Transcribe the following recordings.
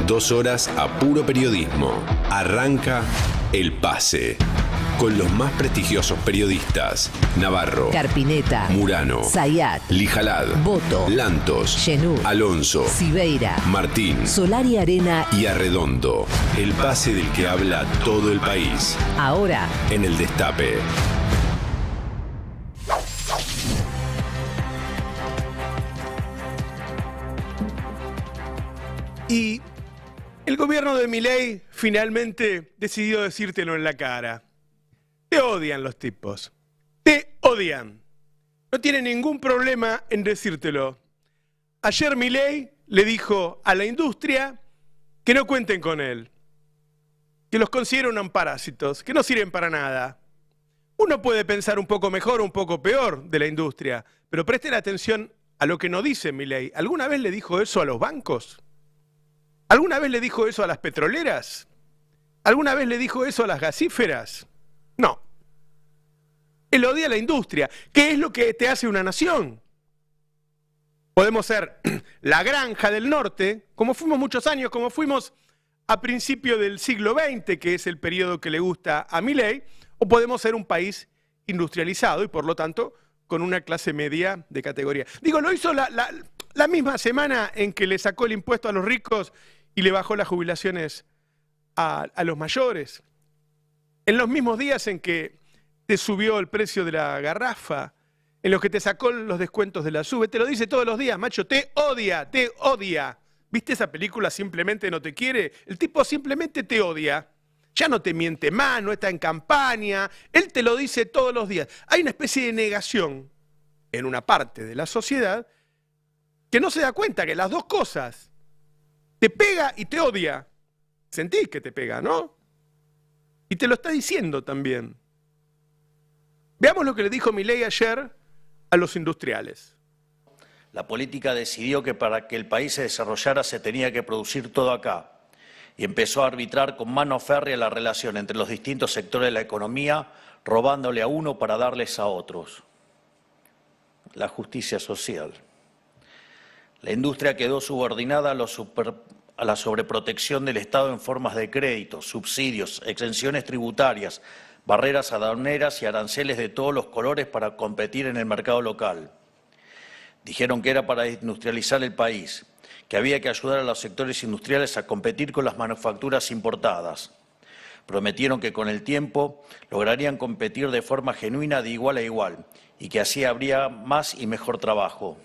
2 horas a puro periodismo. Arranca El Pase. Con los más prestigiosos periodistas: Navarro, Carpineta, Murano, Zayat, Lijalad, Boto, Lantos, Genú, Alonso, Siveira, Martín, Solari Arena y Arredondo. El pase del que habla todo el país. Ahora En El Destape. Y el gobierno de Milei finalmente decidió decírtelo en la cara. Te odian los tipos. Te odian. No tiene ningún problema en decírtelo. Ayer Milei le dijo a la industria que no cuenten con él, que los consideran parásitos, que no sirven para nada. Uno puede pensar un poco mejor o un poco peor de la industria, pero presten atención a lo que no dice Milei. ¿Alguna vez le dijo eso a los bancos? ¿Alguna vez le dijo eso a las petroleras? ¿Alguna vez le dijo eso a las gasíferas? No. Él odia a la industria. ¿Qué es lo que te hace una nación? Podemos ser la granja del norte, como fuimos muchos años, como fuimos a principios del siglo XX, que es el periodo que le gusta a Milei, o podemos ser un país industrializado y por lo tanto con una clase media de categoría. Digo, lo hizo la misma semana en que le sacó el impuesto a los ricos y le bajó las jubilaciones a los mayores. En los mismos días en que te subió el precio de la garrafa, en los que te sacó los descuentos de la SUBE, te lo dice todos los días, macho, te odia, te odia. ¿Viste esa película Simplemente no te quiere? El tipo simplemente te odia. Ya no te miente más, no está en campaña, él te lo dice todos los días. Hay una especie de negación en una parte de la sociedad que no se da cuenta que las dos cosas, te pega y te odia. Sentís que te pega, ¿no? Y te lo está diciendo también. Veamos lo que le dijo Milei ayer a los industriales. La política decidió que para que el país se desarrollara se tenía que producir todo acá y empezó a arbitrar con mano férrea la relación entre los distintos sectores de la economía, robándole a uno para darles a otros. La justicia social. La industria quedó subordinada a la sobreprotección del Estado en formas de créditos, subsidios, exenciones tributarias, barreras aduaneras y aranceles de todos los colores para competir en el mercado local. Dijeron que era para industrializar el país, que había que ayudar a los sectores industriales a competir con las manufacturas importadas. Prometieron que con el tiempo lograrían competir de forma genuina de igual a igual y que así habría más y mejor trabajo.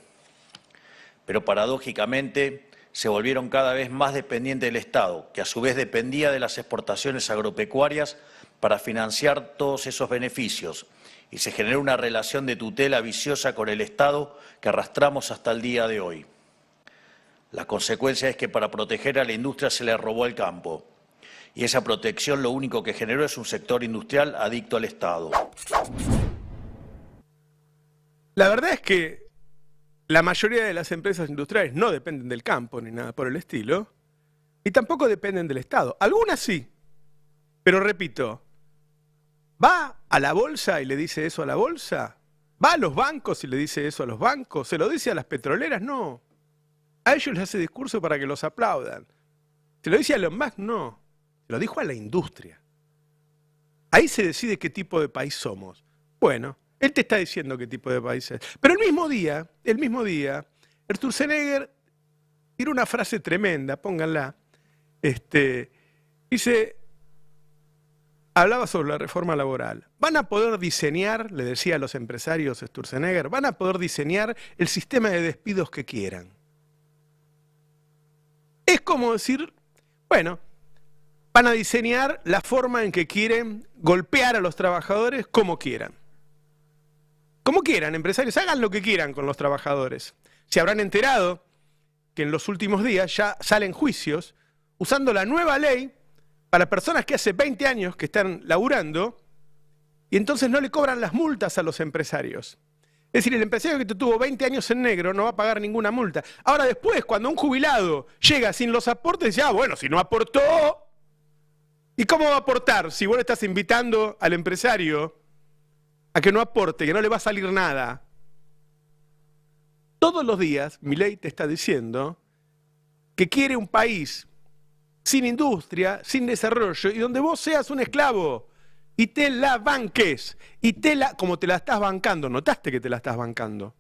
Pero paradójicamente se volvieron cada vez más dependientes del Estado, que a su vez dependía de las exportaciones agropecuarias para financiar todos esos beneficios, y se generó una relación de tutela viciosa con el Estado que arrastramos hasta el día de hoy. La consecuencia es que para proteger a la industria se le robó el campo, y esa protección lo único que generó es un sector industrial adicto al Estado. La verdad es que la mayoría de las empresas industriales no dependen del campo ni nada por el estilo, y tampoco dependen del Estado. Algunas sí, pero repito, ¿va a la bolsa y le dice eso a la bolsa? ¿Va a los bancos y le dice eso a los bancos? ¿Se lo dice a las petroleras? No. A ellos les hace discurso para que los aplaudan. ¿Se lo dice a Elon Musk? No. Se lo dijo a la industria. Ahí se decide qué tipo de país somos. Bueno, él te está diciendo qué tipo de país es. Pero el mismo día, Sturzenegger tiró una frase tremenda, pónganla. Dice, hablaba sobre la reforma laboral. Van a poder diseñar, le decía a los empresarios Sturzenegger, van a poder diseñar el sistema de despidos que quieran. Es como decir, bueno, van a diseñar la forma en que quieren golpear a los trabajadores como quieran. Como quieran, empresarios, hagan lo que quieran con los trabajadores. Se habrán enterado que en los últimos días ya salen juicios usando la nueva ley para personas que hace 20 años que están laburando y entonces no le cobran las multas a los empresarios. Es decir, el empresario que te tuvo 20 años en negro no va a pagar ninguna multa. Ahora después, cuando un jubilado llega sin los aportes, dice, bueno, si no aportó, ¿y cómo va a aportar si vos le estás invitando al empresario a que no aporte, que no le va a salir nada? Todos los días Milei te está diciendo que quiere un país sin industria, sin desarrollo, y donde vos seas un esclavo y te la banques, y como te la estás bancando, ¿notaste que te la estás bancando?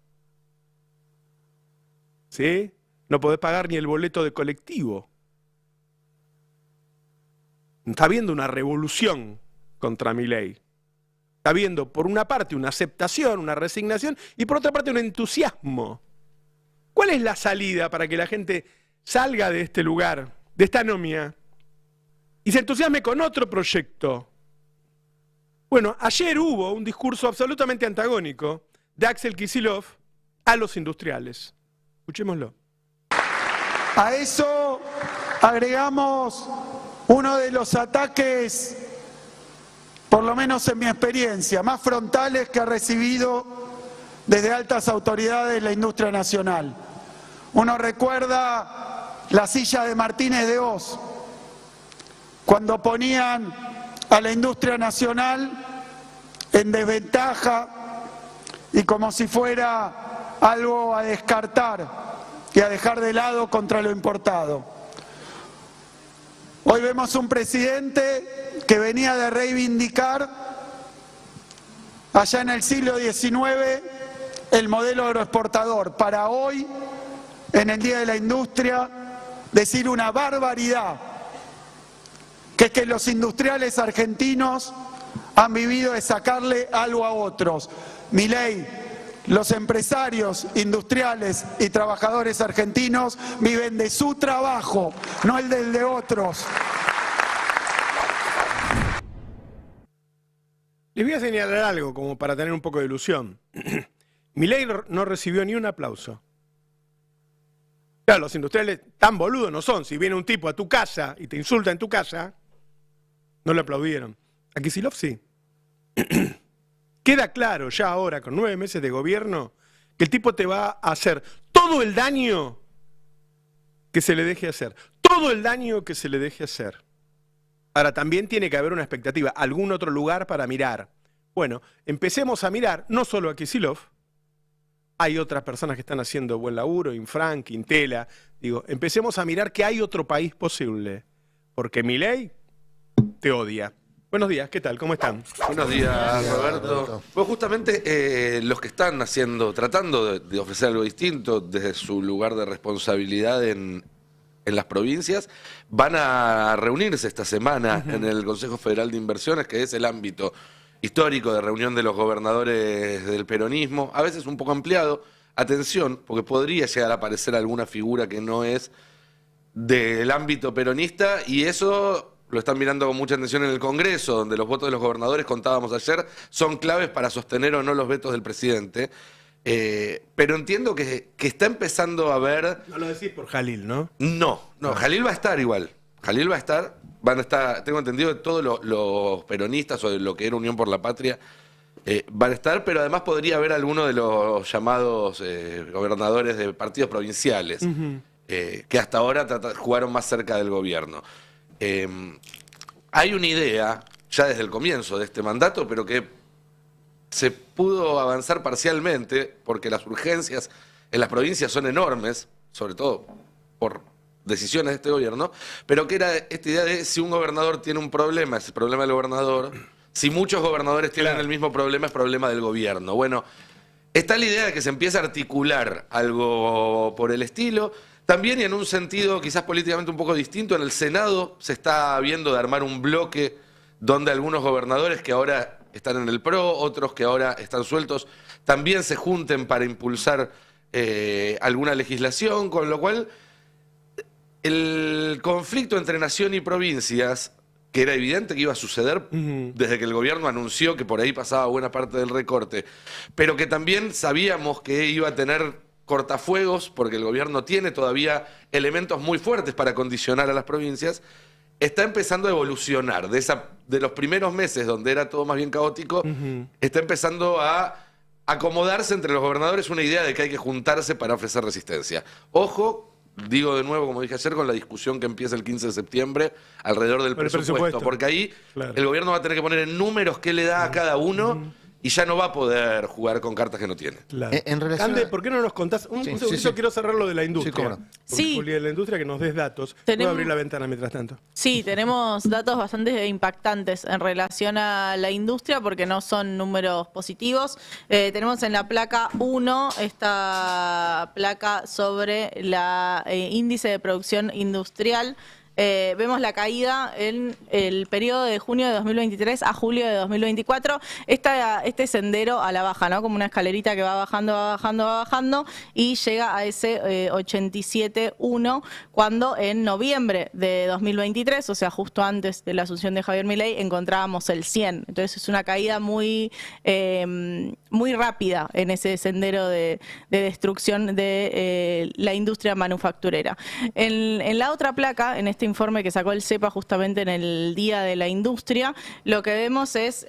¿Sí? No podés pagar ni el boleto de colectivo. Está habiendo una revolución contra Milei. Está habiendo, por una parte, una aceptación, una resignación, y por otra parte, un entusiasmo. ¿Cuál es la salida para que la gente salga de este lugar, de esta anomia, y se entusiasme con otro proyecto? Bueno, ayer hubo un discurso absolutamente antagónico de Axel Kicillof a los industriales. Escuchémoslo. A eso agregamos uno de los ataques, por lo menos en mi experiencia, más frontales que ha recibido desde altas autoridades de la industria nacional. Uno recuerda la silla de Martínez de Hoz, cuando ponían a la industria nacional en desventaja y como si fuera algo a descartar y a dejar de lado contra lo importado. Hoy vemos un presidente que venía de reivindicar allá en el siglo XIX el modelo agroexportador, para hoy, en el Día de la Industria, decir una barbaridad, que es que los industriales argentinos han vivido de sacarle algo a otros. Milei, los empresarios industriales y trabajadores argentinos viven de su trabajo, no el del de otros. Les voy a señalar algo como para tener un poco de ilusión. Milei no recibió ni un aplauso. Claro, los industriales tan boludos no son. Si viene un tipo a tu casa y te insulta en tu casa, no le aplaudieron. A Kicillof sí. Queda claro ya ahora, con 9 meses de gobierno, que el tipo te va a hacer todo el daño que se le deje hacer. Todo el daño que se le deje hacer. Ahora, también tiene que haber una expectativa, algún otro lugar para mirar. Bueno, empecemos a mirar, no solo a Kicillof, hay otras personas que están haciendo buen laburo, Infran, Quintela, digo, empecemos a mirar que hay otro país posible, porque Milei te odia. Buenos días, ¿qué tal? ¿Cómo están? Buenos días, Roberto. Pues justamente los que están tratando de ofrecer algo distinto desde su lugar de responsabilidad en las provincias, van a reunirse esta semana en el Consejo Federal de Inversiones, que es el ámbito histórico de reunión de los gobernadores del peronismo, a veces un poco ampliado. Atención, porque podría llegar a aparecer alguna figura que no es del ámbito peronista, y eso lo están mirando con mucha atención en el Congreso, donde los votos de los gobernadores, contábamos ayer, son claves para sostener o no los vetos del presidente. Pero entiendo que está empezando a ver... No lo decís por Jalil, ¿no? No, Jalil va a estar igual. Jalil va a estar, van a estar, tengo entendido que todos los peronistas o de lo que era Unión por la Patria van a estar, pero además podría haber alguno de los llamados gobernadores de partidos provinciales, que hasta ahora jugaron más cerca del gobierno. Hay una idea, ya desde el comienzo de este mandato, pero que se pudo avanzar parcialmente, porque las urgencias en las provincias son enormes, sobre todo por decisiones de este gobierno, pero que era esta idea de si un gobernador tiene un problema, es el problema del gobernador, si muchos gobernadores tienen el mismo problema, es problema del gobierno. Bueno, está la idea de que se empiece a articular algo por el estilo. También, y en un sentido quizás políticamente un poco distinto, en el Senado se está viendo de armar un bloque donde algunos gobernadores que ahora están en el PRO, otros que ahora están sueltos, también se junten para impulsar alguna legislación, con lo cual el conflicto entre nación y provincias, que era evidente que iba a suceder desde que el gobierno anunció que por ahí pasaba buena parte del recorte, pero que también sabíamos que iba a tener cortafuegos, porque el gobierno tiene todavía elementos muy fuertes para condicionar a las provincias, está empezando a evolucionar. De los primeros meses, donde era todo más bien caótico, está empezando a acomodarse entre los gobernadores una idea de que hay que juntarse para ofrecer resistencia. Ojo, digo de nuevo, como dije ayer, con la discusión que empieza el 15 de septiembre alrededor del presupuesto, porque ahí el gobierno va a tener que poner en números qué le da a cada uno, y ya no va a poder jugar con cartas que no tiene. Claro. En relación Cande, a- ¿por qué no nos contás? Un Sí, segundito, sí, sí. quiero cerrar lo de la industria. Sí, cómo no. Porque, Sí. Juli, de la industria, que nos des datos. Voy Tenemos- a abrir la ventana mientras tanto. Sí, tenemos datos bastante impactantes en relación a la industria porque no son números positivos. Tenemos en la placa 1 esta placa sobre la índice de producción industrial. Vemos la caída en el periodo de junio de 2023 a julio de 2024. Este sendero a la baja, ¿no? Como una escalerita que va bajando, va bajando, va bajando y llega a ese 87.1 cuando en noviembre de 2023, o sea, justo antes de la asunción de Javier Milei, encontrábamos el 100. Entonces es una caída muy rápida en ese sendero de destrucción de la industria manufacturera. En la otra placa, en este informe que sacó el CEPA justamente en el Día de la Industria, lo que vemos es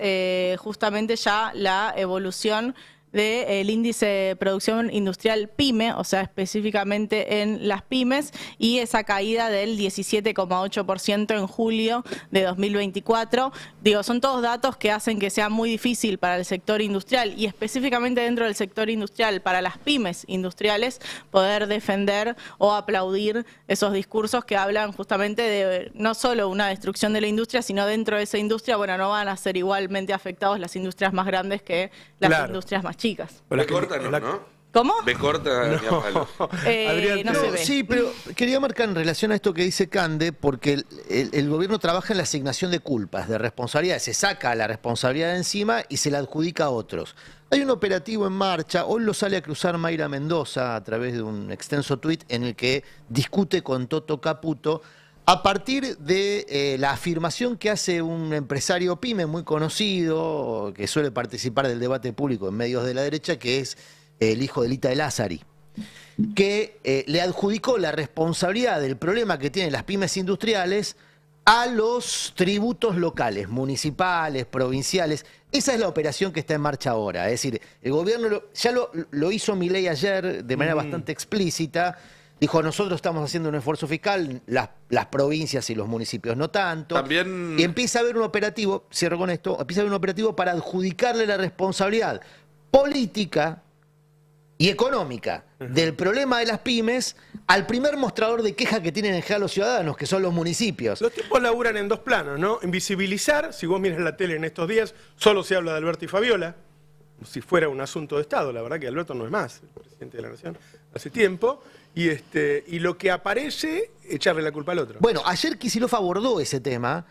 justamente ya la evolución del índice de producción industrial PYME, o sea, específicamente en las pymes, y esa caída del 17,8% en julio de 2024. Digo, son todos datos que hacen que sea muy difícil para el sector industrial y específicamente dentro del sector industrial, para las pymes industriales, poder defender o aplaudir esos discursos que hablan justamente de no solo una destrucción de la industria, sino dentro de esa industria, bueno, no van a ser igualmente afectados las industrias más grandes que las Claro. industrias más chicas. B corta no, ¿no? ¿Cómo? B corta ni a palo. Adrián, No se ve. Sí, pero quería marcar en relación a esto que dice Cande, porque el gobierno trabaja en la asignación de culpas, de responsabilidades, se saca la responsabilidad de encima y se la adjudica a otros. Hay un operativo en marcha, hoy lo sale a cruzar Mayra Mendoza a través de un extenso tuit en el que discute con Toto Caputo a partir de la afirmación que hace un empresario pyme muy conocido, que suele participar del debate público en medios de la derecha, que es el hijo de Lita de Lázari, que le adjudicó la responsabilidad del problema que tienen las pymes industriales a los tributos locales, municipales, provinciales. Esa es la operación que está en marcha ahora. Es decir, el gobierno ya lo hizo Milei ayer de manera bastante explícita. Dijo, nosotros estamos haciendo un esfuerzo fiscal, las provincias y los municipios no tanto. También- Y empieza a haber un operativo, cierro con esto, empieza a haber un operativo para adjudicarle la responsabilidad política y económica del problema de las pymes al primer mostrador de queja que tienen en general los ciudadanos, que son los municipios. Los tipos laburan en dos planos, ¿no? Invisibilizar, si vos miras la tele en estos días, solo se habla de Alberto y Fabiola, como si fuera un asunto de Estado. La verdad que Alberto no es más el presidente de la Nación hace tiempo. Y lo que aparece, echarle la culpa al otro. Bueno, ayer Kicillof abordó ese tema.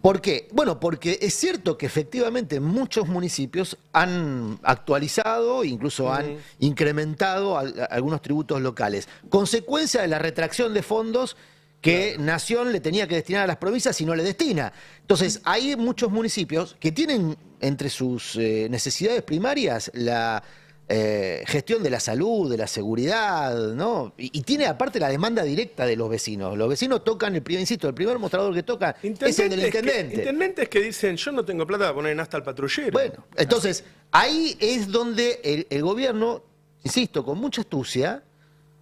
¿Por qué? Bueno, porque es cierto que efectivamente muchos municipios han actualizado, incluso han incrementado algunos tributos locales. Consecuencia de la retracción de fondos que Nación le tenía que destinar a las provincias y no le destina. Entonces, hay muchos municipios que tienen entre sus necesidades primarias la gestión de la salud, de la seguridad, ¿no? Y tiene aparte la demanda directa de los vecinos. Los vecinos tocan, el primer mostrador que toca es el del intendente. Intendentes que dicen, yo no tengo plata para poner en hasta al patrullero. Bueno, entonces, ahí es donde el gobierno, insisto, con mucha astucia,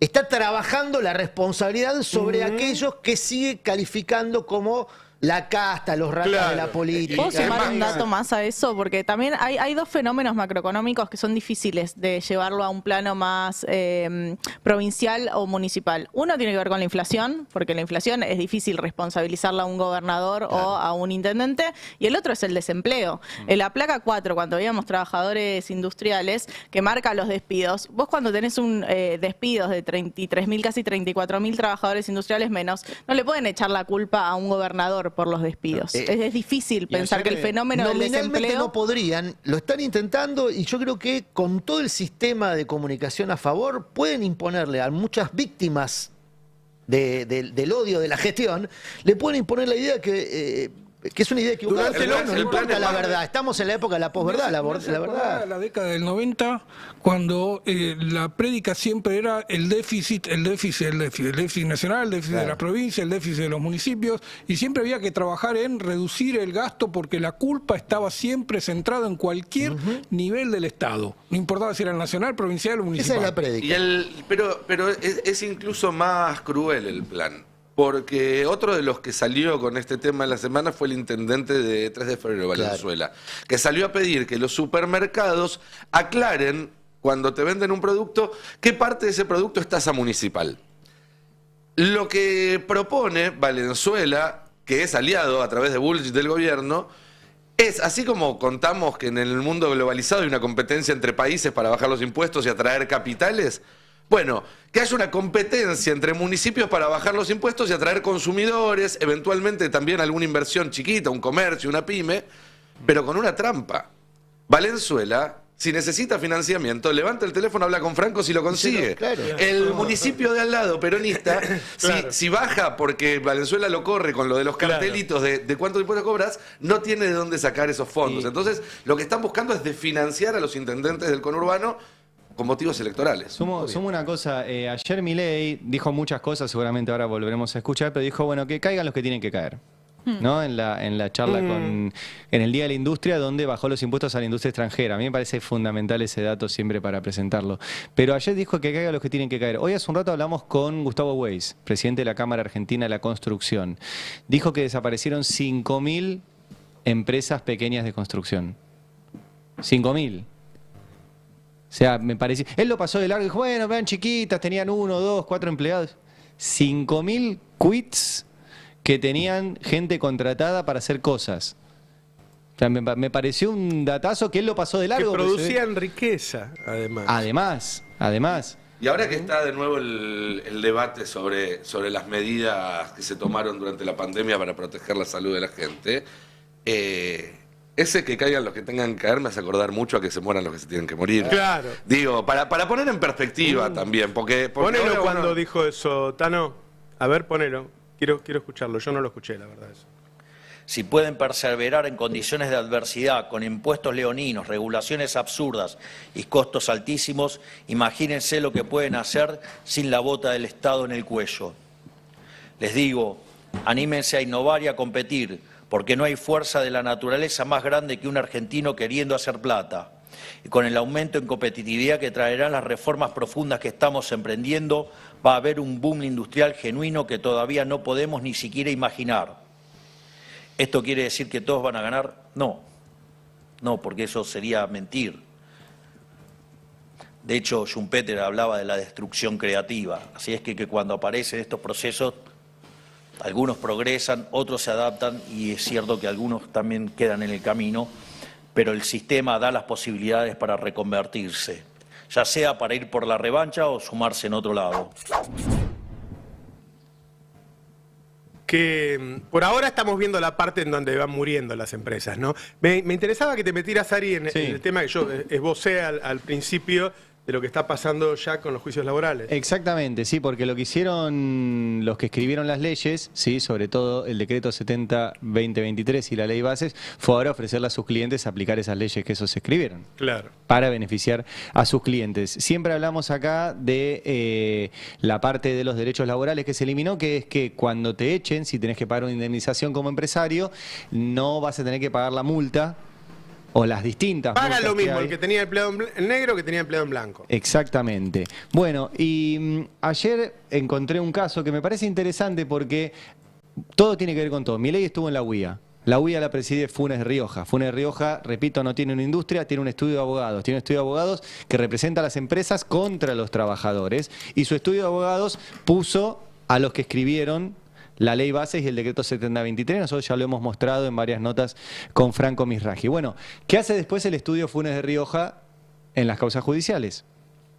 está trabajando la responsabilidad sobre aquellos que sigue calificando como la casta, los ratas Claro. de la política. ¿Puedo sumar un además- dato más a eso? Porque también hay dos fenómenos macroeconómicos que son difíciles de llevarlo a un plano más provincial o municipal. Uno tiene que ver con la inflación, porque la inflación es difícil responsabilizarla a un gobernador o a un intendente, y el otro es el desempleo. En la placa 4, cuando veíamos trabajadores industriales, que marca los despidos, vos cuando tenés un despidos de 33.000, casi 34.000 trabajadores industriales menos, no le pueden echar la culpa a un gobernador por los despidos. Es difícil pensar que el fenómeno del Nominalmente desempleo... no podrían, lo están intentando y yo creo que con todo el sistema de comunicación a favor pueden imponerle a muchas víctimas del odio de la gestión, le pueden imponer la idea que es una idea equivocada. Durante Pero el no plan importa de la paz- verdad, estamos en la época de la posverdad, la verdad. La década del 90, cuando la prédica siempre era el déficit nacional, el déficit de la provincia, el déficit de los municipios, y siempre había que trabajar en reducir el gasto porque la culpa estaba siempre centrada en cualquier nivel del Estado. No importaba si era el nacional, provincial o Esa municipal. es la prédica. Pero es incluso más cruel el plan. porque otro de los que salió con este tema en la semana fue el intendente de 3 de febrero, Valenzuela, que salió a pedir que los supermercados aclaren, cuando te venden un producto, qué parte de ese producto es tasa municipal. Lo que propone Valenzuela, que es aliado a través de bullshit del gobierno, es, así como contamos que en el mundo globalizado hay una competencia entre países para bajar los impuestos y atraer capitales, bueno, que haya una competencia entre municipios para bajar los impuestos y atraer consumidores, eventualmente también alguna inversión chiquita, un comercio, una pyme, pero con una trampa. Valenzuela, si necesita financiamiento, levanta el teléfono, habla con Franco si lo consigue. Claro. El municipio de al lado, peronista, si baja porque Valenzuela lo corre con lo de los cartelitos de cuántos impuestos cobras, no tiene de dónde sacar esos fondos. Entonces, lo que están buscando es desfinanciar a los intendentes del conurbano con motivos electorales. Sumo una cosa, ayer Milei dijo muchas cosas, seguramente ahora volveremos a escuchar, pero dijo, bueno, que caigan los que tienen que caer. ¿No? En la charla en el Día de la Industria, donde bajó los impuestos a la industria extranjera. A mí me parece fundamental ese dato siempre para presentarlo. Pero ayer dijo que caigan los que tienen que caer. Hoy hace un rato hablamos con Gustavo Weiss, presidente de la Cámara Argentina de la Construcción. Dijo que desaparecieron 5.000 empresas pequeñas de construcción. 5.000. O sea, me pareció... Él lo pasó de largo y dijo, bueno, vean chiquitas, tenían 1, 2, 4 empleados. 5.000 quits que tenían gente contratada para hacer cosas. O sea, me pareció un datazo que él lo pasó de largo. Que producían riqueza, además. Además. Y ahora que está de nuevo el debate sobre las medidas que se tomaron durante la pandemia para proteger la salud de la gente, ese que caigan los que tengan que caer me hace acordar mucho a que se mueran los que se tienen que morir. Claro. Digo, para poner en perspectiva también, porque ponelo cuando dijo eso, Tano. A ver, ponelo. Quiero escucharlo. Yo no lo escuché, la verdad. Eso. Si pueden perseverar en condiciones de adversidad, con impuestos leoninos, regulaciones absurdas y costos altísimos, imagínense lo que pueden hacer sin la bota del Estado en el cuello. Les digo, anímense a innovar y a competir, porque no hay fuerza de la naturaleza más grande que un argentino queriendo hacer plata. Y con el aumento en competitividad que traerán las reformas profundas que estamos emprendiendo, va a haber un boom industrial genuino que todavía no podemos ni siquiera imaginar. ¿Esto quiere decir que todos van a ganar? No, porque eso sería mentir. De hecho, Schumpeter hablaba de la destrucción creativa, así es que cuando aparecen estos procesos, algunos progresan, otros se adaptan y es cierto que algunos también quedan en el camino, pero el sistema da las posibilidades para reconvertirse, ya sea para ir por la revancha o sumarse en otro lado. Que por ahora estamos viendo la parte en donde van muriendo las empresas, ¿no? Me interesaba que te metieras, Ari, en el tema que yo esbocé al principio de lo que está pasando ya con los juicios laborales. Exactamente, sí, porque lo que hicieron los que escribieron las leyes, sí, sobre todo el decreto 70-2023 y la ley bases, fue ahora ofrecerle a sus clientes aplicar esas leyes que esos escribieron. Claro. Para beneficiar a sus clientes. Siempre hablamos acá de la parte de los derechos laborales que se eliminó, que es que cuando te echen, si tenés que pagar una indemnización como empresario, no vas a tener que pagar la multa o las distintas. Paga lo mismo el que tenía empleado en negro que tenía empleado en blanco. Exactamente. Bueno, y ayer encontré un caso que me parece interesante porque todo tiene que ver con todo. Milei estuvo en la UIA. La UIA la preside Funes de Rioja. Funes de Rioja, repito, no tiene una industria, tiene un estudio de abogados. Tiene un estudio de abogados que representa a las empresas contra los trabajadores. Y su estudio de abogados puso a los que escribieron la ley bases y el decreto 70-23, nosotros ya lo hemos mostrado en varias notas con Franco Misraji. Bueno, ¿qué hace después el estudio Funes de Rioja en las causas judiciales?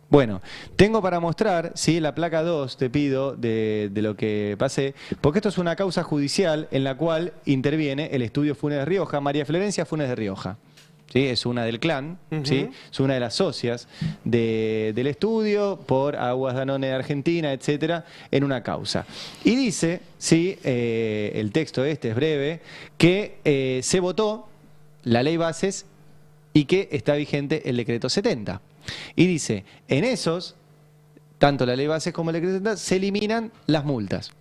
Bueno, tengo para mostrar, ¿sí? La placa 2, te pido, de lo que pasé, porque esto es una causa judicial en la cual interviene el estudio Funes de Rioja, María Florencia Funes de Rioja. ¿Sí? Es una del clan, ¿sí? Es una de las socias del estudio por Aguas Danone de Argentina, etcétera, en una causa. Y dice, ¿sí? El texto este es breve, que se votó la ley bases y que está vigente el decreto 70. Y dice, en esos, tanto la ley bases como el decreto 70, se eliminan las multas.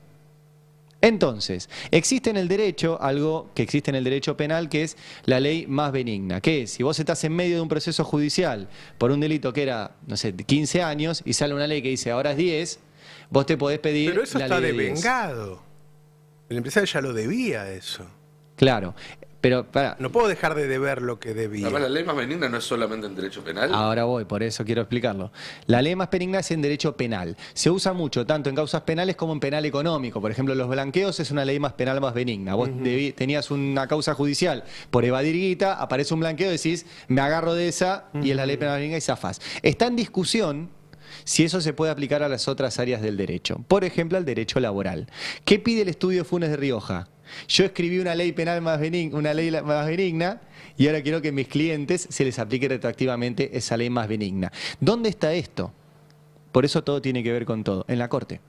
Entonces, existe en el derecho algo que existe en el derecho penal, que es la ley más benigna, que es, si vos estás en medio de un proceso judicial por un delito que era, no sé, 15 años y sale una ley que dice ahora es 10, vos te podés pedir Pero eso la está ley de 10. devengado. El empresario ya lo debía eso. Claro, pero para, No puedo dejar de deber lo que debía. Además, la ley más benigna no es solamente en derecho penal. ahora voy, por eso quiero explicarlo. La ley más benigna es en derecho penal. Se usa mucho, tanto en causas penales como en penal económico. Por ejemplo, los blanqueos es una ley más penal más benigna. Vos tenías una causa judicial por evadir guita, aparece un blanqueo y decís, me agarro de esa, y es la ley penal benigna y zafás. Está en discusión si eso se puede aplicar a las otras áreas del derecho. Por ejemplo, al derecho laboral. ¿Qué pide el estudio Funes de Rioja? Yo escribí una ley penal más benigna, y ahora quiero que a mis clientes se les aplique retroactivamente esa ley más benigna. ¿Dónde está esto? Por eso todo tiene que ver con todo. En la Corte.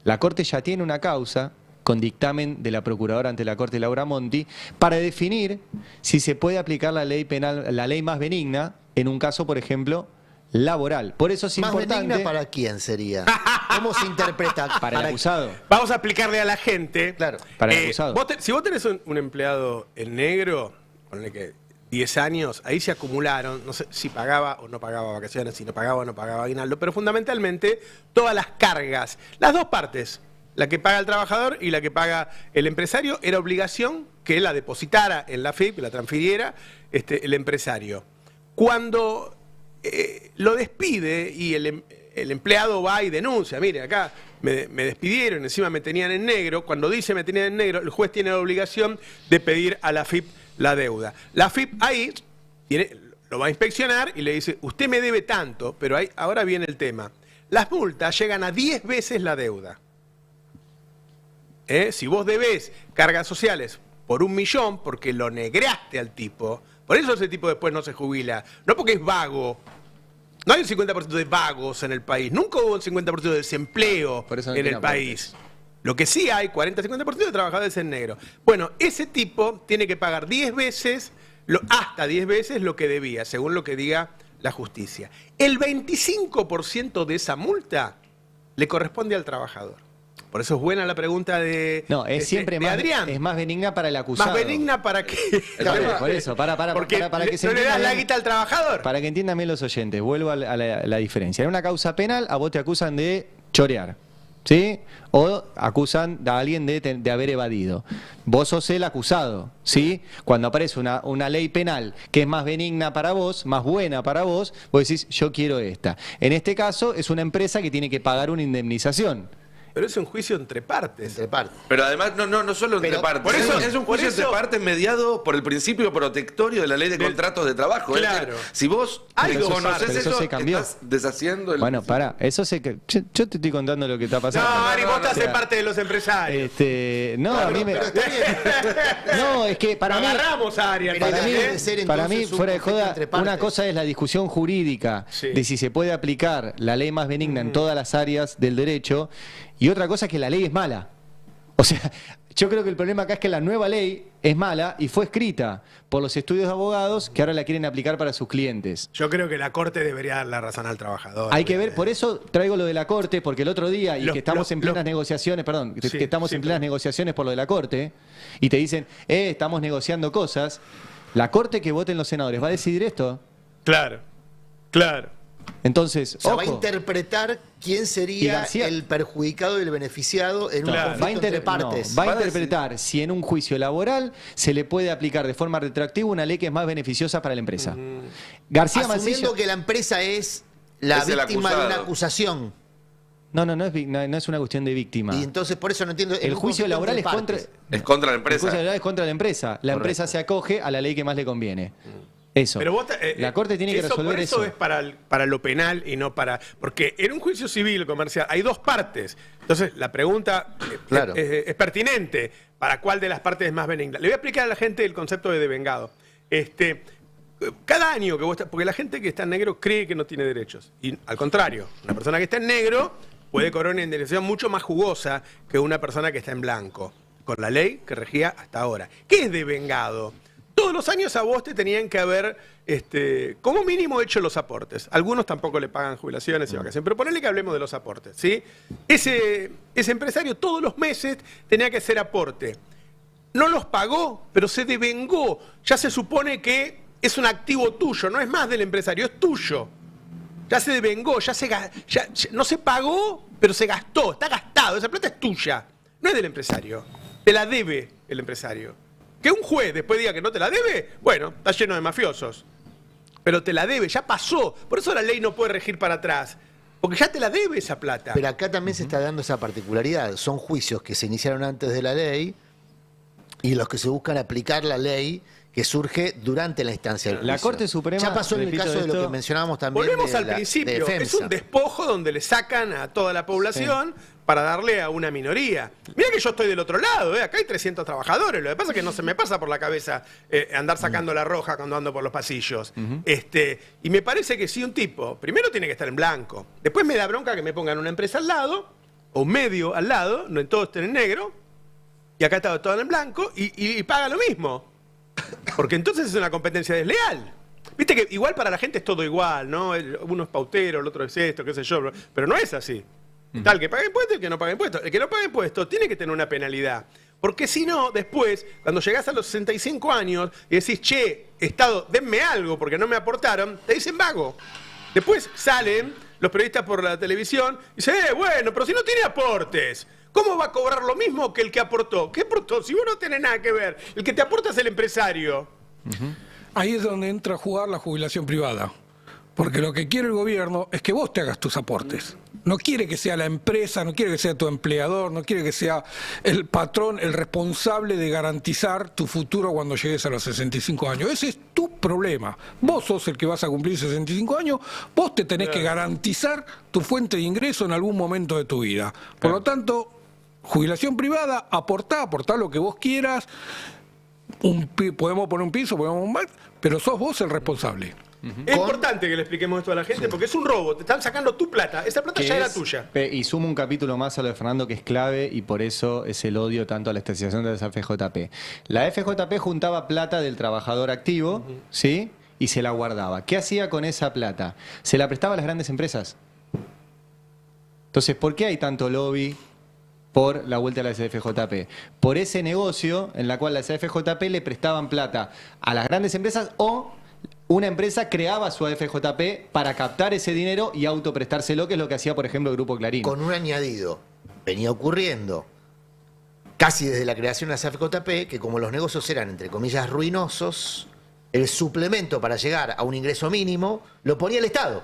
La Corte ya tiene una causa con dictamen de la Procuradora ante la Corte Laura Monti para definir si se puede aplicar la ley penal, la ley más benigna en un caso, por ejemplo, laboral. Por eso es ¿Más importante. benigna para quién sería? ¿Cómo se interpreta? Para el acusado. Vamos a explicarle a la gente. Claro. Para el acusado. Si vos tenés un empleado en negro, ponle que 10 años, ahí se acumularon, no sé si pagaba o no pagaba vacaciones, si no pagaba o no pagaba aguinaldo, pero fundamentalmente todas las cargas, las dos partes, la que paga el trabajador y la que paga el empresario, era obligación que la depositara en la FIP, que la transfiriera el empresario. Cuando lo despide y el empleado va y denuncia, mire, acá me despidieron, encima me tenían en negro, cuando dice me tenían en negro, el juez tiene la obligación de pedir a la FIP la deuda. La FIP ahí lo va a inspeccionar y le dice, usted me debe tanto, pero ahora viene el tema. Las multas llegan a 10 veces la deuda. Si vos debés cargas sociales por 1 millón, porque lo negreaste al tipo, por eso ese tipo después no se jubila, no porque es vago. No hay un 50% de vagos en el país. Nunca hubo un 50% de desempleo en el país. Lo que sí hay, 40-50% de trabajadores en negro. Bueno, ese tipo tiene que pagar 10 veces, hasta 10 veces lo que debía, según lo que diga la justicia. El 25% de esa multa le corresponde al trabajador. Por eso es buena la pregunta de siempre más, Adrián. Es más benigna para el acusado. Más benigna para que... Claro, por eso, para que se no le das entienda la bien, guita al trabajador. Para que entiendan bien los oyentes, vuelvo a la diferencia. En una causa penal, a vos te acusan de chorear, ¿sí? O acusan a alguien de haber evadido. Vos sos el acusado, ¿sí? Cuando aparece una ley penal que es más benigna para vos, más buena para vos, vos decís, yo quiero esta. En este caso, es una empresa que tiene que pagar una indemnización. Pero es un juicio entre partes. Entre partes. Pero además, no solo entre partes. por eso- es un juicio entre partes mediado por el principio protectorio de la ley de contratos de trabajo. Claro. Es decir, si vos desconocés pero eso eso, se cambió. estás deshaciendo el... Bueno, yo te estoy contando lo que está pasando. No, Ari, vos te haces O sea, parte de los empresarios. a mí me... No, es que para mí... Agarramos a Ari. Pero Para mí, debe ser, para mí, entonces, un fuera de conflicto joda, entre partes. una cosa es la discusión jurídica Sí. de si se puede aplicar la ley más benigna en todas las áreas del derecho, y otra cosa es que la ley es mala. O sea, yo creo que el problema acá es que la nueva ley es mala y fue escrita por los estudios de abogados que ahora la quieren aplicar para sus clientes. Yo creo que la Corte debería dar la razón al trabajador. Hay que ver, por eso traigo lo de la Corte, porque el otro día, que estamos en plenas negociaciones, Sí, que estamos en plenas negociaciones por lo de la Corte, y te dicen, estamos negociando cosas, la Corte que voten los senadores va a decidir esto. Claro. Entonces, O sea, va a ojo, interpretar quién Y sería García- el perjudicado y el beneficiado en Claro. un conflicto entre partes. va a interpretar si en un juicio laboral se le puede aplicar de forma retroactiva una ley que es más beneficiosa para la empresa. García Asumiendo Mancilla... que la empresa es la Es el víctima de una acusado. acusación. No es una cuestión de víctima. Y entonces por eso no entiendo. en El un juicio conflicto laboral entre es contra... partes. Es contra la El juicio empresa. laboral es contra la empresa. La empresa se acoge a la ley que más le conviene. Eso. Pero vos, la Corte tiene que resolver por eso. eso. Es para lo penal y no para... Porque en un juicio civil comercial hay dos partes. Entonces, la pregunta Claro. es pertinente. ¿Para cuál de las partes es más benigna? Le voy a explicar a la gente el concepto de devengado. Cada año que vos estás... Porque la gente que está en negro cree que no tiene derechos. Y al contrario, una persona que está en negro puede cobrar una indemnización mucho más jugosa que una persona que está en blanco. Con la ley que regía hasta ahora. ¿Qué es devengado? Todos los años a vos te tenían que haber, como mínimo, hecho los aportes. Algunos tampoco le pagan jubilaciones y vacaciones, pero ponele que hablemos de los aportes, ¿sí? Ese empresario todos los meses tenía que hacer aporte. No los pagó, pero se devengó. Ya se supone que es un activo tuyo, no es más del empresario, es tuyo. Ya se devengó, no se pagó, pero se gastó, está gastado, esa plata es tuya, no es del empresario, te la debe el empresario. Que un juez después diga que no te la debe, bueno, está lleno de mafiosos, pero te la debe, ya pasó, por eso la ley no puede regir para atrás. Porque ya te la debe esa plata. Pero acá también se está dando esa particularidad. Son juicios que se iniciaron antes de la ley y los que se buscan aplicar la ley que surge durante la instancia del juicio. La Corte Suprema, ya pasó en el repito caso de lo esto, que mencionábamos también. Volvemos de al la- principio, de es un despojo donde le sacan a toda la población para darle a una minoría. Mira que yo estoy del otro lado, acá hay 300 trabajadores, lo que pasa es que no se me pasa por la cabeza andar sacando la roja cuando ando por los pasillos. Y me parece que si un tipo, primero tiene que estar en blanco, después me da bronca que me pongan una empresa al lado, o un medio al lado, no en todos estén en negro, y acá está todo en blanco, y paga lo mismo. Porque entonces es una competencia desleal. Viste que igual para la gente es todo igual, ¿no? Uno es pautero, el otro es esto, qué sé yo, pero no es así. Está el que paga impuestos y el que no paga impuestos. El que no paga impuestos tiene que tener una penalidad. Porque si no, después, cuando llegás a los 65 años y decís, che, Estado, denme algo porque no me aportaron, te dicen vago. Después salen los periodistas por la televisión y dicen, bueno, pero si no tiene aportes, ¿cómo va a cobrar lo mismo que el que aportó? ¿Qué aportó? Si vos no tenés nada que ver, el que te aporta es el empresario. Ahí es donde entra a jugar la jubilación privada. Porque lo que quiere el gobierno es que vos te hagas tus aportes. No quiere que sea la empresa, no quiere que sea tu empleador, no quiere que sea el patrón, el responsable de garantizar tu futuro cuando llegues a los 65 años. Ese es tu problema. Vos sos el que vas a cumplir 65 años, vos te tenés que garantizar tu fuente de ingreso en algún momento de tu vida. Por lo tanto, jubilación privada, aportá lo que vos quieras. Podemos poner un piso, podemos un mar, pero sos vos el responsable. Es importante que le expliquemos esto a la gente porque es un robo, te están sacando tu plata, esa plata ya era tuya. Y sumo un capítulo más a lo de Fernando que es clave y por eso es el odio tanto a la estatización de la FJP. La FJP juntaba plata del trabajador activo, ¿sí? Y se la guardaba. ¿Qué hacía con esa plata? Se la prestaba a las grandes empresas. Entonces, ¿por qué hay tanto lobby por la vuelta a la SFJP? Por ese negocio en la cual la SFJP le prestaban plata a las grandes empresas o una empresa creaba su AFJP para captar ese dinero y autoprestárselo, que es lo que hacía, por ejemplo, el Grupo Clarín. Con un añadido, venía ocurriendo casi desde la creación de la AFJP, que como los negocios eran, entre comillas, ruinosos, el suplemento para llegar a un ingreso mínimo lo ponía el Estado.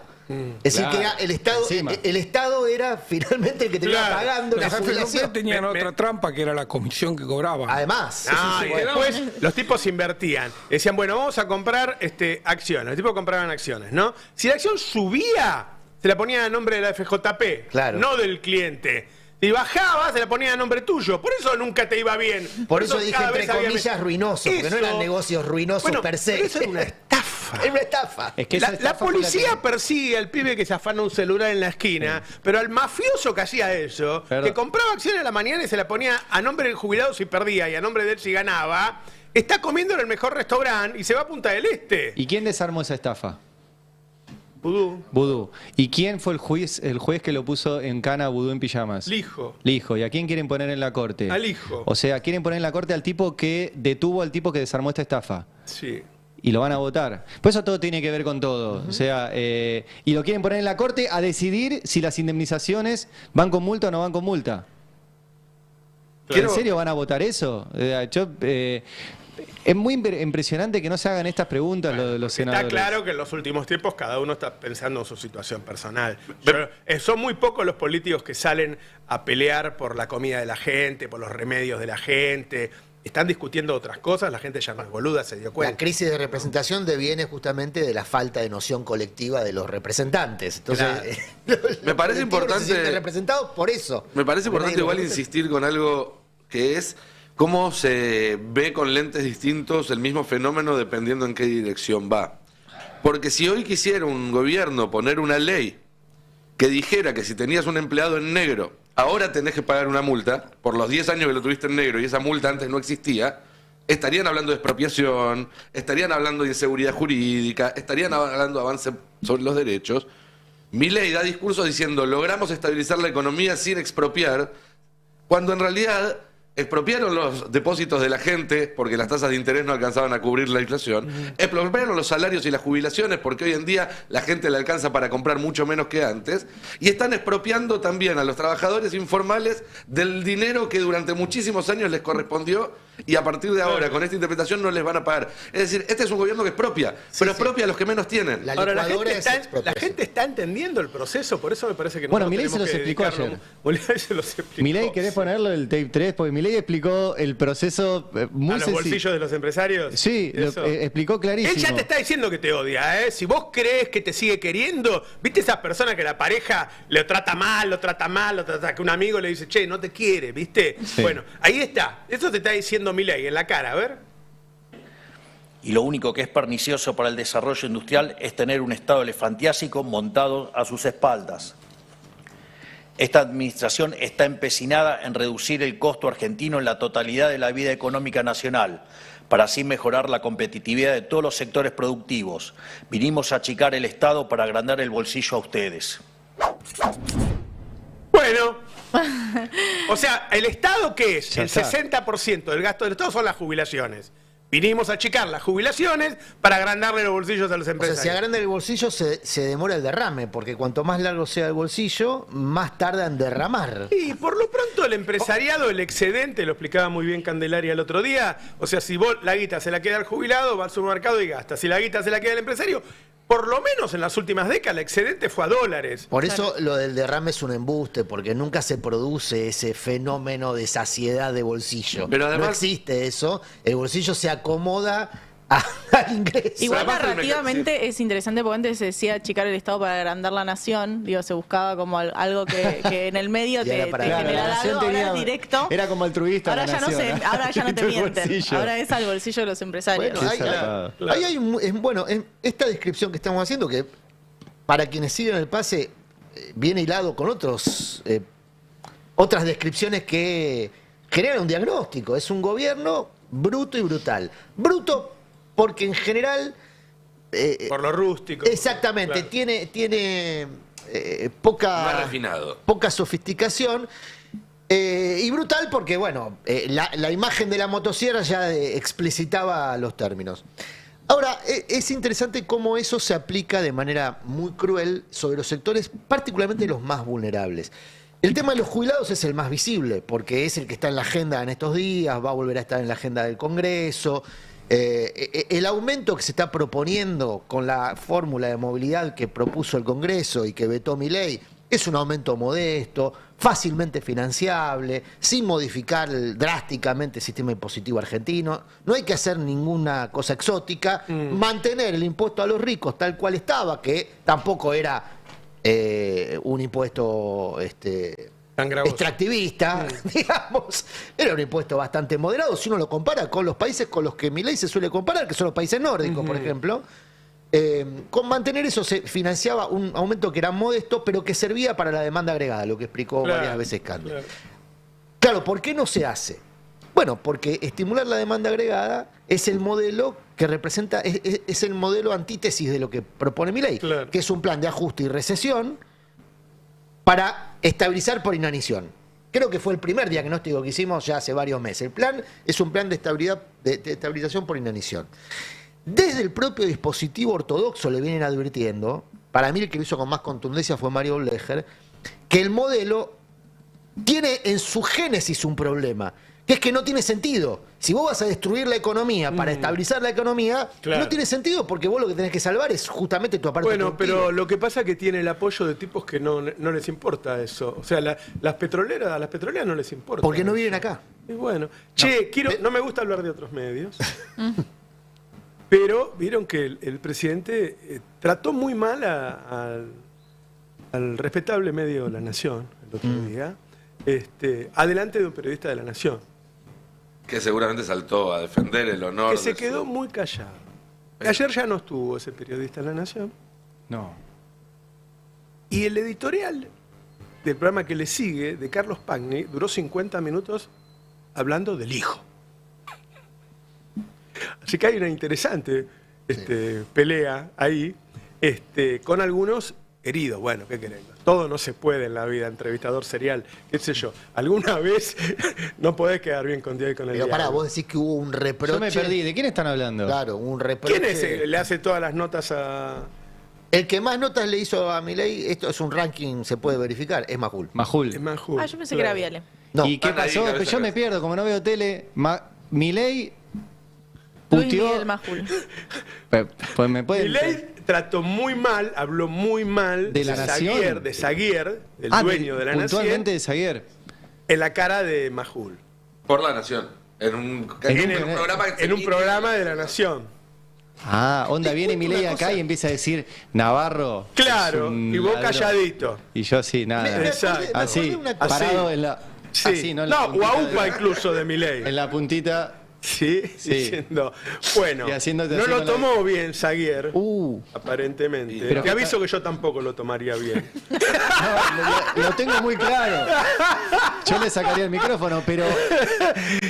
Es decir, que era el Estado era finalmente el que terminaba pagando la Las jubilación. AFP tenían otra trampa que era la comisión que cobraban. Además, Y después los tipos invertían. Decían, bueno, vamos a comprar acciones. Los tipos compraban acciones, ¿no? Si la acción subía, se la ponía a nombre de la FJP, Claro. no del cliente. Si bajaba, se la ponía a nombre tuyo. Por eso nunca te iba bien. por eso dije cada vez entre había comillas ruinosos, porque no eran negocios ruinosos Bueno, per se. pero eso era una estafa. Era una estafa. Es que esa La estafa fue policía que- persigue al pibe que se afana un celular en la esquina, pero al mafioso que hacía eso, Perdón. que compraba acciones a la mañana y se la ponía a nombre del jubilado si perdía y a nombre de él si ganaba, está comiendo en el mejor restaurante y se va a Punta del Este. ¿Y quién desarmó esa estafa? Vudú. Vudú. ¿Y quién fue el juez que lo puso en cana a Vudú en pijamas? Lijo. Lijo. ¿Y a quién quieren poner en la corte? Al hijo. O sea, quieren poner en la corte al tipo que detuvo al tipo que desarmó esta estafa. Sí. Y lo van a votar. Pues eso todo tiene que ver con todo. O sea, y lo quieren poner en la corte a decidir si las indemnizaciones van con multa o no van con multa. ¿En serio van a votar eso? Es muy impresionante que no se hagan estas preguntas los senadores. Está claro que en los últimos tiempos cada uno está pensando en su situación personal. Son muy pocos los políticos que salen a pelear por la comida de la gente, por los remedios de la gente. Están discutiendo otras cosas, la gente ya no es boluda, se dio La cuenta. crisis de representación deviene justamente de la falta de noción colectiva de los representantes. Entonces, Me parece importante- Se sienten representados por eso. Me parece Porque importante nadie igual lo reconoce. insistir con algo que es cómo se ve con lentes distintos el mismo fenómeno dependiendo en qué dirección va. Porque si hoy quisiera un gobierno poner una ley que dijera que si tenías un empleado en negro, ahora tenés que pagar una multa por los 10 años que lo tuviste en negro y esa multa antes no existía, estarían hablando de expropiación, estarían hablando de inseguridad jurídica, estarían hablando de avance sobre los derechos. Milei da discursos diciendo logramos estabilizar la economía sin expropiar, cuando en realidad expropiaron los depósitos de la gente porque las tasas de interés no alcanzaban a cubrir la inflación, expropiaron los salarios y las jubilaciones porque hoy en día la gente le alcanza para comprar mucho menos que antes, y están expropiando también a los trabajadores informales del dinero que durante muchísimos años les correspondió y a partir de ahora con esta interpretación no les van a pagar. Es decir, este es un gobierno que expropia, pero expropia a los que menos tienen. Ahora, la gente está entendiendo el proceso, por eso me parece que bueno, Milei se los explicó ayer. Milei se los explicó. Milei, ¿querés ponerlo el tape 3? Porque Milei explicó el proceso muy ¿A los sencillo. bolsillos de los empresarios? Sí, lo explicó clarísimo. Él ya te está diciendo que te odia, ¿eh? Si vos crees que te sigue queriendo, ¿viste esas personas que la pareja lo trata mal, que un amigo le dice, che, no te quiere, ¿viste? Sí. Bueno, ahí está. Eso te está diciendo Milei en la cara, a ver. Y lo único que es pernicioso para el desarrollo industrial es tener un Estado elefantiásico montado a sus espaldas. Esta administración está empecinada en reducir el costo argentino en la totalidad de la vida económica nacional, para así mejorar la competitividad de todos los sectores productivos. Vinimos a achicar el Estado para agrandar el bolsillo a ustedes. Bueno, o sea, ¿el Estado qué es? El 60% del gasto del Estado son las jubilaciones. Vinimos a achicar las jubilaciones para agrandarle los bolsillos a los empresarios. O sea, si agranda el bolsillo se demora el derrame, porque cuanto más largo sea el bolsillo, más tarda en derramar. Y por lo pronto el empresariado, el excedente, lo explicaba muy bien Candelaria el otro día, o sea, si vos la guita se la queda al jubilado, va al supermercado y gasta. Si la guita se la queda al empresario, por lo menos en las últimas décadas, el excedente fue a dólares. Por eso lo del derrame es un embuste, porque nunca se produce ese fenómeno de saciedad de bolsillo. Pero además, no existe eso. El bolsillo se acomoda al ingreso. Igual narrativamente es interesante porque antes se decía achicar el Estado para agrandar la nación. Digo, se buscaba como algo que en el medio te generara algo. Ahora es directo. Era como altruista. Ahora la ya nación, ahora ya no te mienten. Bolsillo. Ahora es al bolsillo de los empresarios. Bueno, en esta descripción que estamos haciendo, que para quienes siguen el pase, viene hilado con otras descripciones que generan un diagnóstico. Es un gobierno bruto y brutal. Bruto porque en general... por lo rústico. Exactamente, claro. Tiene más refinado. Poca sofisticación. Y brutal porque, bueno, la imagen de la motosierra ya explicitaba los términos. Ahora, es interesante cómo eso se aplica de manera muy cruel sobre los sectores, particularmente los más vulnerables. El tema de los jubilados es el más visible, porque es el que está en la agenda en estos días, va a volver a estar en la agenda del Congreso. El aumento que se está proponiendo con la fórmula de movilidad que propuso el Congreso y que vetó Milei es un aumento modesto, fácilmente financiable, sin modificar drásticamente el sistema impositivo argentino. No hay que hacer ninguna cosa exótica. Mantener el impuesto a los ricos tal cual estaba, que tampoco era un impuesto extractivista, digamos. Era un impuesto bastante moderado si uno lo compara con los países con los que Milei se suele comparar, que son los países nórdicos, por ejemplo. Con mantener eso se financiaba un aumento que era modesto, pero que servía para la demanda agregada, lo que explicó varias veces Cande. Claro, ¿por qué no se hace? Bueno, porque estimular la demanda agregada es el modelo que representa, es el modelo antítesis de lo que propone Milei, que es un plan de ajuste y recesión para estabilizar por inanición. Creo que fue el primer diagnóstico que hicimos ya hace varios meses. El plan es un plan de estabilización por inanición. Desde el propio dispositivo ortodoxo le vienen advirtiendo, para mí el que lo hizo con más contundencia fue Mario Blecher, que el modelo tiene en su génesis un problema, que es que no tiene sentido. Si vos vas a destruir la economía para estabilizar la economía, no tiene sentido porque vos lo que tenés que salvar es justamente tu aparato productivo. Pero lo que pasa es que tiene el apoyo de tipos que no les importa eso. O sea, a las petroleras no les importa. Porque no viven acá. Y bueno. No me gusta hablar de otros medios. Pero vieron que el presidente trató muy mal al respetable medio La Nación el otro día, adelante de un periodista de La Nación. Que seguramente saltó a defender el honor. Que se quedó muy callado. Ayer ya no estuvo ese periodista en La Nación. No. Y el editorial del programa que le sigue, de Carlos Pagni, duró 50 minutos hablando del hijo. Así que hay una interesante pelea ahí con algunos heridos. Bueno, ¿qué querés? Todo no se puede en la vida, entrevistador serial, qué sé yo. Alguna vez no podés quedar bien con Dios y con el Pero pará, diablo. vos decís que hubo un reproche. Yo me perdí. ¿De quién están hablando? Claro, un reproche. ¿Quién es el que le hace todas las notas a...? El que más notas le hizo a Milei, esto es un ranking, se puede verificar, es Majul. Majul. Es Manjul. Ah, yo pensé que era Viale. No. ¿Y qué Están ahí, pasó? cabeza Pues yo a me cabeza. pierdo, como no veo tele. Milei Luis puteó. Miguel Majul. Pues me pueden. Milei trató muy mal, habló muy mal ¿De la Nación? de Zaguier, el Ah, dueño de la Nación, puntualmente de Zaguer. en la cara de Majul. Por la Nación. En un programa que se En un emite- programa de la Nación. Ah, onda, viene cuento Milei una acá cosa. y empieza a decir, Navarro. Claro, es un y vos ladrón. calladito. Y yo así, nada. Exacto. me acordé Así, de una cosa. parado en la. Sí. así, no, en la o puntita AUPA de- incluso de Milei. En la puntita. Sí, Sí. diciendo, bueno, Y haciéndote no así lo con la- tomó bien Zaguier, aparentemente. Pero Te que aviso que yo tampoco lo tomaría bien. No, lo tengo muy claro. Yo le sacaría el micrófono, pero.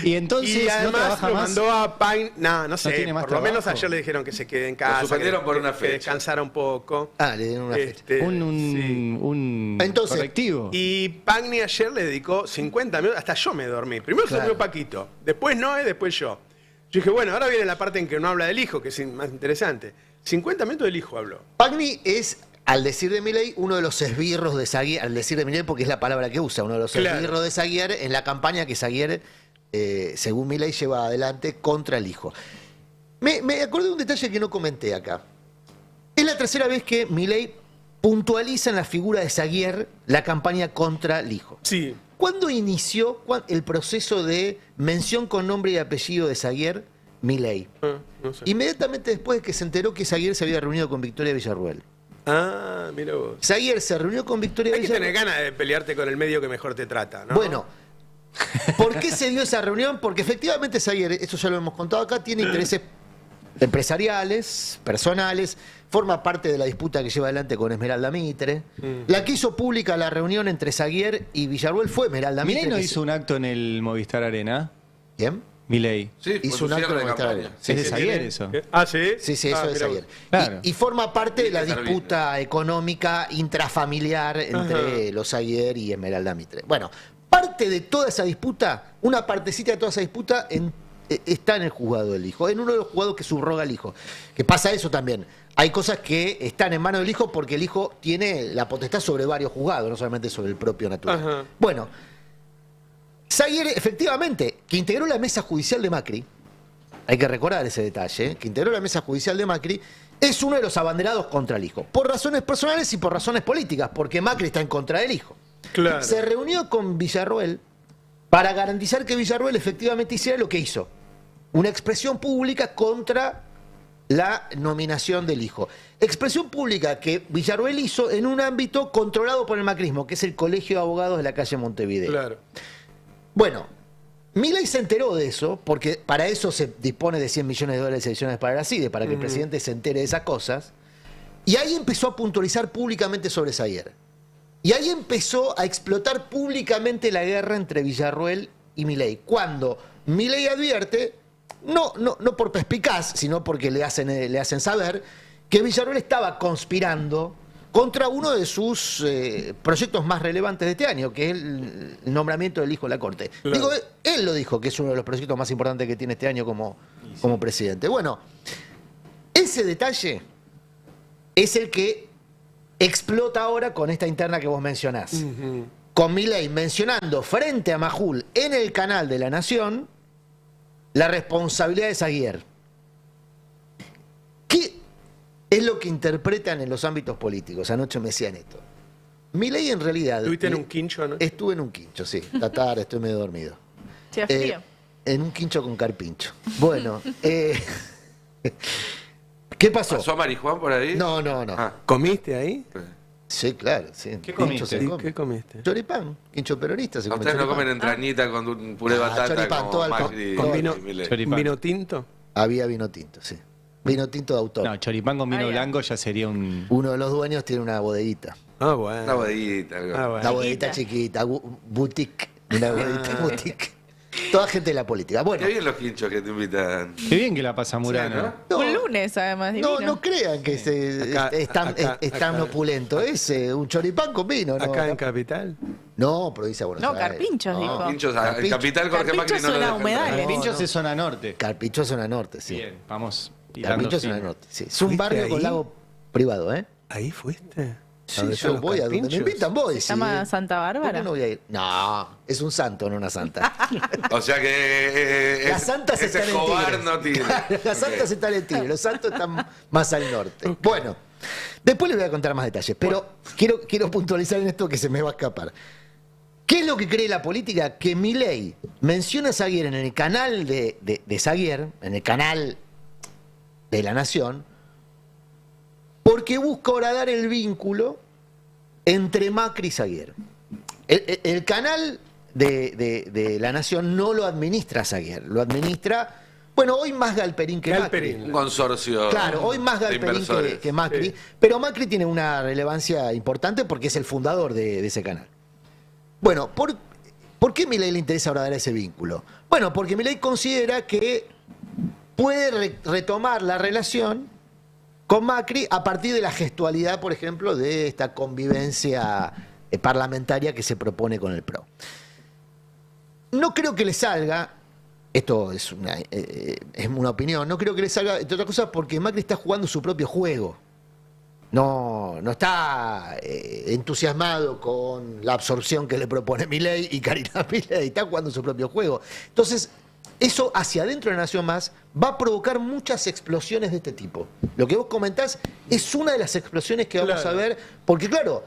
Y entonces Y no además trabaja lo más. mandó a Pain, no sé, tiene más por lo menos trabajo. ayer le dijeron que se quede en casa, suspendieron por una que fecha. descansara un poco. Ah, le dieron una fecha. Este, sí. Un Entonces, correctivo. Y Pagni ayer le dedicó 50 minutos, hasta yo me dormí. Primero se Claro. durmió Paquito, después Noé, después yo. Yo dije, bueno, ahora viene la parte en que no habla del hijo, que es más interesante. 50 minutos del hijo habló. Pagni es, al decir de Milei, uno de los esbirros de Zaguier, al decir de Milei porque es la palabra que usa, uno de los Claro. esbirros de Zaguier en la campaña que Zaguier, según Milei, lleva adelante contra el hijo. Me acordé de un detalle que no comenté acá. Es la tercera vez que Milei puntualiza en la figura de Zaguier la campaña contra el hijo. Sí. ¿Cuándo inició el proceso de mención con nombre y apellido de Zaguier? Milei. No sé. Inmediatamente después de que se enteró que Zaguier se había reunido con Victoria Villarruel. Ah, mira vos. Zaguier se reunió con Victoria Hay que tener Villarruel. ganas de pelearte con el medio que mejor te trata, ¿no? Bueno, ¿por qué se dio esa reunión? Porque efectivamente Zaguier, esto ya lo hemos contado acá, tiene intereses empresariales, personales, forma parte de la disputa que lleva adelante con Esmeralda Mitre. La que hizo pública la reunión entre Zaguier y Villarruel fue Esmeralda Mitre. Milei no que hizo un acto en el Movistar Arena. ¿Quién? Milei. Sí, fue Hizo su un acto cierre de de campaña. campaña. Sí, es de sí, Zaguier ¿Tiene? eso. Ah, sí. Sí, sí, eso Ah, es mirá Zaguier. vos. Claro. Y forma parte de la Servicio. disputa económica intrafamiliar entre los Zaguier y Esmeralda Mitre. Bueno, parte de toda esa disputa, una partecita de toda esa disputa está en el juzgado del hijo, en uno de los juzgados que subroga al hijo. Que pasa eso también. Hay cosas que están en manos del hijo porque el hijo tiene la potestad sobre varios juzgados, no solamente sobre el propio natural. Ajá. Bueno, Zaguier, efectivamente, que integró la mesa judicial de Macri, hay que recordar ese detalle, que integró la mesa judicial de Macri, es uno de los abanderados contra el hijo, por razones personales y por razones políticas, porque Macri está en contra del hijo. Claro. Se reunió con Villarruel para garantizar que Villarruel efectivamente hiciera lo que hizo, una expresión pública contra la nominación del hijo. Expresión pública que Villarruel hizo en un ámbito controlado por el macrismo, que es el Colegio de Abogados de la calle Montevideo. Claro. Bueno, Milei se enteró de eso, porque para eso se dispone de 100 millones de dólares adicionales para la CIDE, para que el presidente se entere de esas cosas. Y ahí empezó a puntualizar públicamente sobre Zaguier. Y ahí empezó a explotar públicamente la guerra entre Villarruel y Milei. Cuando Milei advierte, no por perspicaz, sino porque le hacen saber que Villarruel estaba conspirando contra uno de sus proyectos más relevantes de este año, que es el nombramiento del hijo de la Corte. Claro. Digo, él lo dijo, que es uno de los proyectos más importantes que tiene este año como presidente. Bueno, ese detalle es el que explota ahora con esta interna que vos mencionás. Con Milei mencionando frente a Majul en el canal de La Nación la responsabilidad de Zaguier. ¿Qué es lo que interpretan en los ámbitos políticos? Anoche me decían esto. Milei en realidad... ¿Estuviste en un quincho, no? Estuve en un quincho, sí. Esta tarde estoy medio dormido. ¿Hacía frío? En un quincho con carpincho. Bueno, ¿qué pasó? ¿Pasó a Marijuán por ahí? No. Ah, ¿Comiste ahí? Sí, claro. Sí. ¿Qué Quincho comiste? se come. ¿Qué comiste? Choripán, quincho peronista se come ustedes no choripán. comen entrañita con un puré de Ah, batata choripán, como todo al- Macri ¿Con y vino, Milei. Choripán. vino tinto? Había vino tinto, sí. Vino tinto de autor. No, choripán con vino Ah, ya. blanco ya sería un. Uno de los dueños tiene una bodeguita. Ah, bueno. Una bodeguita. algo. Ah, bueno. Una bodeguita chiquita, boutique. Una bodeguita boutique. Toda gente de la política. Bueno, Qué bien los quinchos que te invitan. Qué bien que la pasa Murano. no, Un lunes, además, divino. no crean que es tan opulento. Es un choripán con vino. ¿no? Acá en Capital. No, provincia de Buenos No, Aires. Carpinchos, dijo. Quinchos, Carpincho. el capital Jorge Carpincho Macri no lo suena deja humedales. entrar. Pinchos es zona norte. Carpincho es zona norte, sí. Bien, vamos. hilando Carpincho es fino. zona norte, sí. Es un ¿Fuiste barrio con ahí? lago privado, ¿eh? ¿Ahí fuiste? Sí, yo voy a donde me invitan, voy. ¿Se llama Santa ¿Por Bárbara? qué no voy a ir? No, es un santo, no una santa. O sea que Las santas ese están en Escobar Tigre. no tiene. Las santas están en Tigre, los santos están más al norte. Bueno, después les voy a contar más detalles, pero quiero puntualizar en esto que se me va a escapar. ¿Qué es lo que cree la política? Que Milei menciona a Saguier en el canal de Saguier, en el canal de La Nación, porque busca horadar el vínculo entre Macri y Saguier. El canal de La Nación no lo administra Saguier, lo administra, bueno, hoy más Galperín que Galperín. Macri. Un consorcio. Claro, hoy más de Galperín inversores. que Macri, Sí. pero Macri tiene una relevancia importante porque es el fundador de ese canal. Bueno, ¿por qué Milei le interesa horadar ese vínculo? Bueno, porque Milei considera que puede retomar la relación con Macri a partir de la gestualidad, por ejemplo, de esta convivencia parlamentaria que se propone con el PRO. No creo que le salga, esto es una opinión, no creo que le salga, entre otras cosas, porque Macri está jugando su propio juego. No está entusiasmado con la absorción que le propone Milei y Karina Milei, está jugando su propio juego. Entonces, eso hacia adentro de la Nación Más va a provocar muchas explosiones de este tipo. Lo que vos comentás es una de las explosiones que vamos a ver, porque claro,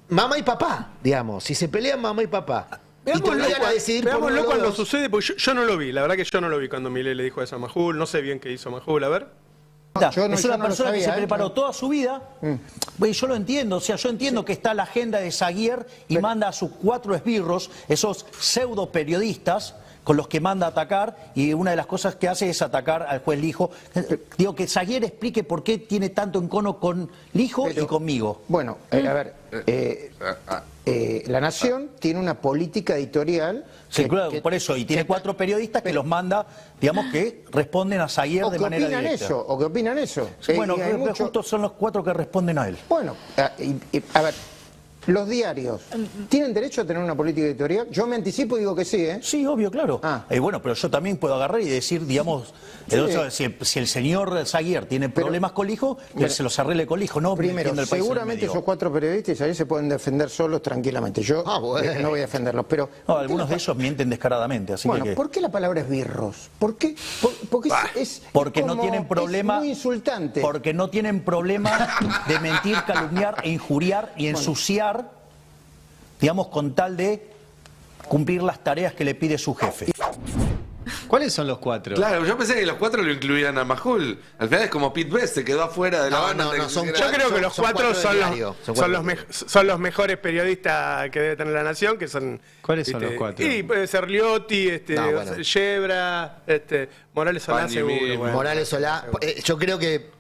mamá y papá, digamos, si se pelean mamá y papá, y te obligan a decidir por uno de Veámoslo los cuando dos. sucede, porque yo no lo vi, la verdad que yo no lo vi cuando Milei le dijo eso a Majul, no sé bien qué hizo Majul, a ver. Es una persona que se preparó toda su vida. Y yo lo entiendo, o sea, yo entiendo que está la agenda de Saguier y manda a sus 4 esbirros, esos pseudo periodistas con los que manda a atacar, y una de las cosas que hace es atacar al juez Lijo. Digo, que Saguier explique por qué tiene tanto encono con Lijo y conmigo. Bueno, a ver, La Nación tiene una política editorial. Sí, claro, por eso, y tiene 4 periodistas que los manda, digamos, que responden a Saguier de manera directa. O que opinan eso. Bueno, Y hay creo que mucho- justo son los 4 que responden a él. Bueno, a ver, los diarios, ¿tienen derecho a tener una política editorial? Yo me anticipo y digo que sí, ¿eh? Sí, obvio, claro. Ah. Bueno, pero yo también puedo agarrar y decir, digamos, si el señor Saguier tiene problemas con Lijo, que se los arregle con Lijo, no Primero, metiendo el país en el seguramente medio. esos 4 periodistas ahí se pueden defender solos tranquilamente. Yo bueno. no voy a defenderlos, pero... No, algunos de ellos mienten descaradamente, así Bueno, que... ¿por qué la palabra esbirros? ¿Por qué? Porque es Porque no como- tienen problema. Es muy insultante. Porque no tienen problema de mentir, calumniar e injuriar y ensuciar, digamos, con tal de cumplir las tareas que le pide su jefe. ¿Cuáles son los 4? Claro, yo pensé que los 4 lo incluían a Majul. Al final es como Pete Best, se quedó afuera de la banda. antes que se hiciera- Yo creo que los son 4 cuatro son de los, diario, son son, cuatro. son los mejores periodistas que debe tener la Nación, que son... ¿Cuáles son los 4? Y puede ser Liotti, No, bueno. Yebra, Morales Solá Pani seguro. mismo. bueno. Morales Solá, yo creo que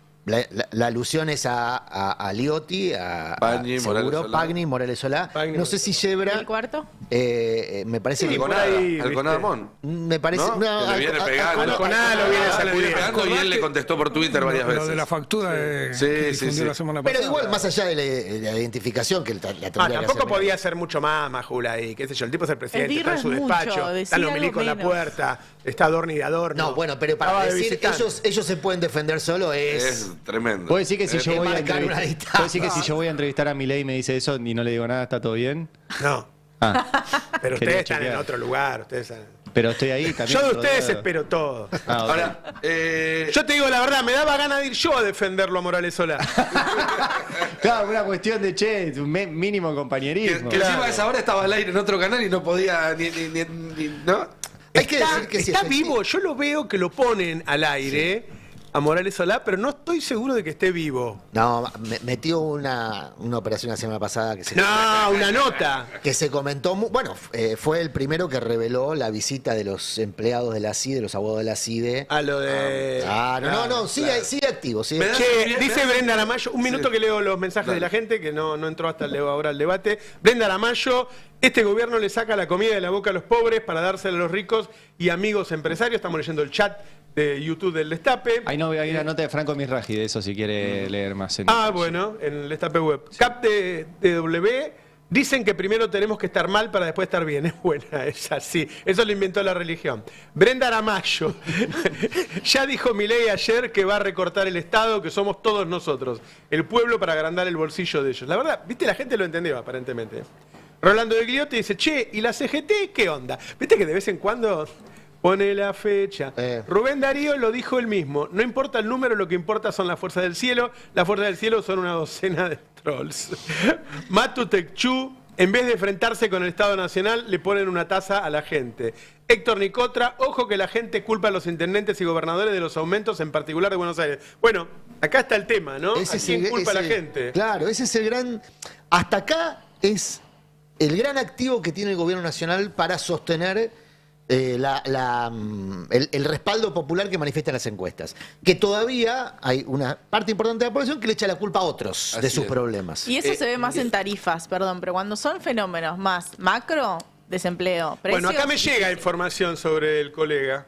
la alusión es a Liotti, Pagni, seguro, Morales Solá. Pagni, Morales Solá. Pagni, No sé si Yebra, ¿El cuarto? me parece Sí, que... por Alconada, ahí, Alconada ¿viste? Mon. Me parece... ¿No? Que le viene pegando. Alconada lo viene Le viene pegando y él saludando. le contestó por Twitter varias Lo veces. de la factura Sí, que sí, difundió sí. la semana pasada. Pero igual, más allá de la identificación que la tendría que Tampoco hacer. podía hacer mucho más Majul ahí, qué sé yo, el tipo es el presidente, El está en su birra es mucho, despacho, decía están los algo milicos en la menos. puerta, está Adorni de Adorno. No, bueno, pero para Estaba de decir visitante. ellos se pueden defender solo Es tremendo. ¿Puedo decir que si yo voy a marcar una entrevistar, distancia. ¿puedo decir que si yo voy a entrevistar a Milei y me dice eso y no le digo nada, está todo bien? No, Ah, pero Quería ustedes están en chequear. otro lugar, ustedes pero estoy ahí también. Yo de ustedes rodeado. espero todo. Ah, ok. Ahora, Yo te digo la verdad, me daba ganas de ir yo a defenderlo a Morales Solá. Claro, una cuestión de un mínimo que compañerismo. encima a esa hora estaba al aire en otro canal y no podía ¿no? Hay que decir que sí, está vivo, yo lo veo que lo ponen al aire a Morales Solá, pero no estoy seguro de que esté vivo. No, metió una operación la semana pasada que se... No, una nota. Que se comentó, bueno, fue el primero que reveló la visita de los empleados de la CIDE, de los abogados de la CIDE. A lo de... sigue activo. Sigue. Che, dice Brenda Aramayo, un minuto que leo los mensajes de la gente, que no entró hasta ahora el debate. Brenda Aramayo, este gobierno le saca la comida de la boca a los pobres para dársela a los ricos y amigos empresarios. Estamos leyendo el chat de YouTube del Destape. Ahí no, hay una nota de Franco Misraji de eso, si quiere leer más. Bueno, en el Destape Web. Cap de W, dicen que primero tenemos que estar mal para después estar bien. Es buena, es así. Eso lo inventó la religión. Brenda Aramayo, ya dijo Milei ayer que va a recortar el Estado, que somos todos nosotros, el pueblo, para agrandar el bolsillo de ellos. La verdad, viste, la gente lo entendió aparentemente. Rolando de Gliotti dice, che, ¿y la CGT qué onda? Viste que de vez en cuando... Pone la fecha. Rubén Darío lo dijo él mismo. No importa el número, lo que importa son las fuerzas del cielo. Las fuerzas del cielo son una docena de trolls. Matu Tecchú, en vez de enfrentarse con el Estado Nacional, le ponen una taza a la gente. Héctor Nicotra, ojo que la gente culpa a los intendentes y gobernadores de los aumentos, en particular de Buenos Aires. Bueno, acá está el tema, ¿no? ¿A quién culpa a la gente? Claro, ese es el gran... Hasta acá es el gran activo que tiene el gobierno nacional para sostener... el respaldo popular que manifiestan las encuestas. Que todavía hay una parte importante de la población que le echa la culpa a otros de sus problemas. Y eso se ve más en tarifas, perdón, pero cuando son fenómenos más macro, desempleo, precios... Bueno, acá me llega información sobre el colega.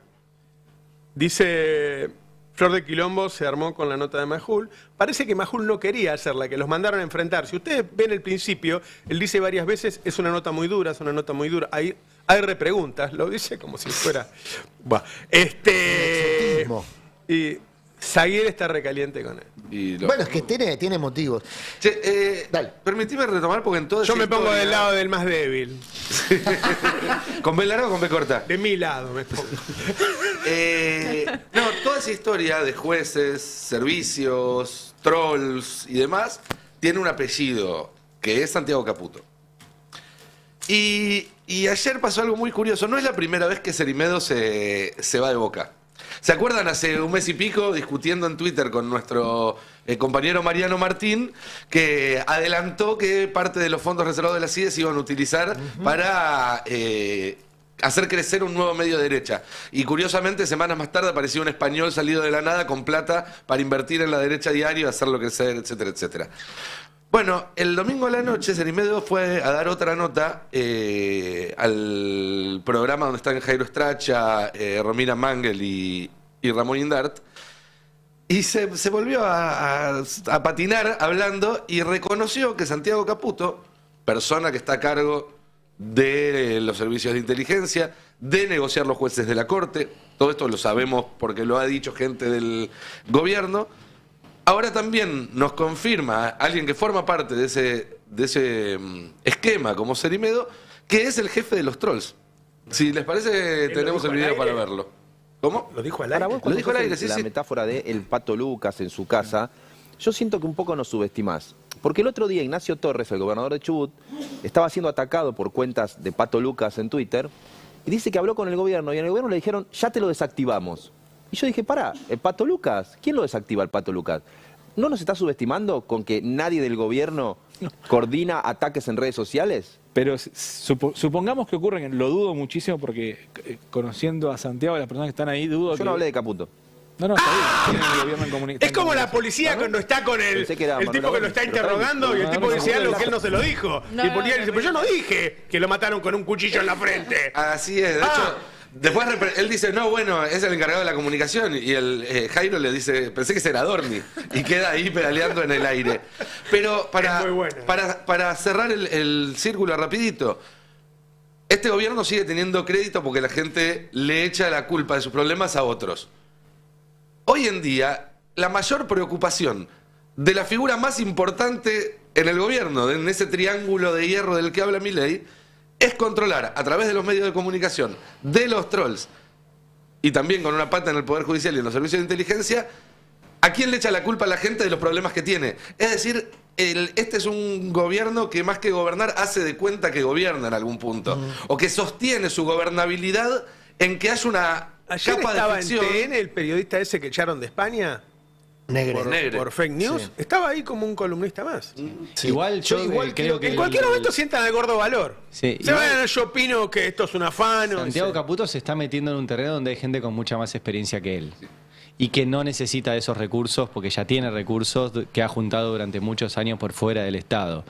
Dice... Flor de Quilombo se armó con la nota de Majul. Parece que Majul no quería hacerla, que los mandaron a enfrentar. Si ustedes ven el principio, él dice varias veces, es una nota muy dura, es una nota muy dura. Hay repreguntas, lo dice como si fuera... Buah. Y Zaguier está recaliente con él. Bueno, es que tiene motivos. Dale. Permitime retomar porque en todo yo me pongo del lado del más débil. ¿Con B larga o con B corta? De mi lado me pongo. No, toda esa historia de jueces, servicios, trolls y demás, tiene un apellido, que es Santiago Caputo. Y ayer pasó algo muy curioso. No es la primera vez que Cerimedo se va de Boca. ¿Se acuerdan hace un mes y pico discutiendo en Twitter con nuestro compañero Mariano Martín, que adelantó que parte de los fondos reservados de la CIDE se iban a utilizar para hacer crecer un nuevo medio de derecha? Y curiosamente, semanas más tarde apareció un español salido de la nada con plata para invertir en la derecha diario, hacerlo crecer, etcétera, etcétera. Bueno, el domingo a la noche Cerimedo fue a dar otra nota al programa donde están Jairo Stracha, Romina Mangel y Ramón Indart, y se volvió a patinar hablando y reconoció que Santiago Caputo, persona que está a cargo de los servicios de inteligencia, de negociar los jueces de la Corte, todo esto lo sabemos porque lo ha dicho gente del gobierno. Ahora también nos confirma alguien que forma parte de ese esquema como Cerimedo, que es el jefe de los trolls. Si les parece, tenemos el video para verlo. ¿Cómo? Lo dijo al aire. Lo dijo al aire, sí, la metáfora de el Pato Lucas en su casa, yo siento que un poco nos subestimás. Porque el otro día Ignacio Torres, el gobernador de Chubut, estaba siendo atacado por cuentas de Pato Lucas en Twitter, y dice que habló con el gobierno, y en el gobierno le dijeron, ya te lo desactivamos. Y yo dije, pará, ¿el Pato Lucas? ¿Quién lo desactiva, el Pato Lucas? ¿No nos está subestimando con que nadie del gobierno coordina ataques en redes sociales? Pero supongamos que ocurren, lo dudo muchísimo porque conociendo a Santiago y las personas que están ahí, dudo Yo no hablé de Caputo. No, está bien. Tienen el gobierno en comunicación. Es como la policía cuando está con el tipo que lo está interrogando y el tipo dice algo que él no se lo dijo. Y el policía dice, pero yo no dije que lo mataron con un cuchillo en la frente. Así es, de hecho... Después él dice, no, bueno, es el encargado de la comunicación. Y el Jairo le dice, pensé que era Dorni. Y queda ahí pedaleando en el aire. Pero para cerrar el círculo rapidito, este gobierno sigue teniendo crédito porque la gente le echa la culpa de sus problemas a otros. Hoy en día, la mayor preocupación de la figura más importante en el gobierno, en ese triángulo de hierro del que habla Milei, es controlar a través de los medios de comunicación, de los trolls, y también con una pata en el Poder Judicial y en los servicios de inteligencia, a quién le echa la culpa a la gente de los problemas que tiene. Es decir, este es un gobierno que más que gobernar hace de cuenta que gobierna en algún punto, o que sostiene su gobernabilidad en que haya una Ayer capa estaba de en ficción. TN el periodista ese que echaron de España Negre. por fake news. Sí. Estaba ahí como un columnista más. Sí. Igual yo creo que... En cualquier momento sientan al gordo valor. Sí, Se igual- vayan, yo opino que esto es un afano. Santiago Caputo se está metiendo en un terreno donde hay gente con mucha más experiencia que él. Y que no necesita de esos recursos porque ya tiene recursos que ha juntado durante muchos años por fuera del Estado. O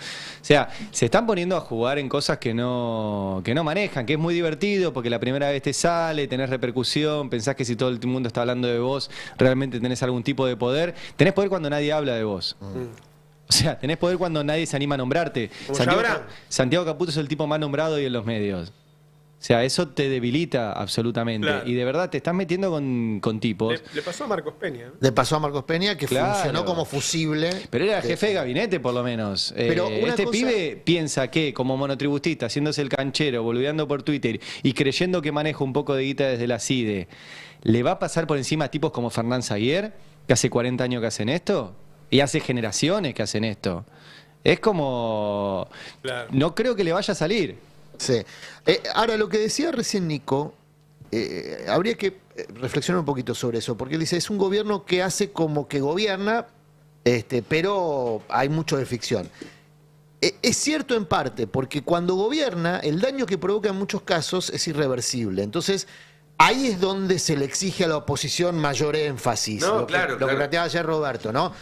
sea, se están poniendo a jugar en cosas que no manejan, que es muy divertido porque la primera vez te sale, tenés repercusión, pensás que si todo el mundo está hablando de vos, realmente tenés algún tipo de poder. Tenés poder cuando nadie habla de vos. O sea, tenés poder cuando nadie se anima a nombrarte. Santiago Caputo es el tipo más nombrado hoy en los medios. O sea, eso te debilita absolutamente. Claro. Y de verdad te estás metiendo con tipos. Le pasó a Marcos Peña, ¿no? Le pasó a Marcos Peña, que Claro. funcionó como fusible. Pero era jefe de gabinete, por lo menos. Pero una este cosa- pibe piensa que, como monotributista, haciéndose el canchero, boludeando por Twitter y creyendo que maneja un poco de guita desde la CIDE, ¿le va a pasar por encima a tipos como Fernán Zaguier, que hace 40 años que hacen esto? Y hace generaciones que hacen esto. Es como... Claro. No creo que le vaya a salir. Sí. Ahora, lo que decía recién Nico, habría que reflexionar un poquito sobre eso, porque él dice, es un gobierno que hace como que gobierna, pero hay mucho de ficción. Es cierto en parte, porque cuando gobierna, el daño que provoca en muchos casos es irreversible. Entonces, ahí es donde se le exige a la oposición mayor énfasis. No, lo claro, que planteaba ayer Roberto, ¿no?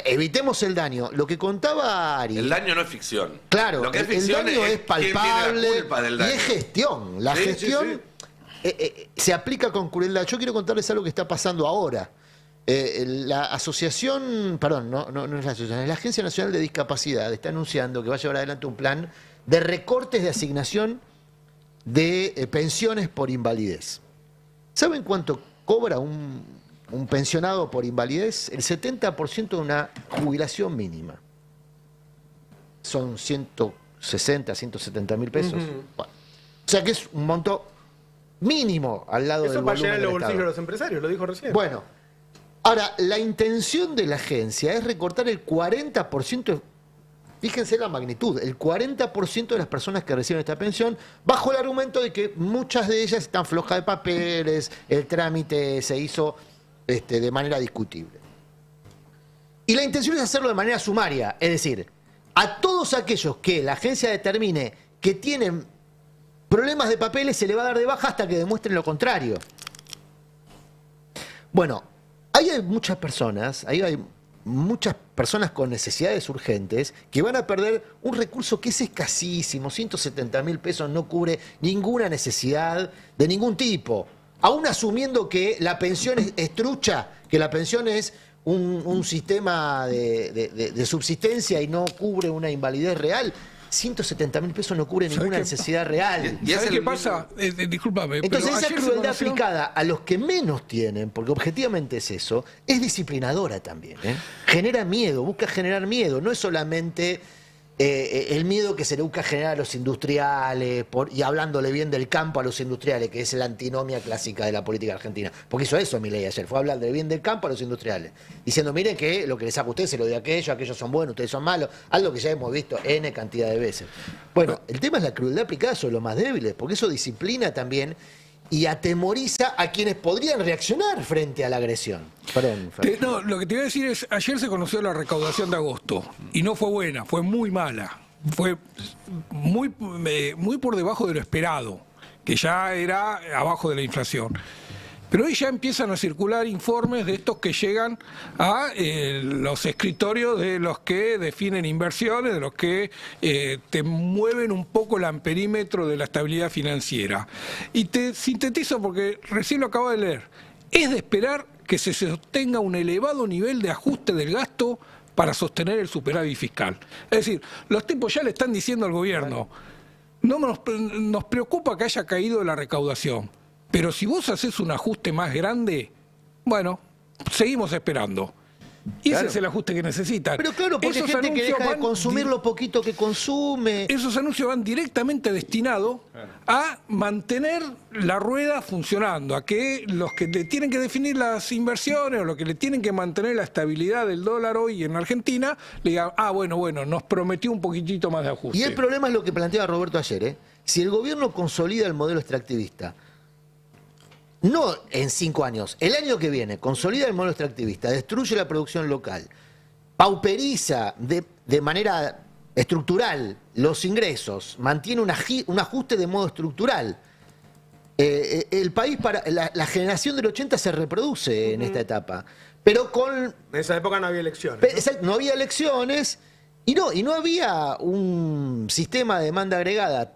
Evitemos el daño. Lo que contaba Ari... El daño no es ficción. Claro, Lo que es el ficción daño es quién tiene la palpable culpa del y daño. es gestión. La Sí, sí, gestión se aplica con crueldad. Yo quiero contarles algo que está pasando ahora. La asociación, perdón, no es la asociación, es la Agencia Nacional de Discapacidad está anunciando que va a llevar adelante un plan de recortes de asignación de pensiones por invalidez. ¿Saben cuánto cobra un pensionado por invalidez? El 70% de una jubilación mínima. Son 160, 170 mil pesos. Bueno, o sea que es un monto mínimo al lado del Eso para volumen llenar del los bolsillos Estado. de los empresarios, lo dijo recién. Bueno, ahora, la intención de la agencia es recortar el 40%, fíjense la magnitud, el 40% de las personas que reciben esta pensión, bajo el argumento de que muchas de ellas están flojas de papeles, el trámite se hizo de manera discutible. Y la intención es hacerlo de manera sumaria, es decir, a todos aquellos que la agencia determine que tienen problemas de papeles se le va a dar de baja hasta que demuestren lo contrario. Bueno, ahí hay muchas personas con necesidades urgentes que van a perder un recurso que es escasísimo, 170 mil pesos no cubre ninguna necesidad de ningún tipo. Aún asumiendo que la pensión es trucha, que la pensión es un sistema de subsistencia y no cubre una invalidez real, 170 mil pesos no cubre ninguna necesidad real. ¿Sabes qué pasa? Discúlpame. Entonces pero esa ayer se crueldad conoció- aplicada a los que menos tienen, porque objetivamente es eso, es disciplinadora también. Genera miedo, busca generar miedo, no es solamente el miedo que se le busca generar a los industriales, y hablándole bien del campo a los industriales, que es la antinomia clásica de la política argentina. Porque hizo eso Milei ayer, fue a hablar del bien del campo a los industriales, diciendo, miren que lo que les saca a ustedes se lo de aquellos son buenos, ustedes son malos, algo que ya hemos visto N cantidad de veces. Bueno, el tema es la crueldad aplicada sobre los más débiles, porque eso disciplina también y atemoriza a quienes podrían reaccionar frente a la agresión. Perdón, Fer. No, lo que te iba a decir es, ayer se conoció la recaudación de agosto y no fue buena, fue muy mala. Fue muy por debajo de lo esperado, que ya era abajo de la inflación. Pero hoy ya empiezan a circular informes de estos que llegan a los escritorios de los que definen inversiones, de los que te mueven un poco el amperímetro de la estabilidad financiera. Y te sintetizo porque recién lo acabo de leer. Es de esperar que se sostenga un elevado nivel de ajuste del gasto para sostener el superávit fiscal. Es decir, los tipos ya le están diciendo al gobierno, no nos preocupa que haya caído la recaudación. Pero si vos haces un ajuste más grande, bueno, seguimos esperando. Y Claro. ese es el ajuste que necesitan. Pero claro, porque hay gente que deja de consumir lo poquito que consume. Esos anuncios van directamente destinados a mantener la rueda funcionando, a que los que le tienen que definir las inversiones o los que le tienen que mantener la estabilidad del dólar hoy en Argentina, le digan, bueno, nos prometió un poquitito más de ajuste. Y el problema es lo que planteaba Roberto ayer. Si el gobierno consolida el modelo extractivista, no en 5 años, el año que viene, consolida el modelo extractivista, destruye la producción local, pauperiza de manera estructural los ingresos, mantiene un ajuste de modo estructural. El país, la generación del 80 se reproduce en esta etapa, pero con... En esa época no había elecciones. No había elecciones y no había un sistema de demanda agregada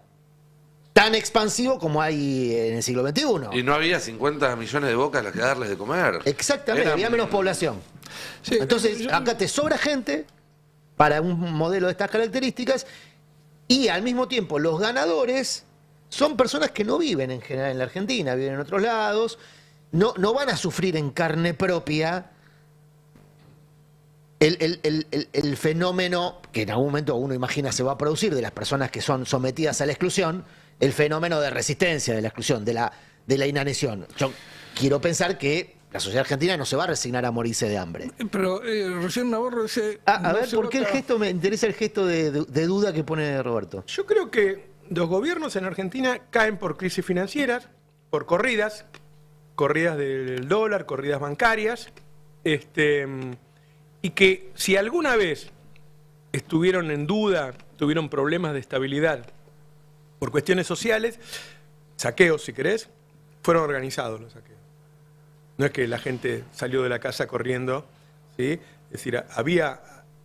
tan expansivo como hay en el siglo XXI. Y no había 50 millones de bocas a las que darles de comer. Exactamente, había menos población. Sí, entonces, acá te sobra gente para un modelo de estas características y al mismo tiempo los ganadores son personas que no viven en general en la Argentina, viven en otros lados, no van a sufrir en carne propia el fenómeno que en algún momento uno imagina se va a producir de las personas que son sometidas a la exclusión, el fenómeno de resistencia, de la exclusión, de la inanición. Yo quiero pensar que la sociedad argentina no se va a resignar a morirse de hambre. Pero recién Navarro dice... A ver, ¿por qué el gesto? Me interesa el gesto de duda que pone Roberto. Yo creo que los gobiernos en Argentina caen por crisis financieras, por corridas del dólar, corridas bancarias, y que si alguna vez estuvieron en duda, tuvieron problemas de estabilidad por cuestiones sociales, saqueos si querés, fueron organizados los saqueos. No es que la gente salió de la casa corriendo, ¿sí? Es decir,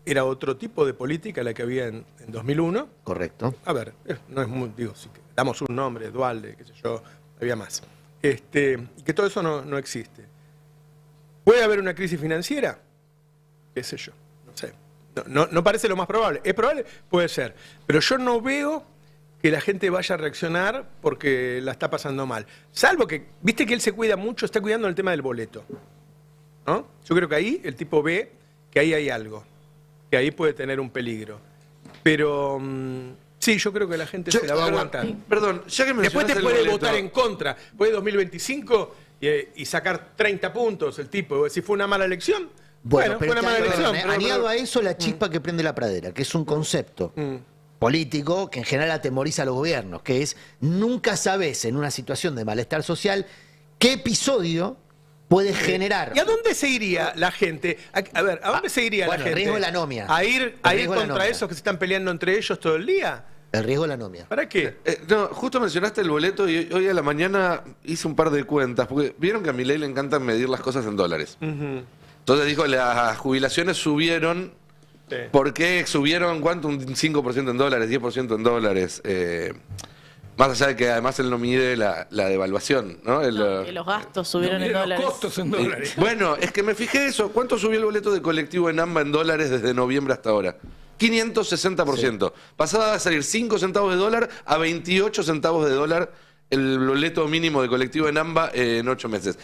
era otro tipo de política la que había en 2001. Correcto. A ver, no es muy, digo, si damos un nombre, Dualde, qué sé yo, había más. Y que todo eso no existe. ¿Puede haber una crisis financiera? Qué sé yo, no sé. No parece lo más probable. ¿Es probable? Puede ser. Pero yo no veo que la gente vaya a reaccionar porque la está pasando mal. Salvo que, viste que él se cuida mucho, está cuidando el tema del boleto, ¿no? Yo creo que ahí el tipo ve que ahí hay algo, que ahí puede tener un peligro. Pero sí, yo creo que la gente se la va a aguantar. Perdón, ya que después te puede votar en contra, puede 2025 y sacar 30 puntos el tipo. Si fue una mala elección, bueno fue una mala elección. Añado a eso la chispa que prende la pradera, que es un concepto político que en general atemoriza a los gobiernos, que es nunca sabes en una situación de malestar social qué episodio puede generar. ¿Y a dónde se iría la gente? A ver, ¿a dónde se iría la gente? El riesgo de la anomia. ¿A ir contra esos que se están peleando entre ellos todo el día? El riesgo de la anomia. ¿Para qué? No, justo mencionaste el boleto y hoy a la mañana hice un par de cuentas, porque vieron que a Milei le encanta medir las cosas en dólares. Entonces dijo, las jubilaciones subieron. Sí. ¿Por qué subieron cuánto? Un 5% en dólares, 10% en dólares. Más allá de que además él no mide la devaluación, ¿no? Que los gastos subieron en dólares. Los costos en dólares. Bueno, es que me fijé eso. ¿Cuánto subió el boleto de colectivo en AMBA en dólares desde noviembre hasta ahora? 560%. Sí. Pasaba a salir 5 centavos de dólar a 28 centavos de dólar el boleto mínimo de colectivo en AMBA en 8 meses.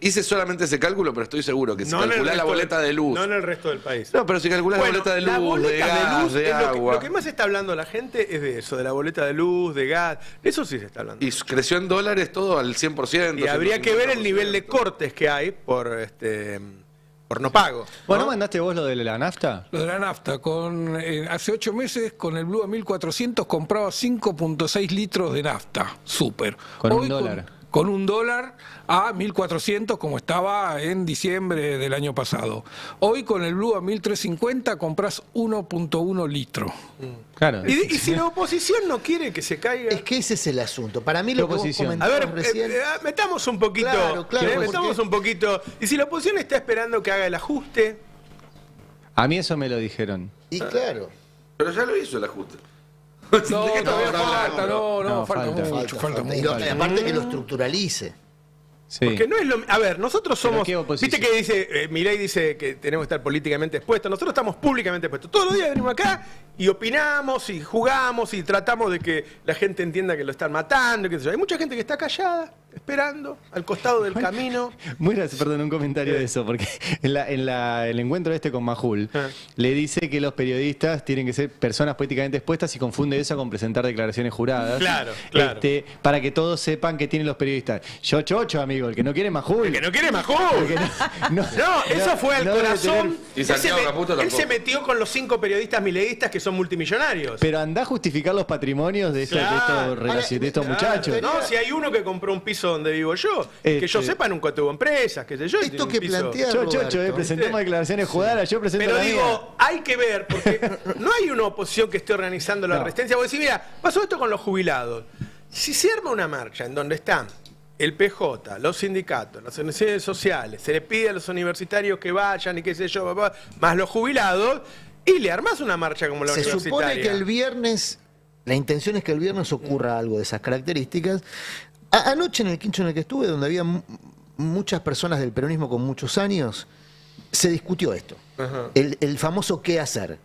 Hice solamente ese cálculo, pero estoy seguro que si calculás la boleta de luz... No en el resto del país. No, pero si calculás la boleta de luz, de gas, de agua... Lo que más está hablando la gente es de eso, de la boleta de luz, de gas. De eso sí se está hablando. Y creció en dólares todo al 100%. Y habría que ver el nivel de cortes que hay por no pago. Bueno, ¿no mandaste vos lo de la nafta? Lo de la nafta. Hace 8 meses con el Blue a 1400 compraba 5.6 litros de nafta. Súper. Con un dólar. Con un dólar a 1.400 como estaba en diciembre del año pasado. Hoy con el Blue a 1.350 compras 1.1 litro. Claro. ¿Y si la oposición no quiere que se caiga? Es que ese es el asunto. Para mí lo que vos a ver, metamos un poquito. Claro, metamos un poquito. Y si la oposición está esperando que haga el ajuste. A mí eso me lo dijeron. Y claro. Pero ya lo hizo el ajuste. Falta mucho. Aparte que lo estructuralice. Sí. Porque no es lo... A ver, nosotros somos... Viste que dice, Milei dice que tenemos que estar políticamente expuestos. Nosotros estamos públicamente expuestos. Todos los días venimos acá y opinamos y jugamos y tratamos de que la gente entienda que lo están matando. Qué sé yo. Hay mucha gente que está callada, esperando, al costado del camino. Muy gracioso, perdón, un comentario de eso, porque en el encuentro con Majul, le dice que los periodistas tienen que ser personas políticamente expuestas y confunde eso con presentar declaraciones juradas. Claro. Para que todos sepan que tienen los periodistas. Yo chocho, amigo, el que no quiere Majul. El que no quiere Majul. No, eso fue al corazón. Y Santiago Caputo tampoco. Él se metió con los 5 periodistas mileístas que son son multimillonarios. Pero andá a justificar los patrimonios de estos muchachos. No, si hay uno que compró un piso donde vivo yo, que yo sepa nunca tuvo empresas, qué sé yo. Esto que plantea presentamos declaraciones juradas, yo presento Pero la digo, mía. hay que ver, porque no hay una oposición que esté organizando la resistencia. Vos decís, mira, pasó esto con los jubilados. Si se arma una marcha en donde están el PJ, los sindicatos, las organizaciones sociales, se le pide a los universitarios que vayan y qué sé yo, más los jubilados, y le armás una marcha como la universitaria. Se supone que el viernes, la intención es que el viernes ocurra algo de esas características. Anoche en el quincho en el que estuve, donde había muchas personas del peronismo con muchos años, se discutió esto. El famoso qué hacer,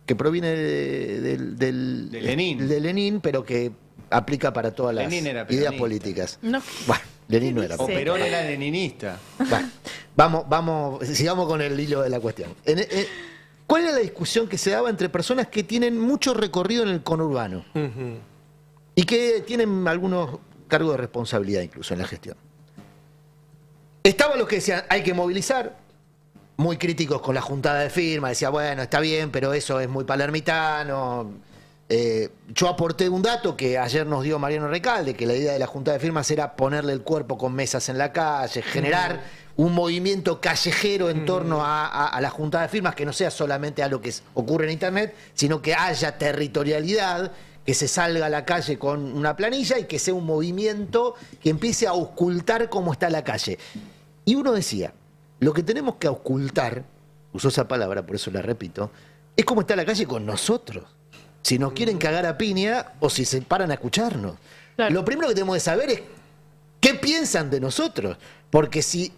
que proviene de Lenin, pero que aplica para todas las ideas políticas. No. Bueno, Lenin no era. O Perón era leninista. Bueno, sigamos con el hilo de la cuestión. ¿Cuál era la discusión que se daba entre personas que tienen mucho recorrido en el conurbano y que tienen algunos cargos de responsabilidad incluso en la gestión? Estaban los que decían, hay que movilizar, muy críticos con la juntada de firmas, decía, bueno, está bien, pero eso es muy palermitano. Yo aporté un dato que ayer nos dio Mariano Recalde, que la idea de la junta de firmas era ponerle el cuerpo con mesas en la calle, generar un movimiento callejero en torno a la junta de firmas, que no sea solamente a lo que ocurre en Internet, sino que haya territorialidad, que se salga a la calle con una planilla y que sea un movimiento que empiece a auscultar cómo está la calle. Y uno decía, lo que tenemos que auscultar, usó esa palabra, por eso la repito, es cómo está la calle con nosotros. Si nos quieren cagar a piña o si se paran a escucharnos. Claro. Lo primero que tenemos que saber es qué piensan de nosotros. Porque si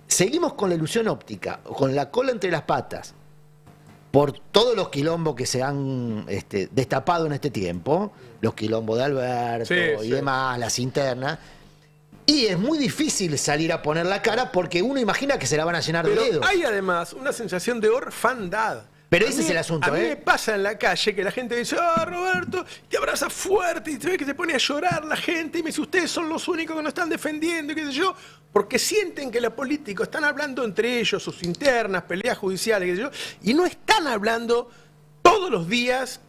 seguimos con la ilusión óptica o con la cola entre las patas por todos los quilombos que se han destapado en este tiempo, los quilombos de Alberto y demás, las internas, y es muy difícil salir a poner la cara porque uno imagina que se la van a llenar de dedos. Hay además una sensación de orfandad. Pero ese es el asunto, A mí me pasa en la calle que la gente dice, Roberto, te abraza fuerte, y te ve que se pone a llorar la gente, y me dice, ustedes son los únicos que nos están defendiendo, y qué sé yo, porque sienten que los políticos están hablando entre ellos, sus internas, peleas judiciales, qué sé yo, y no están hablando todos los días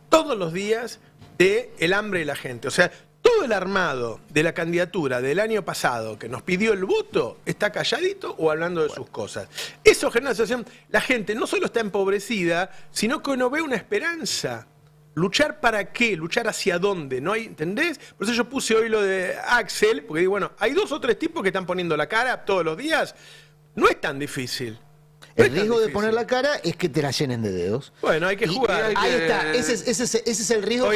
del hambre de la gente. O sea, todo el armado de la candidatura del año pasado que nos pidió el voto está calladito o hablando de sus cosas. Eso genera una sensación, la gente no solo está empobrecida, sino que uno ve una esperanza. ¿Luchar para qué? ¿Luchar hacia dónde? ¿No hay, ¿entendés? Por eso yo puse hoy lo de Axel, porque digo, bueno, hay 2 o 3 tipos que están poniendo la cara todos los días. No es tan difícil. El riesgo de poner la cara es que te la llenen de dedos. Bueno, hay que jugar. Ahí está, ese es el riesgo.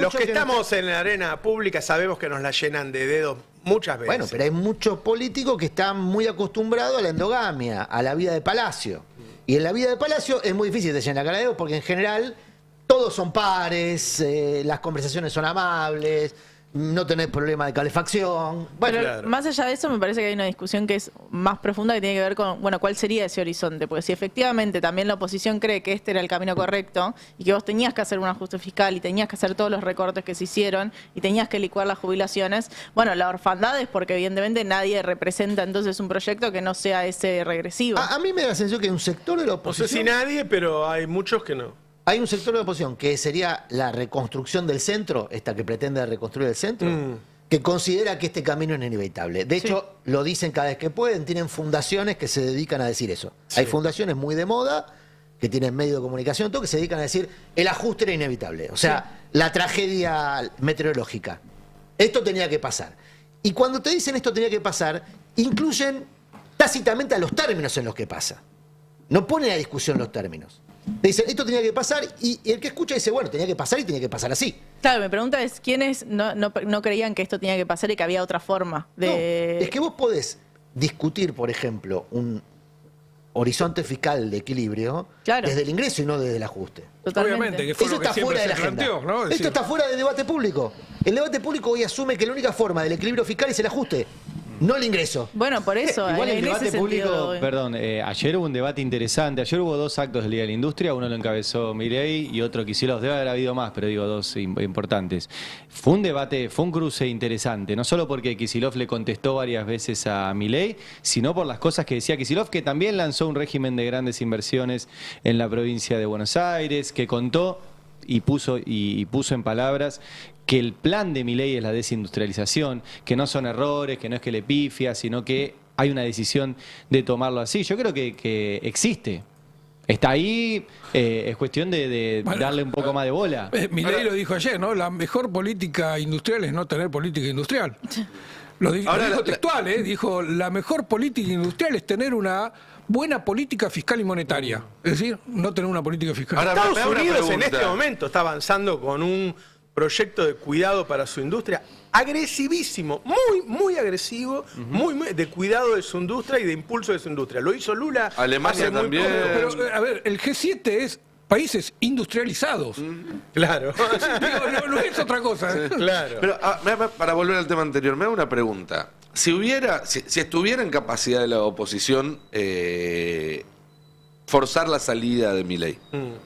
Los que estamos en la arena pública sabemos que nos la llenan de dedos muchas veces. Bueno, pero hay muchos políticos que están muy acostumbrados a la endogamia, a la vida de palacio. Y en la vida de palacio es muy difícil de llenar la cara de dedos porque en general todos son pares, las conversaciones son amables, no tenés problema de calefacción. Bueno, pero más allá de eso, me parece que hay una discusión que es más profunda, que tiene que ver con, bueno, cuál sería ese horizonte. Porque si efectivamente también la oposición cree que este era el camino correcto y que vos tenías que hacer un ajuste fiscal y tenías que hacer todos los recortes que se hicieron y tenías que licuar las jubilaciones, bueno, la orfandad es porque evidentemente nadie representa entonces un proyecto que no sea ese regresivo. A mí me da la sensación que hay un sector de la oposición... No sé si nadie, pero hay muchos que no. Hay un sector de la oposición que sería la reconstrucción del centro, esta que pretende reconstruir el centro, que considera que este camino es inevitable. De hecho, lo dicen cada vez que pueden, tienen fundaciones que se dedican a decir eso. Sí. Hay fundaciones muy de moda, que tienen medios de comunicación, todo, que se dedican a decir el ajuste era inevitable. O sea, la tragedia meteorológica. Esto tenía que pasar. Y cuando te dicen esto tenía que pasar, incluyen tácitamente a los términos en los que pasa. No ponen a discusión los términos. Te dicen, esto tenía que pasar, y el que escucha dice, bueno, tenía que pasar y tenía que pasar así. Claro, mi pregunta es, ¿quiénes no creían que esto tenía que pasar y que había otra forma de...? No, es que vos podés discutir, por ejemplo, un horizonte fiscal de equilibrio desde el ingreso y no desde el ajuste. Totalmente. Obviamente, que fue eso lo que está siempre fuera de la se agenda. planteó, ¿no? Esto está fuera del debate público. El debate público hoy asume que la única forma del equilibrio fiscal es el ajuste. No el ingreso. Bueno, por eso. Igual el en debate ese público, sentido, perdón, ayer hubo un debate interesante. Ayer hubo 2 actos del Día de la Industria, uno lo encabezó Milei y otro Kicillof. Debe haber habido más, pero digo 2 importantes. Fue un debate, fue un cruce interesante, no solo porque Kicillof le contestó varias veces a Milei, sino por las cosas que decía Kicillof, que también lanzó un régimen de grandes inversiones en la provincia de Buenos Aires, que contó y puso en palabras que el plan de Milei es la desindustrialización, que no son errores, que no es que le pifia, sino que hay una decisión de tomarlo así. Yo creo que existe. Está ahí, es cuestión de darle un poco más de bola. Milei lo dijo ayer, ¿no? La mejor política industrial es no tener política industrial. Lo dijo textual, dijo, la mejor política industrial es tener una buena política fiscal y monetaria. Es decir, no tener una política fiscal. Ahora, Estados Unidos en este momento está avanzando con un proyecto de cuidado para su industria agresivísimo, muy agresivo, muy de cuidado de su industria y de impulso de su industria. Lo hizo Lula. Alemania también. Pero, a ver, el G7 es países industrializados. Claro. Digo, no es otra cosa. Sí. Claro. Pero para volver al tema anterior, me hago una pregunta. Si estuviera en capacidad de la oposición forzar la salida de Milei,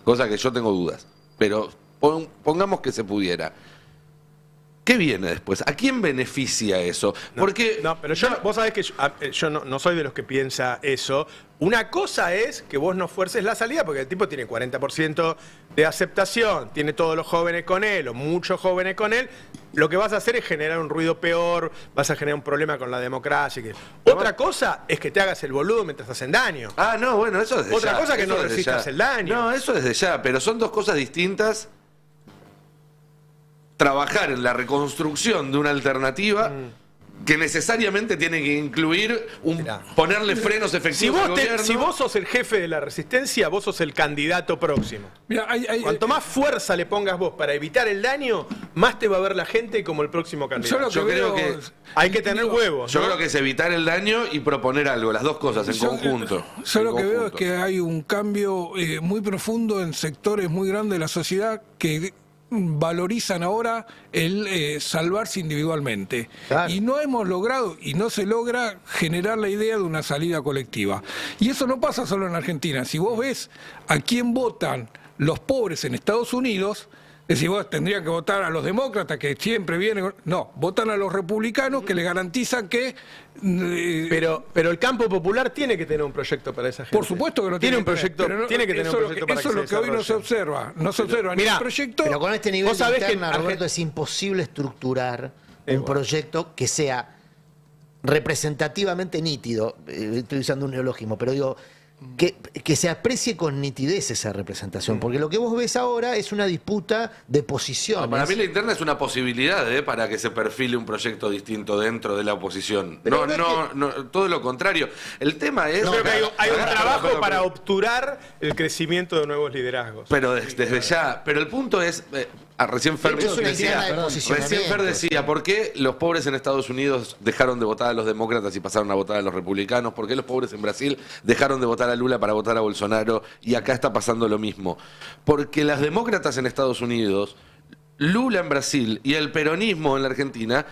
cosa que yo tengo dudas, pero pongamos que se pudiera. ¿Qué viene después? ¿A quién beneficia eso? Porque pero vos sabés que yo no soy de los que piensa eso. Una cosa es que vos no fuerces la salida, porque el tipo tiene 40% de aceptación, tiene todos los jóvenes con él, o muchos jóvenes con él. Lo que vas a hacer es generar un ruido peor, vas a generar un problema con la democracia. Otra cosa es que te hagas el boludo mientras hacen daño. Ah, no, bueno, eso es de Otra ya. cosa es que Eso no desde resistas ya. el daño. No, eso es de ya, pero son dos cosas distintas. Trabajar en la reconstrucción de una alternativa que necesariamente tiene que incluir ponerle frenos efectivos al gobierno. Si vos sos el jefe de la resistencia, vos sos el candidato próximo. Mira, Cuanto más fuerza le pongas vos para evitar el daño, más te va a ver la gente como el próximo candidato. Yo creo que hay que tener huevos. Yo creo que es evitar el daño y proponer algo, las dos cosas en conjunto. Yo lo que veo es que hay un cambio muy profundo en sectores muy grandes de la sociedad que valorizan ahora el salvarse individualmente. Claro. Y no hemos logrado, y no se logra generar la idea de una salida colectiva. Y eso no pasa solo en Argentina. Si vos ves a quién votan los pobres en Estados Unidos, es decir, vos tendrían que votar a los demócratas, que siempre vienen... No, votan a los republicanos, que les garantizan que... Pero el campo popular tiene que tener un proyecto para esa gente. Por supuesto que lo tiene un proyecto, tiene que tener un proyecto para eso es lo que hoy no se observa. No se observa ni el proyecto... Pero con este nivel de interna, que Roberto, es imposible estructurar un proyecto que sea representativamente nítido. Estoy usando un neologismo, pero digo... Que se aprecie con nitidez esa representación, porque lo que vos ves ahora es una disputa de posiciones. Para mí la interna es una posibilidad para que se perfile un proyecto distinto dentro de la oposición. Pero no, todo lo contrario. El tema es... Creo que hay un trabajo para obturar el crecimiento de nuevos liderazgos. Pero desde ya. Pero el punto es... Recién Fer decía, ¿por qué los pobres en Estados Unidos dejaron de votar a los demócratas y pasaron a votar a los republicanos? ¿Por qué los pobres en Brasil dejaron de votar a Lula para votar a Bolsonaro? Y acá está pasando lo mismo. Porque las demócratas en Estados Unidos, Lula en Brasil y el peronismo en la Argentina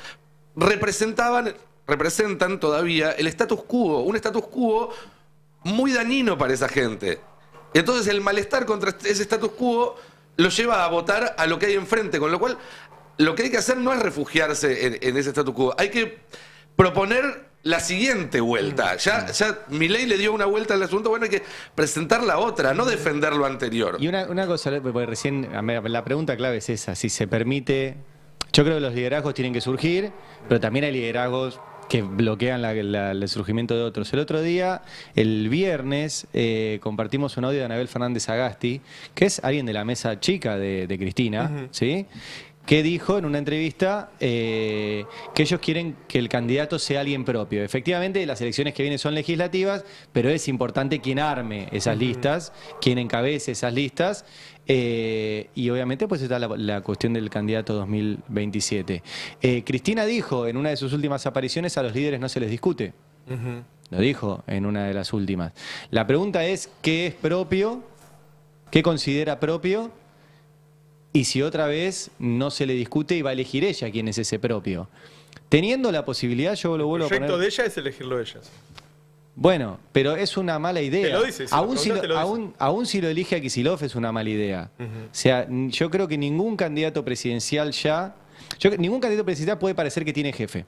representan todavía el status quo, un status quo muy dañino para esa gente. Entonces el malestar contra ese status quo lo lleva a votar a lo que hay enfrente, con lo cual lo que hay que hacer no es refugiarse en ese status quo, hay que proponer la siguiente vuelta. Ya Milei le dio una vuelta al asunto, bueno, hay que presentar la otra, no defender lo anterior. Y una cosa, porque recién la pregunta clave es esa, si se permite, yo creo que los liderazgos tienen que surgir, pero también hay liderazgos que bloquean el surgimiento de otros. El otro día, el viernes, compartimos un audio de Anabel Fernández Agasti, que es alguien de la mesa chica de Cristina, ¿sí? Que dijo en una entrevista que ellos quieren que el candidato sea alguien propio. Efectivamente, las elecciones que vienen son legislativas, pero es importante quien arme esas listas, quien encabece esas listas, y obviamente pues está la cuestión del candidato 2027. Cristina dijo en una de sus últimas apariciones, a los líderes no se les discute. Lo dijo en una de las últimas. La pregunta es, ¿qué es propio? ¿Qué considera propio? Y si otra vez no se le discute y va a elegir ella quién es ese propio. Teniendo la posibilidad, yo lo vuelvo a poner... El proyecto de ella es elegirlo ellas. Bueno, pero es una mala idea. Te lo dice, aún si lo elige a Kicillof es una mala idea. O sea, yo creo que ningún candidato presidencial ningún candidato presidencial puede parecer que tiene jefe.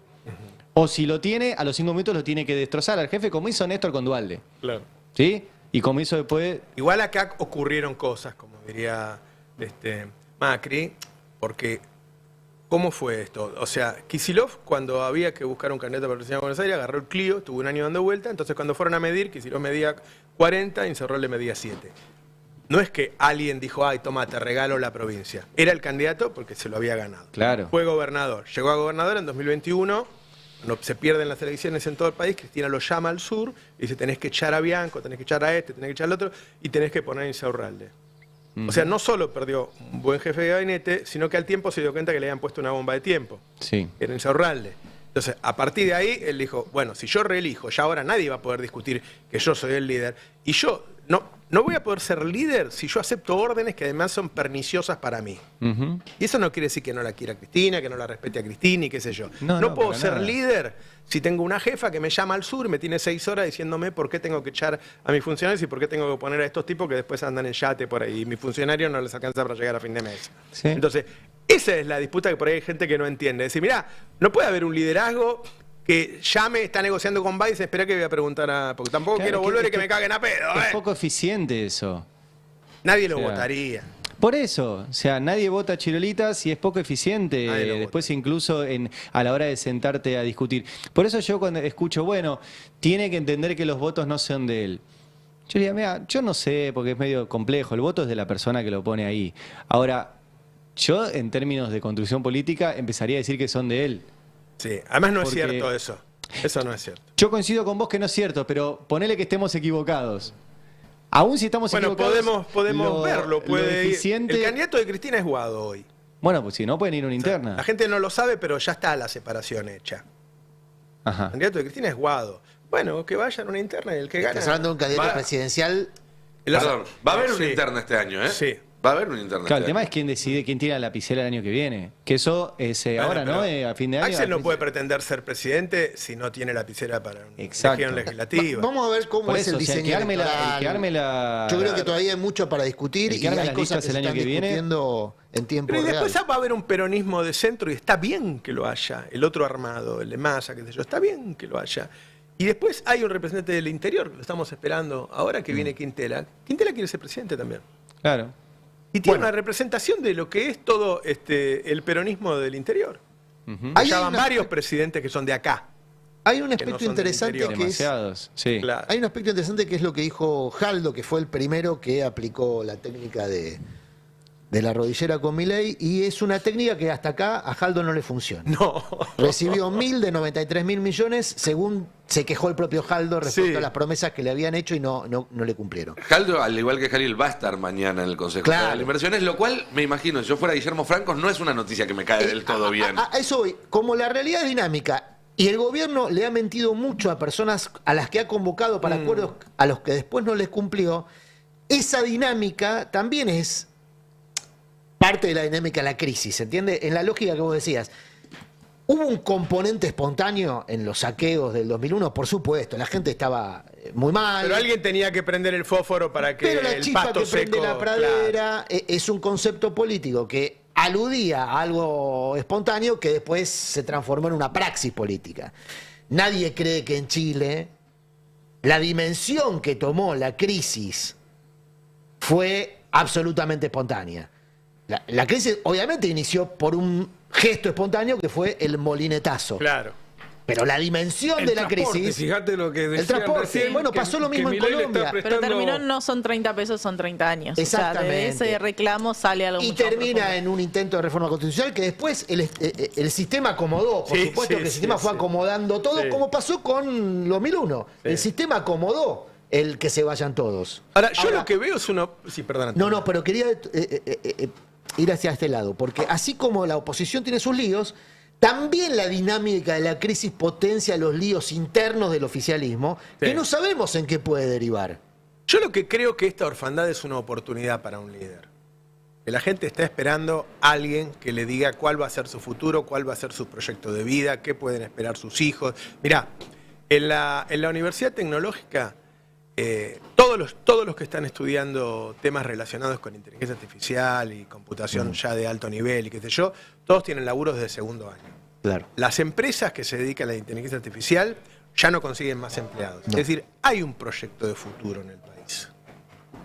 O si lo tiene, a los 5 minutos lo tiene que destrozar al jefe, como hizo Néstor con Duhalde. Claro. ¿Sí? Y como hizo después... Igual acá ocurrieron cosas, como diría Macri, porque ¿cómo fue esto? O sea, Kicillof, cuando había que buscar un candidato para la presidencia de Buenos Aires, agarró el Clio, estuvo un año dando vuelta, entonces cuando fueron a medir, Kicillof medía 40 y Insaurralde medía 7. No es que alguien dijo, ay, toma, te regalo la provincia. Era el candidato porque se lo había ganado. Claro. Fue gobernador. Llegó a gobernador en 2021, cuando se pierden las elecciones en todo el país, Cristina lo llama al sur y dice, tenés que echar a Bianco, tenés que echar a este, tenés que echar al otro, y tenés que poner a Insaurralde. O sea, no solo perdió un buen jefe de gabinete, sino que al tiempo se dio cuenta que le habían puesto una bomba de tiempo. Sí. Era Insaurralde. Entonces, a partir de ahí, él dijo, bueno, si yo reelijo, ya ahora nadie va a poder discutir que yo soy el líder. Y yo no voy a poder ser líder si yo acepto órdenes que además son perniciosas para mí. Y eso no quiere decir que no la quiera Cristina, que no la respete a Cristina y qué sé yo. No puedo ser líder si tengo una jefa que me llama al sur y me tiene 6 horas diciéndome por qué tengo que echar a mis funcionarios y por qué tengo que poner a estos tipos que después andan en yate por ahí. Y mis funcionarios no les alcanza para llegar a fin de mes. Sí. Entonces, esa es la disputa que por ahí hay gente que no entiende. Es decir, mirá, no puede haber un liderazgo que llame, está negociando con Biden, espera que voy a preguntar a... Porque tampoco quiero volver y que me caguen a pedo. Es poco eficiente eso. Nadie lo votaría. Por eso, o sea, nadie vota chirolitas y es poco eficiente. Después incluso a la hora de sentarte a discutir. Por eso yo cuando escucho, bueno, tiene que entender que los votos no son de él. Yo diría, mira, yo no sé, porque es medio complejo. El voto es de la persona que lo pone ahí. Ahora, yo en términos de construcción política empezaría a decir que son de él. Sí, además no es cierto eso. Eso no es cierto. Yo coincido con vos que no es cierto, pero ponele que estemos equivocados. Aún si estamos equivocados... podemos verlo. Eficiente... El candidato de Cristina es Guado hoy. Bueno, pues si no, pueden ir a una interna. La gente no lo sabe, pero ya está la separación hecha. Ajá. El candidato de Cristina es Guado. Bueno, que vayan a una interna y el que gana... Estás hablando de un candidato presidencial... Perdón, va a haber una interna este año, ¿eh? Sí. Va a haber una interna. Claro, el tema es quién decide, quién tiene la lapicera el año que viene. Que eso es ahora, ¿no? A fin de año. Axel no puede pretender ser presidente si no tiene lapicera para una región legislativa. Vamos a ver cómo es el diseño electoral. Yo creo que todavía hay mucho para discutir y hay cosas que se están discutiendo en tiempo real. Pero después va a haber un peronismo de centro y está bien que lo haya. El otro armado, el de Massa, qué sé yo, está bien que lo haya. Y después hay un representante del interior, lo estamos esperando ahora que viene Quintela. Quintela quiere ser presidente también. Claro. Y tiene una representación de lo que es todo el peronismo del interior. Ya van varios presidentes que son de acá. Hay un aspecto interesante que demasiados, sí. Claro. Hay un aspecto interesante que es lo que dijo Jaldo, que fue el primero que aplicó la técnica de la rodillera con Milei, y es una técnica que hasta acá a Jaldo no le funciona. No. Recibió 1.000 de 93.000 millones, según se quejó el propio Jaldo respecto a las promesas que le habían hecho y no le cumplieron. Jaldo, al igual que Jalil, va a estar mañana en el Consejo Federal de Inversiones, lo cual, me imagino, si yo fuera Guillermo Francos, no es una noticia que me cae del todo bien. A eso voy. Como la realidad es dinámica y el gobierno le ha mentido mucho a personas a las que ha convocado para acuerdos a los que después no les cumplió, esa dinámica también es parte de la dinámica de la crisis, ¿entiende? En la lógica que vos decías. ¿Hubo un componente espontáneo en los saqueos del 2001? Por supuesto, la gente estaba muy mal. Pero alguien tenía que prender el fósforo para que Pero la el chispa pasto que prende seco, la pradera es un concepto político que aludía a algo espontáneo que después se transformó en una praxis política. Nadie cree que en Chile la dimensión que tomó la crisis fue absolutamente espontánea. La crisis obviamente inició por un gesto espontáneo que fue el molinetazo. Claro. Pero la dimensión de la crisis... Fíjate lo que decían el transporte, recién, bueno, pasó lo mismo en Colombia. Pero terminó no son 30 pesos, son 30 años. Exactamente. O sea, de ese reclamo sale algo y mucho más termina profundo. en un intento de reforma constitucional que después el sistema acomodó. Por supuesto que el sistema fue acomodando todo, como pasó con 2001. El sistema acomodó el que se vayan todos. Ahora, yo lo que veo es uno... Sí, perdón. No, pero quería ir hacia este lado, porque así como la oposición tiene sus líos, también la dinámica de la crisis potencia los líos internos del oficialismo, que no sabemos en qué puede derivar. Yo lo que creo que esta orfandad es una oportunidad para un líder. Que la gente está esperando a alguien que le diga cuál va a ser su futuro, cuál va a ser su proyecto de vida, qué pueden esperar sus hijos. Mirá, en la Universidad Tecnológica, todos los que están estudiando temas relacionados con inteligencia artificial y computación ya de alto nivel y qué sé yo, todos tienen laburos de segundo año. Claro. Las empresas que se dedican a la inteligencia artificial ya no consiguen más empleados. Es decir, hay un proyecto de futuro en el país.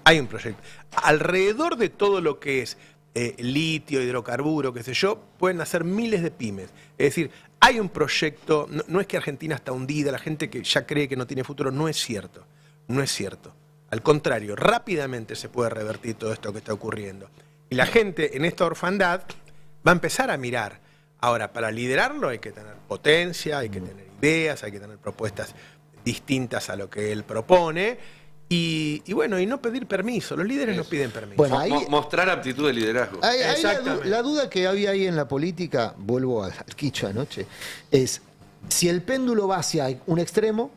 Hay un proyecto. Alrededor de todo lo que es litio, hidrocarburo, qué sé yo, pueden nacer miles de pymes. Es decir, hay un proyecto, no es que Argentina está hundida, la gente que ya cree que no tiene futuro, no es cierto, no es cierto. Al contrario, rápidamente se puede revertir todo esto que está ocurriendo. Y la gente en esta orfandad va a empezar a mirar. Ahora, para liderarlo hay que tener potencia, hay que tener ideas, hay que tener propuestas distintas a lo que él propone. Y bueno, y no pedir permiso. Los líderes no piden permiso. Bueno, ahí, mostrar aptitud de liderazgo. Ahí la duda que había ahí en la política, vuelvo al quicho anoche, es si el péndulo va hacia un extremo,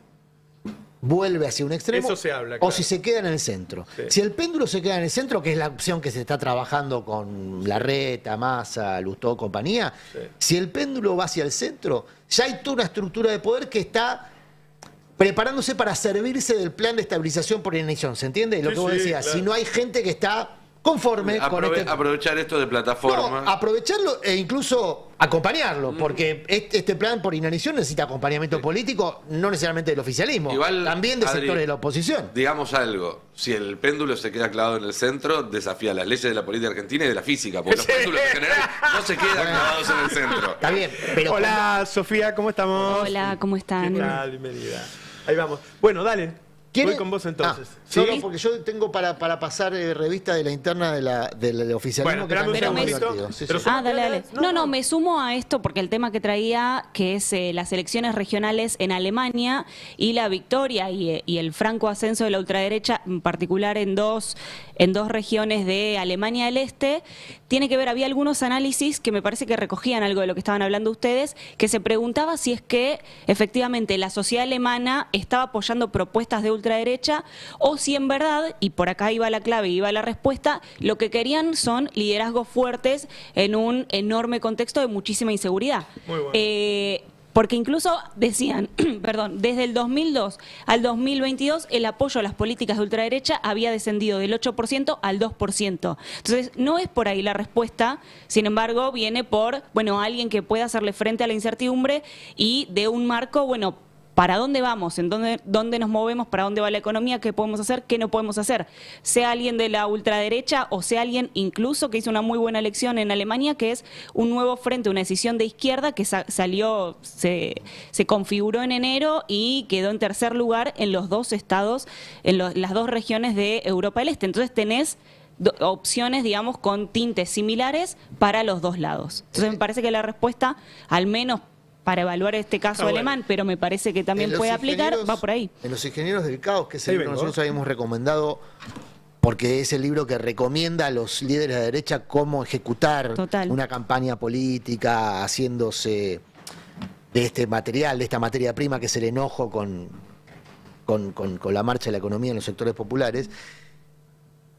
vuelve hacia un extremo, Eso se habla, o claro. si se queda en el centro. Sí. Si el péndulo se queda en el centro, que es la opción que se está trabajando con Larreta, Massa, Lustó, compañía, si el péndulo va hacia el centro, ya hay toda una estructura de poder que está preparándose para servirse del plan de estabilización por inanición. ¿Se entiende? Lo que vos decías, claro. si no hay gente que está conforme con este... Aprovechar esto de plataforma. No, aprovecharlo e incluso acompañarlo, porque este plan por inanición necesita acompañamiento político, no necesariamente del oficialismo, Igual, también de Adri, sectores de la oposición. Digamos algo, si el péndulo se queda clavado en el centro, desafía las leyes de la política argentina y de la física, porque los péndulos en general no se quedan clavados en el centro. Está bien, pero... Hola, Sofía, ¿cómo estamos? Hola, ¿cómo están? ¿Qué tal? Bienvenida. Ahí vamos. Bueno, dale. Voy con vos entonces. ¿Sí? No, porque yo tengo para pasar revista de la interna del oficialismo. Bueno, que también pero es muy me- divertido. Sí, sí. Dale. No, me sumo a esto porque el tema que traía, que es las elecciones regionales en Alemania y la victoria y el franco ascenso de la ultraderecha, en particular en dos regiones de Alemania del Este, tiene que ver, había algunos análisis que me parece que recogían algo de lo que estaban hablando ustedes, que se preguntaba si es que efectivamente la sociedad alemana estaba apoyando propuestas de ultraderecha o si en verdad, y por acá iba la clave, iba la respuesta, lo que querían son liderazgos fuertes en un enorme contexto de muchísima inseguridad. Muy bueno. Porque incluso decían, perdón, desde el 2002 al 2022 el apoyo a las políticas de ultraderecha había descendido del 8% al 2%. Entonces, no es por ahí la respuesta, sin embargo, viene por, alguien que pueda hacerle frente a la incertidumbre y de un marco, ¿para dónde vamos? ¿En dónde nos movemos? ¿Para dónde va la economía? ¿Qué podemos hacer? ¿Qué no podemos hacer? Sea alguien de la ultraderecha o sea alguien incluso que hizo una muy buena elección en Alemania, que es un nuevo frente, una decisión de izquierda que salió, se configuró en enero y quedó en tercer lugar en los dos estados, en las dos regiones de Europa del Este. Entonces tenés opciones, digamos, con tintes similares para los dos lados. Entonces me parece que la respuesta, al menos para evaluar este caso alemán, pero me parece que también puede aplicar, va por ahí. En Los Ingenieros del Caos, que es el libro que nosotros habíamos recomendado, porque es el libro que recomienda a los líderes de la derecha cómo ejecutar una campaña política, haciéndose de este material, de esta materia prima, que es el enojo con la marcha de la economía en los sectores populares.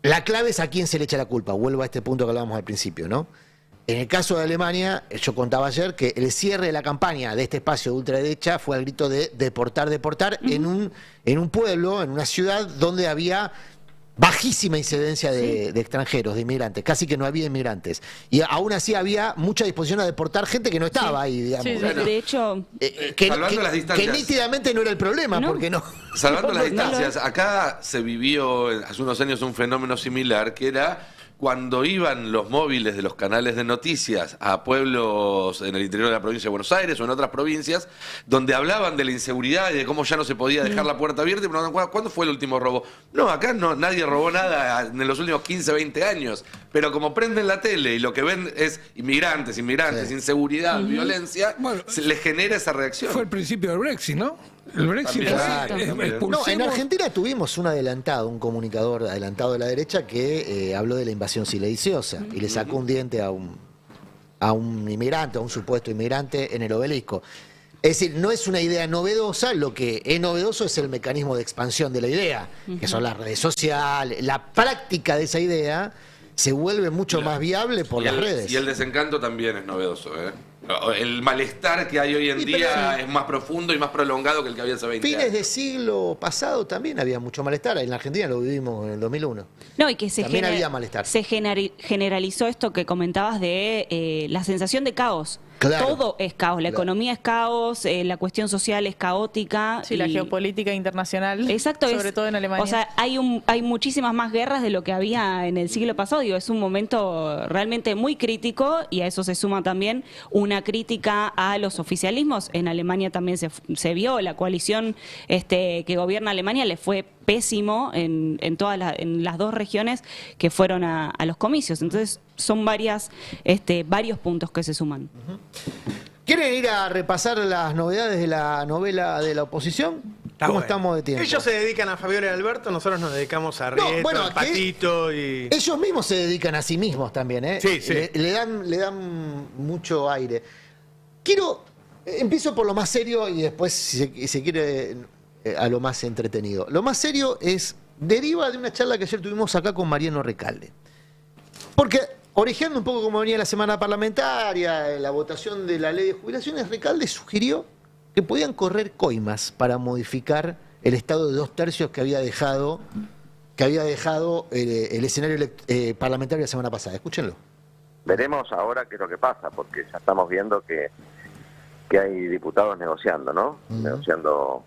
La clave es a quién se le echa la culpa. Vuelvo a este punto que hablábamos al principio, ¿no? En el caso de Alemania, yo contaba ayer que el cierre de la campaña de este espacio de ultraderecha fue al grito de deportar, en un pueblo, en una ciudad donde había bajísima incidencia de extranjeros, de inmigrantes, casi que no había inmigrantes. Y aún así había mucha disposición a deportar gente que no estaba ahí, digamos. Sí, de hecho, salvando las distancias. Que nítidamente no era el problema, porque no. Salvando las distancias, acá se vivió hace unos años un fenómeno similar que era cuando iban los móviles de los canales de noticias a pueblos en el interior de la provincia de Buenos Aires o en otras provincias, donde hablaban de la inseguridad y de cómo ya no se podía dejar la puerta abierta, y preguntaban, ¿cuándo fue el último robo? No, acá no, nadie robó nada en los últimos 15, 20 años, pero como prenden la tele y lo que ven es inmigrantes, inseguridad, violencia, se les genera esa reacción. Fue el principio del Brexit, ¿no? El Brexit No, en Argentina tuvimos un adelantado, un comunicador adelantado de la derecha que habló de la invasión silenciosa y le sacó un diente a un inmigrante, a un supuesto inmigrante en el Obelisco. Es decir, no es una idea novedosa, lo que es novedoso es el mecanismo de expansión de la idea, que son las redes sociales, la práctica de esa idea se vuelve mucho más viable por las redes. Y el desencanto también es novedoso, ¿eh? El malestar que hay hoy en día es más profundo y más prolongado que el que había hace 20 años. Fines de siglo pasado también había mucho malestar. En la Argentina lo vivimos en el 2001. No, y que también había malestar. Se generalizó esto que comentabas de la sensación de caos. Claro. Todo es caos, la economía es caos, la cuestión social es caótica. Sí, la geopolítica internacional. Exacto. Sobre todo en Alemania. O sea, hay muchísimas más guerras de lo que había en el siglo pasado. Digo, es un momento realmente muy crítico y a eso se suma también una crítica a los oficialismos. En Alemania también se vio, la coalición que gobierna Alemania le fue pésimo en las dos regiones que fueron a los comicios. Entonces son varios puntos que se suman. ¿Quieren ir a repasar las novedades de la novela de la oposición? ¿Cómo estamos de tiempo? Ellos se dedican a Fabiola y Alberto, nosotros nos dedicamos a Rieto, al Patito y... Ellos mismos se dedican a sí mismos también, ¿eh? Sí, sí. Le dan mucho aire. Empiezo por lo más serio y después, si se quiere, a lo más entretenido. Lo más serio deriva de una charla que ayer tuvimos acá con Mariano Recalde. Porque, orejeando un poco como venía la semana parlamentaria, la votación de la ley de jubilaciones, Recalde sugirió que podían correr coimas para modificar el estado de 2/3 que había dejado el escenario parlamentario la semana pasada. Escúchenlo. Veremos ahora qué es lo que pasa, porque ya estamos viendo que hay diputados negociando, ¿no? Negociando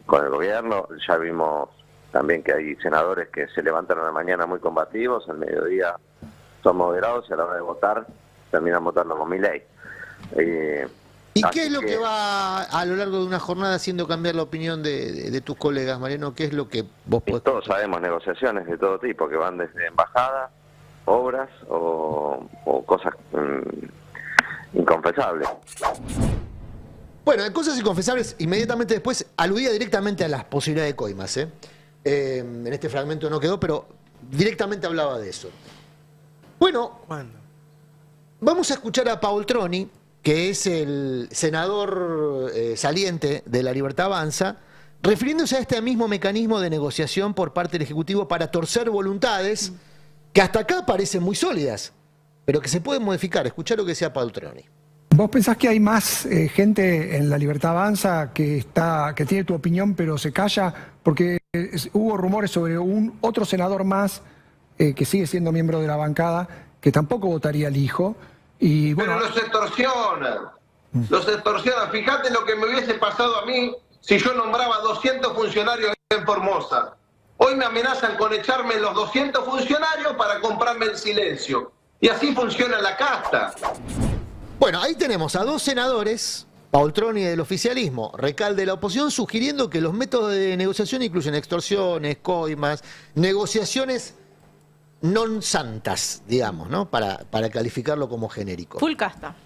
con el gobierno. Ya vimos también que hay senadores que se levantan a la mañana muy combativos, al mediodía son moderados y a la hora de votar terminan votando con Milei. ¿Y qué es lo que va a lo largo de una jornada haciendo cambiar la opinión de tus colegas, Mariano? ¿Qué es lo que vos podés...? Todos sabemos negociaciones de todo tipo, que van desde embajadas, obras o cosas inconfesables. Bueno, de cosas inconfesables, inmediatamente después aludía directamente a las posibilidades de coimas. En este fragmento no quedó, pero directamente hablaba de eso. Bueno, vamos a escuchar a Paoltroni, que es el senador saliente de La Libertad Avanza, refiriéndose a este mismo mecanismo de negociación por parte del Ejecutivo para torcer voluntades que hasta acá parecen muy sólidas, pero que se pueden modificar. Escuchá lo que decía Paoltroni. ¿Vos pensás que hay más gente en La Libertad Avanza que tiene tu opinión pero se calla? Porque hubo rumores sobre otro senador más que sigue siendo miembro de la bancada que tampoco votaría al hijo. Y, bueno, pero los extorsionan. Fíjate lo que me hubiese pasado a mí si yo nombraba 200 funcionarios en Formosa. Hoy me amenazan con echarme los 200 funcionarios para comprarme el silencio. Y así funciona la casta. Bueno, ahí tenemos a dos senadores, Paoltroni del oficialismo, Recalde de la oposición, sugiriendo que los métodos de negociación incluyen extorsiones, coimas, negociaciones non santas, digamos, ¿no? Para calificarlo como genérico. Full casta.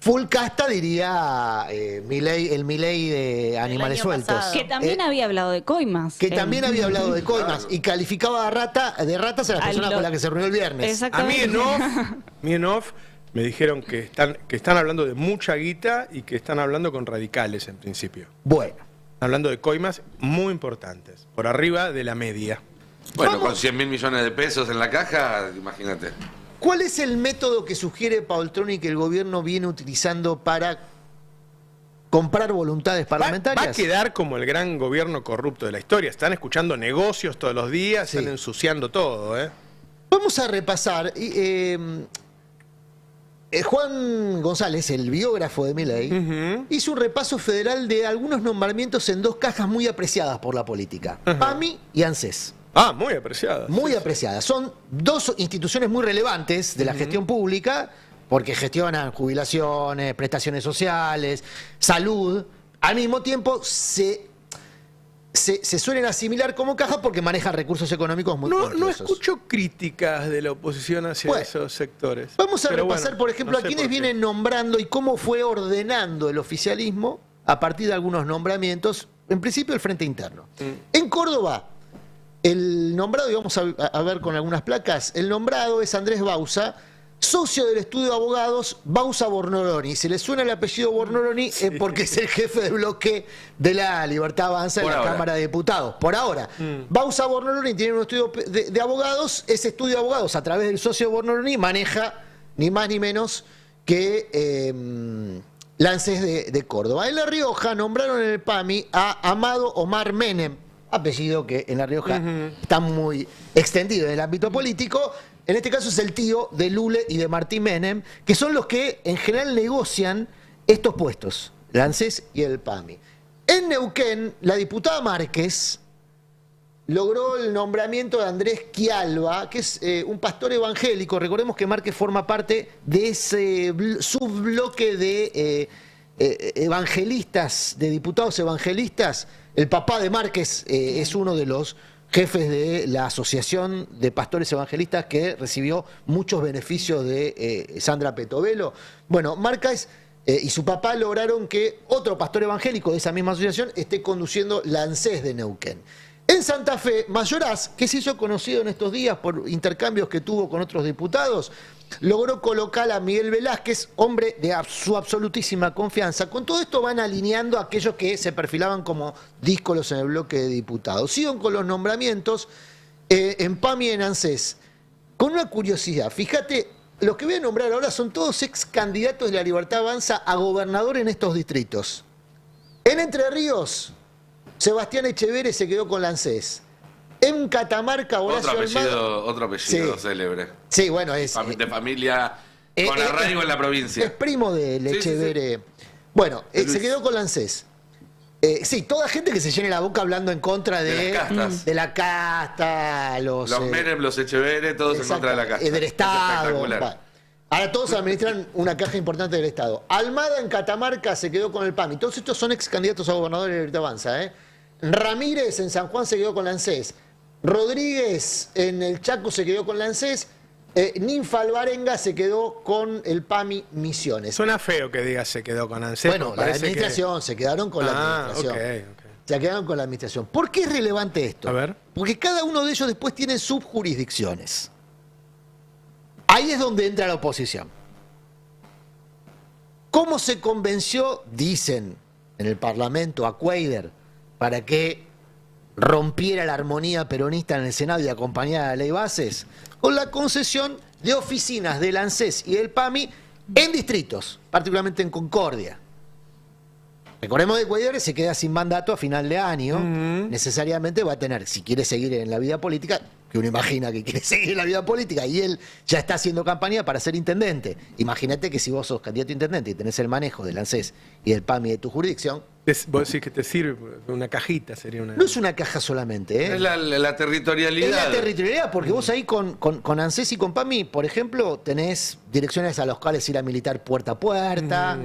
Full casta diría el Milei de Animales Sueltos. Pasado. Que también había hablado de coimas. Que también había hablado de coimas y calificaba de ratas a las personas con las que se reunió el viernes. A mí en off me dijeron que están hablando de mucha guita y que están hablando con radicales en principio. Bueno. Hablando de coimas muy importantes, por arriba de la media. Bueno, con 100.000 millones de pesos en la caja, imagínate. ¿Cuál es el método que sugiere Paoltroni que el gobierno viene utilizando para comprar voluntades parlamentarias? Va a quedar como el gran gobierno corrupto de la historia. Están escuchando negocios todos los días, están ensuciando todo, Vamos a repasar. Juan González, el biógrafo de Milei, hizo un repaso federal de algunos nombramientos en dos cajas muy apreciadas por la política. PAMI y ANSES. Ah, muy apreciadas. Muy apreciadas. Son dos instituciones muy relevantes de la gestión pública porque gestionan jubilaciones, prestaciones sociales, salud. Al mismo tiempo se suelen asimilar como caja porque manejan recursos económicos muy cuantiosos. No escucho críticas de la oposición hacia esos sectores. Vamos a repasar, por ejemplo, a quienes vienen nombrando y cómo fue ordenando el oficialismo a partir de algunos nombramientos. En principio, el Frente Interno. En Córdoba, el nombrado, y vamos a ver con algunas placas, el nombrado es Andrés Bauza, socio del estudio de abogados Bauza Bornoloni. Si le suena el apellido Bornoloni es porque es el jefe de bloque de La Libertad Avanza en la Cámara de Diputados. Por ahora. Bauza Bornoloni tiene un estudio de abogados. Ese estudio de abogados, a través del socio de Bornoloni, maneja ni más ni menos que la ANSES de Córdoba. En La Rioja nombraron en el PAMI a Amado Omar Menem, apellido que en La Rioja está muy extendido en el ámbito político. En este caso es el tío de Lule y de Martín Menem, que son los que en general negocian estos puestos, el ANSES y el PAMI. En Neuquén, la diputada Márquez logró el nombramiento de Andrés Quialba, que es un pastor evangélico. Recordemos que Márquez forma parte de ese subbloque de evangelistas, de diputados evangelistas. El papá de Márquez es uno de los jefes de la Asociación de Pastores Evangelistas que recibió muchos beneficios de Sandra Petovelo. Bueno, Márquez y su papá lograron que otro pastor evangélico de esa misma asociación esté conduciendo la ANSES de Neuquén. En Santa Fe, Mayoraz, que se hizo conocido en estos días por intercambios que tuvo con otros diputados, logró colocar a Miguel Velázquez, hombre de su absolutísima confianza. Con todo esto van alineando a aquellos que se perfilaban como díscolos en el bloque de diputados. Siguen con los nombramientos en PAMI y en ANSES. Con una curiosidad, fíjate, los que voy a nombrar ahora son todos ex candidatos de la Libertad Avanza a gobernador en estos distritos. En Entre Ríos, Sebastián Echeverre se quedó con la ANSES. En Catamarca, Horacio Otro apellido Sí. célebre. Sí, bueno, es de familia con arraigo en la provincia. Es primo del Echeverre. Sí. Bueno, se quedó con la ANSES. Sí, toda gente que se llene la boca hablando en contra de las castas. De la casta, los Menem, los Echeverre, todos en contra de la casta. del Estado. Espectacular. Bueno. Ahora todos administran una caja importante del Estado. Almada en Catamarca se quedó con el PAMI. Todos estos son ex candidatos a gobernadores de la Libertad Avanza. Ramírez en San Juan se quedó con la ANSES. Rodríguez en el Chaco se quedó con la ANSES. Ninfa Alvarenga se quedó con el PAMI Misiones. Suena feo que digas se quedó con ANSES. Bueno, la administración, se quedaron con la administración. Ok. Se quedaron con la administración. ¿Por qué es relevante esto? A ver. Porque cada uno de ellos después tiene subjurisdicciones. Ahí es donde entra la oposición. ¿Cómo se convenció, dicen en el Parlamento, a Cuadra para que rompiera la armonía peronista en el Senado y acompañara la ley Bases? Con la concesión de oficinas del ANSES y del PAMI en distritos, particularmente en Concordia. Recordemos que Cuadra se queda sin mandato a final de año. Necesariamente va a tener, si quiere seguir en la vida política, que uno imagina que quiere seguir en la vida política y él ya está haciendo campaña para ser intendente. Imagínate que si vos sos candidato a intendente y tenés el manejo del ANSES y del PAMI de tu jurisdicción. Vos decís que te sirve una cajita, sería una. No es una caja solamente, Es la territorialidad. Es la territorialidad, porque vos ahí con ANSES y con PAMI, por ejemplo, tenés direcciones a las cuales ir a militar puerta a puerta.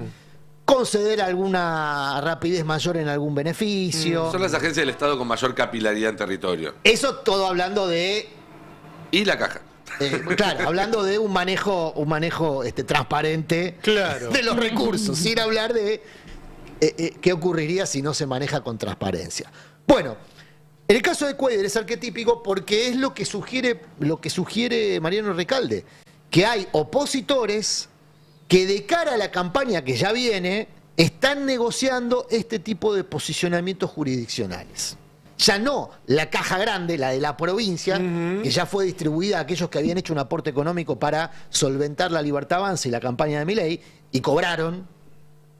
Conceder alguna rapidez mayor en algún beneficio. Son las agencias del Estado con mayor capilaridad en territorio. Eso todo hablando de... Y la caja. Claro, hablando de un manejo transparente de los recursos, sin hablar de qué ocurriría si no se maneja con transparencia. Bueno, en el caso de Cuadra es arquetípico porque es lo que sugiere Mariano Recalde, que hay opositores que de cara a la campaña que ya viene, están negociando este tipo de posicionamientos jurisdiccionales. Ya no la caja grande, la de la provincia, que ya fue distribuida a aquellos que habían hecho un aporte económico para solventar la Libertad Avanza y la campaña de Milei, y cobraron,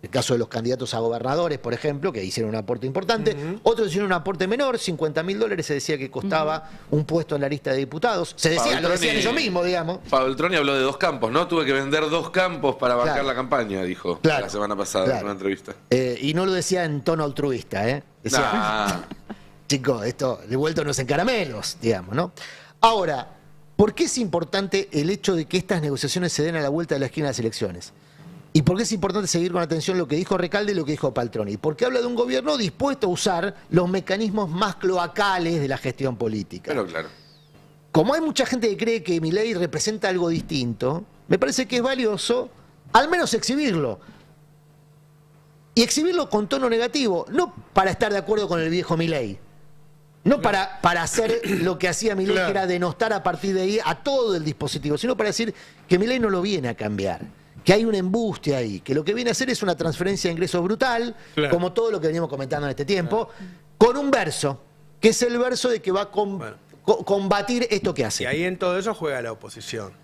el caso de los candidatos a gobernadores, por ejemplo, que hicieron un aporte importante, otros hicieron un aporte menor, $50.000 se decía que costaba un puesto en la lista de diputados. Se decía, lo decían ellos mismos, digamos. Paveltroni habló de 2 campos, ¿no? Tuve que vender 2 campos para bancar la campaña, dijo la semana pasada en una entrevista. Y no lo decía en tono altruista, Decía, chicos, esto de vuelto no es en caramelos, digamos, ¿no? Ahora, ¿por qué es importante el hecho de que estas negociaciones se den a la vuelta de la esquina de las elecciones? ¿Y por qué es importante seguir con atención lo que dijo Recalde y lo que dijo Paltroni? Porque habla de un gobierno dispuesto a usar los mecanismos más cloacales de la gestión política. Pero claro. Como hay mucha gente que cree que Milei representa algo distinto, me parece que es valioso al menos exhibirlo. Y exhibirlo con tono negativo, no para estar de acuerdo con el viejo Milei. No para hacer lo que hacía Milei, que era denostar a partir de ahí a todo el dispositivo, sino para decir que Milei no lo viene a cambiar. Que hay un embuste ahí, que lo que viene a hacer es una transferencia de ingresos brutal, como todo lo que veníamos comentando en este tiempo, con un verso, que es el verso de que va a combatir esto que hace. Y ahí en todo eso juega la oposición.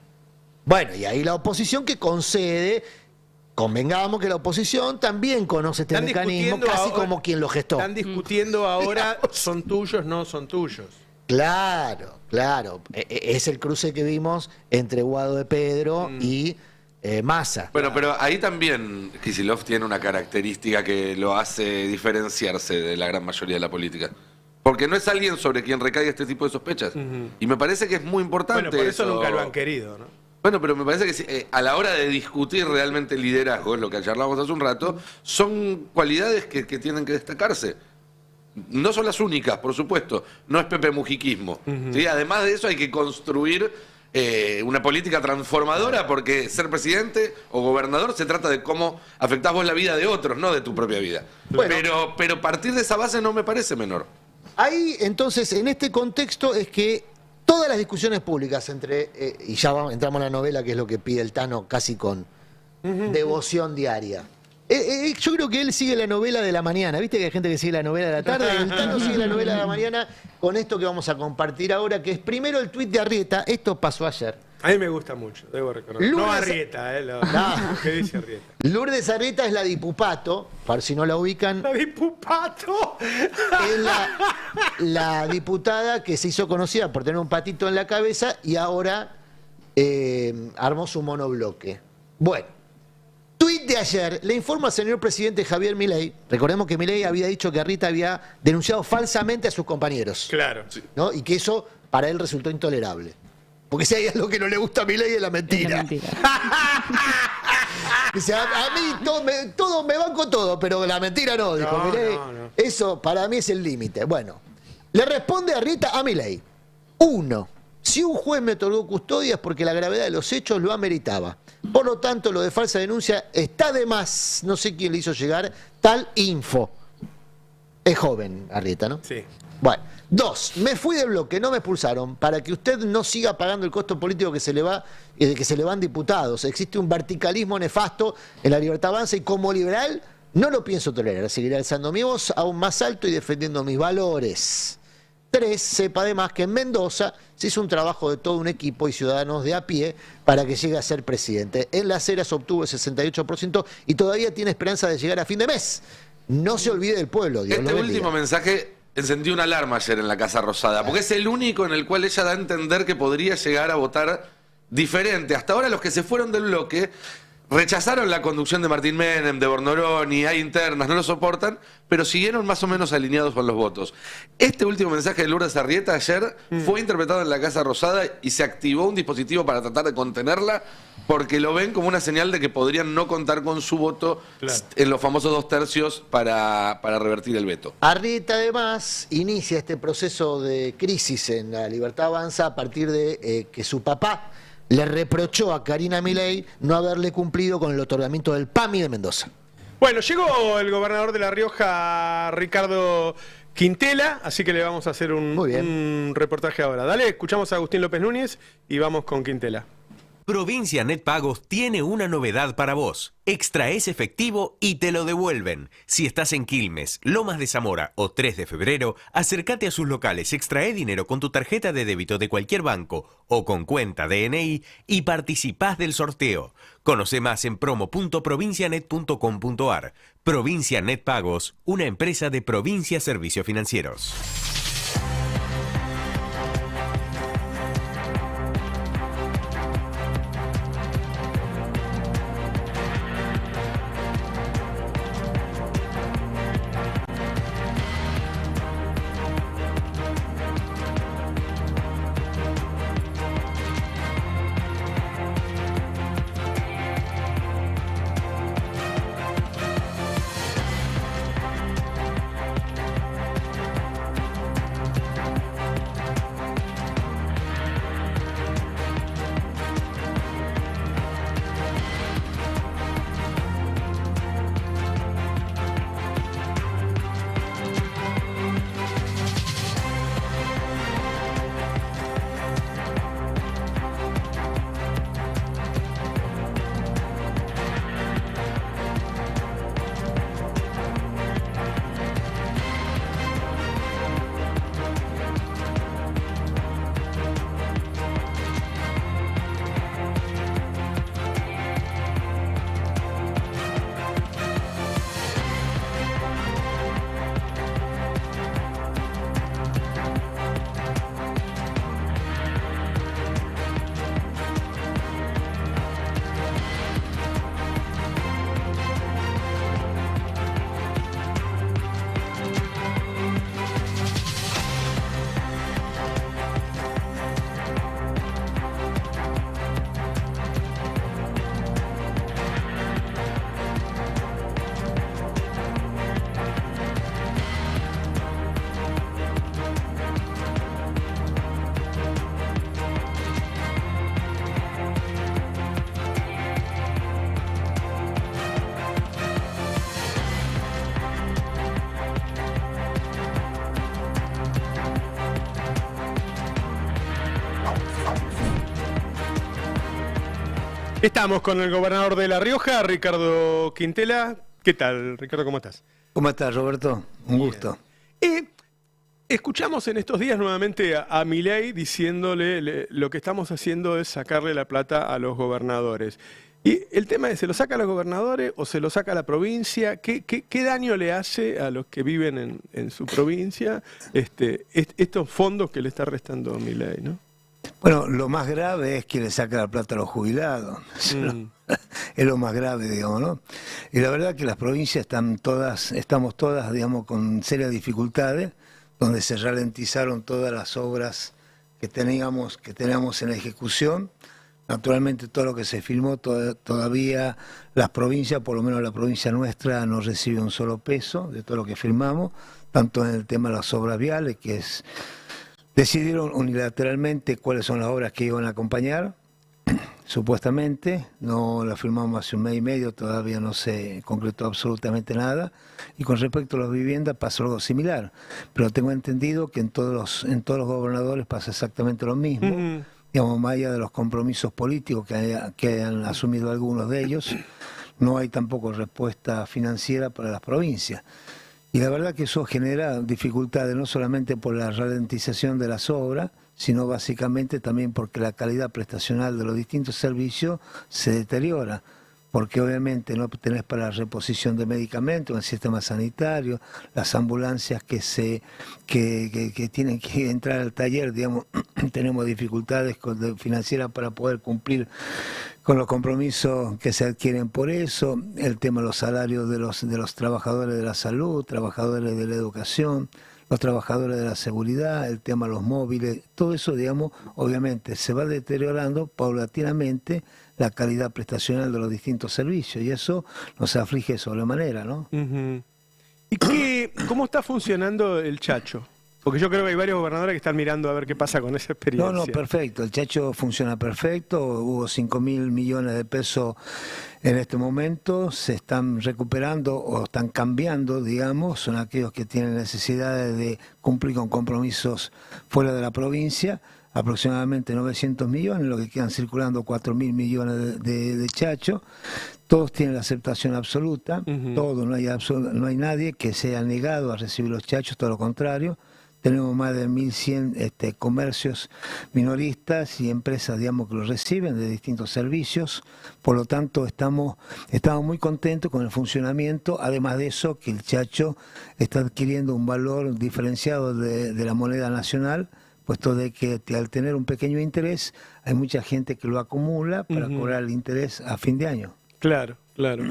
Bueno, y ahí la oposición que concede, convengamos que la oposición también conoce este mecanismo, casi como quien lo gestó. Están discutiendo ahora, son tuyos, no son tuyos. Claro. Es el cruce que vimos entre Guado de Pedro y Massa. Bueno, pero ahí también Kicillof tiene una característica que lo hace diferenciarse de la gran mayoría de la política. Porque no es alguien sobre quien recaiga este tipo de sospechas. Y me parece que es muy importante. Bueno, por eso nunca lo han querido, ¿no? Bueno, pero me parece que a la hora de discutir realmente el liderazgo, lo que charlábamos hace un rato, son cualidades que tienen que destacarse. No son las únicas, por supuesto. No es Pepe Mujiquismo. ¿Sí? Además de eso hay que construir una política transformadora, porque ser presidente o gobernador se trata de cómo afectás vos la vida de otros, no de tu propia vida. Bueno. Pero partir de esa base no me parece menor. Ahí, entonces, en este contexto es que todas las discusiones públicas entre, y ya entramos en la novela, que es lo que pide el Tano casi con devoción diaria. Yo creo que él sigue la novela de la mañana. ¿Viste que hay gente que sigue la novela de la tarde? El Tano sigue la novela de la mañana con esto que vamos a compartir ahora, que es primero el tuit de Arrieta. Esto pasó ayer. A mí me gusta mucho, debo reconocer. No Arrieta, lo que dice Arrieta. Lourdes Arrieta es la dipupato, para si no la ubican. ¡La dipupato! Es la diputada que se hizo conocida por tener un patito en la cabeza y ahora armó su monobloque. Bueno, tuit de ayer, le informa al señor presidente Javier Milei. Recordemos que Milei había dicho que Arrieta había denunciado falsamente a sus compañeros. Claro. ¿No? Y que eso para él resultó intolerable. Porque si hay algo que no le gusta a Milei es la mentira. Dice, a mí todo me banco todo, pero la mentira no, dijo Milei. No. Eso para mí es el límite. Bueno, le responde Arrieta a Milei. 1. Si un juez me otorgó custodia es porque la gravedad de los hechos lo ameritaba. Por lo tanto, lo de falsa denuncia está de más. No sé quién le hizo llegar tal info. Es joven, Arrieta, ¿no? Sí. Bueno. 2. Me fui del bloque, no me expulsaron, para que usted no siga pagando el costo político que se le va, que se le van diputados. Existe un verticalismo nefasto en la Libertad Avanza y como liberal no lo pienso tolerar. Seguiré alzando mi voz aún más alto y defendiendo mis valores. 3. Sepa además que en Mendoza se hizo un trabajo de todo un equipo y ciudadanos de a pie para que llegue a ser presidente. En Las Heras obtuvo el 68% y todavía tiene esperanza de llegar a fin de mes. No se olvide del pueblo, Dios lo bendiga. Último mensaje encendió una alarma ayer en la Casa Rosada, porque es el único en el cual ella da a entender que podría llegar a votar diferente. Hasta ahora los que se fueron del bloque rechazaron la conducción de Martín Menem, de Bornoroni, hay internas, no lo soportan, pero siguieron más o menos alineados con los votos. Este último mensaje de Lourdes Arrieta ayer fue interpretado en la Casa Rosada y se activó un dispositivo para tratar de contenerla, porque lo ven como una señal de que podrían no contar con su voto en los famosos 2/3 para revertir el veto. Arrieta además inicia este proceso de crisis en la Libertad Avanza a partir de que su papá le reprochó a Karina Milei no haberle cumplido con el otorgamiento del PAMI de Mendoza. Bueno, llegó el gobernador de La Rioja, Ricardo Quintela, así que le vamos a hacer un reportaje ahora. Dale, escuchamos a Agustín López Núñez y vamos con Quintela. Provincia Net Pagos tiene una novedad para vos. Extraes efectivo y te lo devuelven. Si estás en Quilmes, Lomas de Zamora o 3 de febrero, acércate a sus locales, extrae dinero con tu tarjeta de débito de cualquier banco o con cuenta DNI y participás del sorteo. Conoce más en promo.provincianet.com.ar. Provincia Net Pagos, una empresa de Provincia Servicios Financieros. Estamos con el gobernador de La Rioja, Ricardo Quintela. ¿Qué tal, Ricardo? ¿Cómo estás? ¿Cómo estás, Roberto? Un gusto. Escuchamos en estos días nuevamente a Milei diciéndole lo que estamos haciendo es sacarle la plata a los gobernadores. Y el tema es, ¿se lo saca a los gobernadores o se lo saca a la provincia? ¿Qué daño le hace a los que viven en su provincia estos fondos que le está restando Milei, ¿no? Bueno, lo más grave es que le saca la plata a los jubilados. Es lo más grave, digamos, ¿no? Y la verdad que las provincias estamos todas, digamos, con serias dificultades, donde se ralentizaron todas las obras que teníamos en ejecución. Naturalmente todo lo que se firmó, todavía las provincias, por lo menos la provincia nuestra, no recibe un solo peso de todo lo que firmamos, tanto en el tema de las obras viales, que decidieron unilateralmente cuáles son las obras que iban a acompañar, supuestamente, no la firmamos hace un mes y medio, todavía no se concretó absolutamente nada, y con respecto a las viviendas pasó algo similar, pero tengo entendido que en todos los gobernadores pasa exactamente lo mismo, digamos, más allá de los compromisos políticos que han asumido algunos de ellos, no hay tampoco respuesta financiera para las provincias. Y la verdad que eso genera dificultades, no solamente por la ralentización de las obras, sino básicamente también porque la calidad prestacional de los distintos servicios se deteriora, porque obviamente no tenés para la reposición de medicamentos en el sistema sanitario, las ambulancias que tienen que entrar al taller, digamos, tenemos dificultades financieras para poder cumplir con los compromisos que se adquieren por eso, el tema de los salarios de los trabajadores de la salud, trabajadores de la educación, los trabajadores de la seguridad, el tema de los móviles, todo eso, digamos, obviamente se va deteriorando paulatinamente la calidad prestacional de los distintos servicios, y eso nos aflige sobremanera, ¿no? ¿Y cómo está funcionando el Chacho? Porque yo creo que hay varios gobernadores que están mirando a ver qué pasa con esa experiencia. No, perfecto. El Chacho funciona perfecto. Hubo 5.000 millones de pesos en este momento. Se están recuperando o están cambiando, digamos. Son aquellos que tienen necesidades de cumplir con compromisos fuera de la provincia. Aproximadamente 900 millones, lo que quedan circulando 4.000 millones de Chacho. Todos tienen la aceptación absoluta. Todos, no hay nadie que se haya negado a recibir los Chachos, todo lo contrario. Tenemos más de 1.100 comercios minoristas y empresas, digamos, que los reciben de distintos servicios. Por lo tanto, estamos muy contentos con el funcionamiento. Además de eso, que el Chacho está adquiriendo un valor diferenciado de la moneda nacional, puesto de que al tener un pequeño interés, hay mucha gente que lo acumula para cobrar el interés a fin de año. Claro, claro.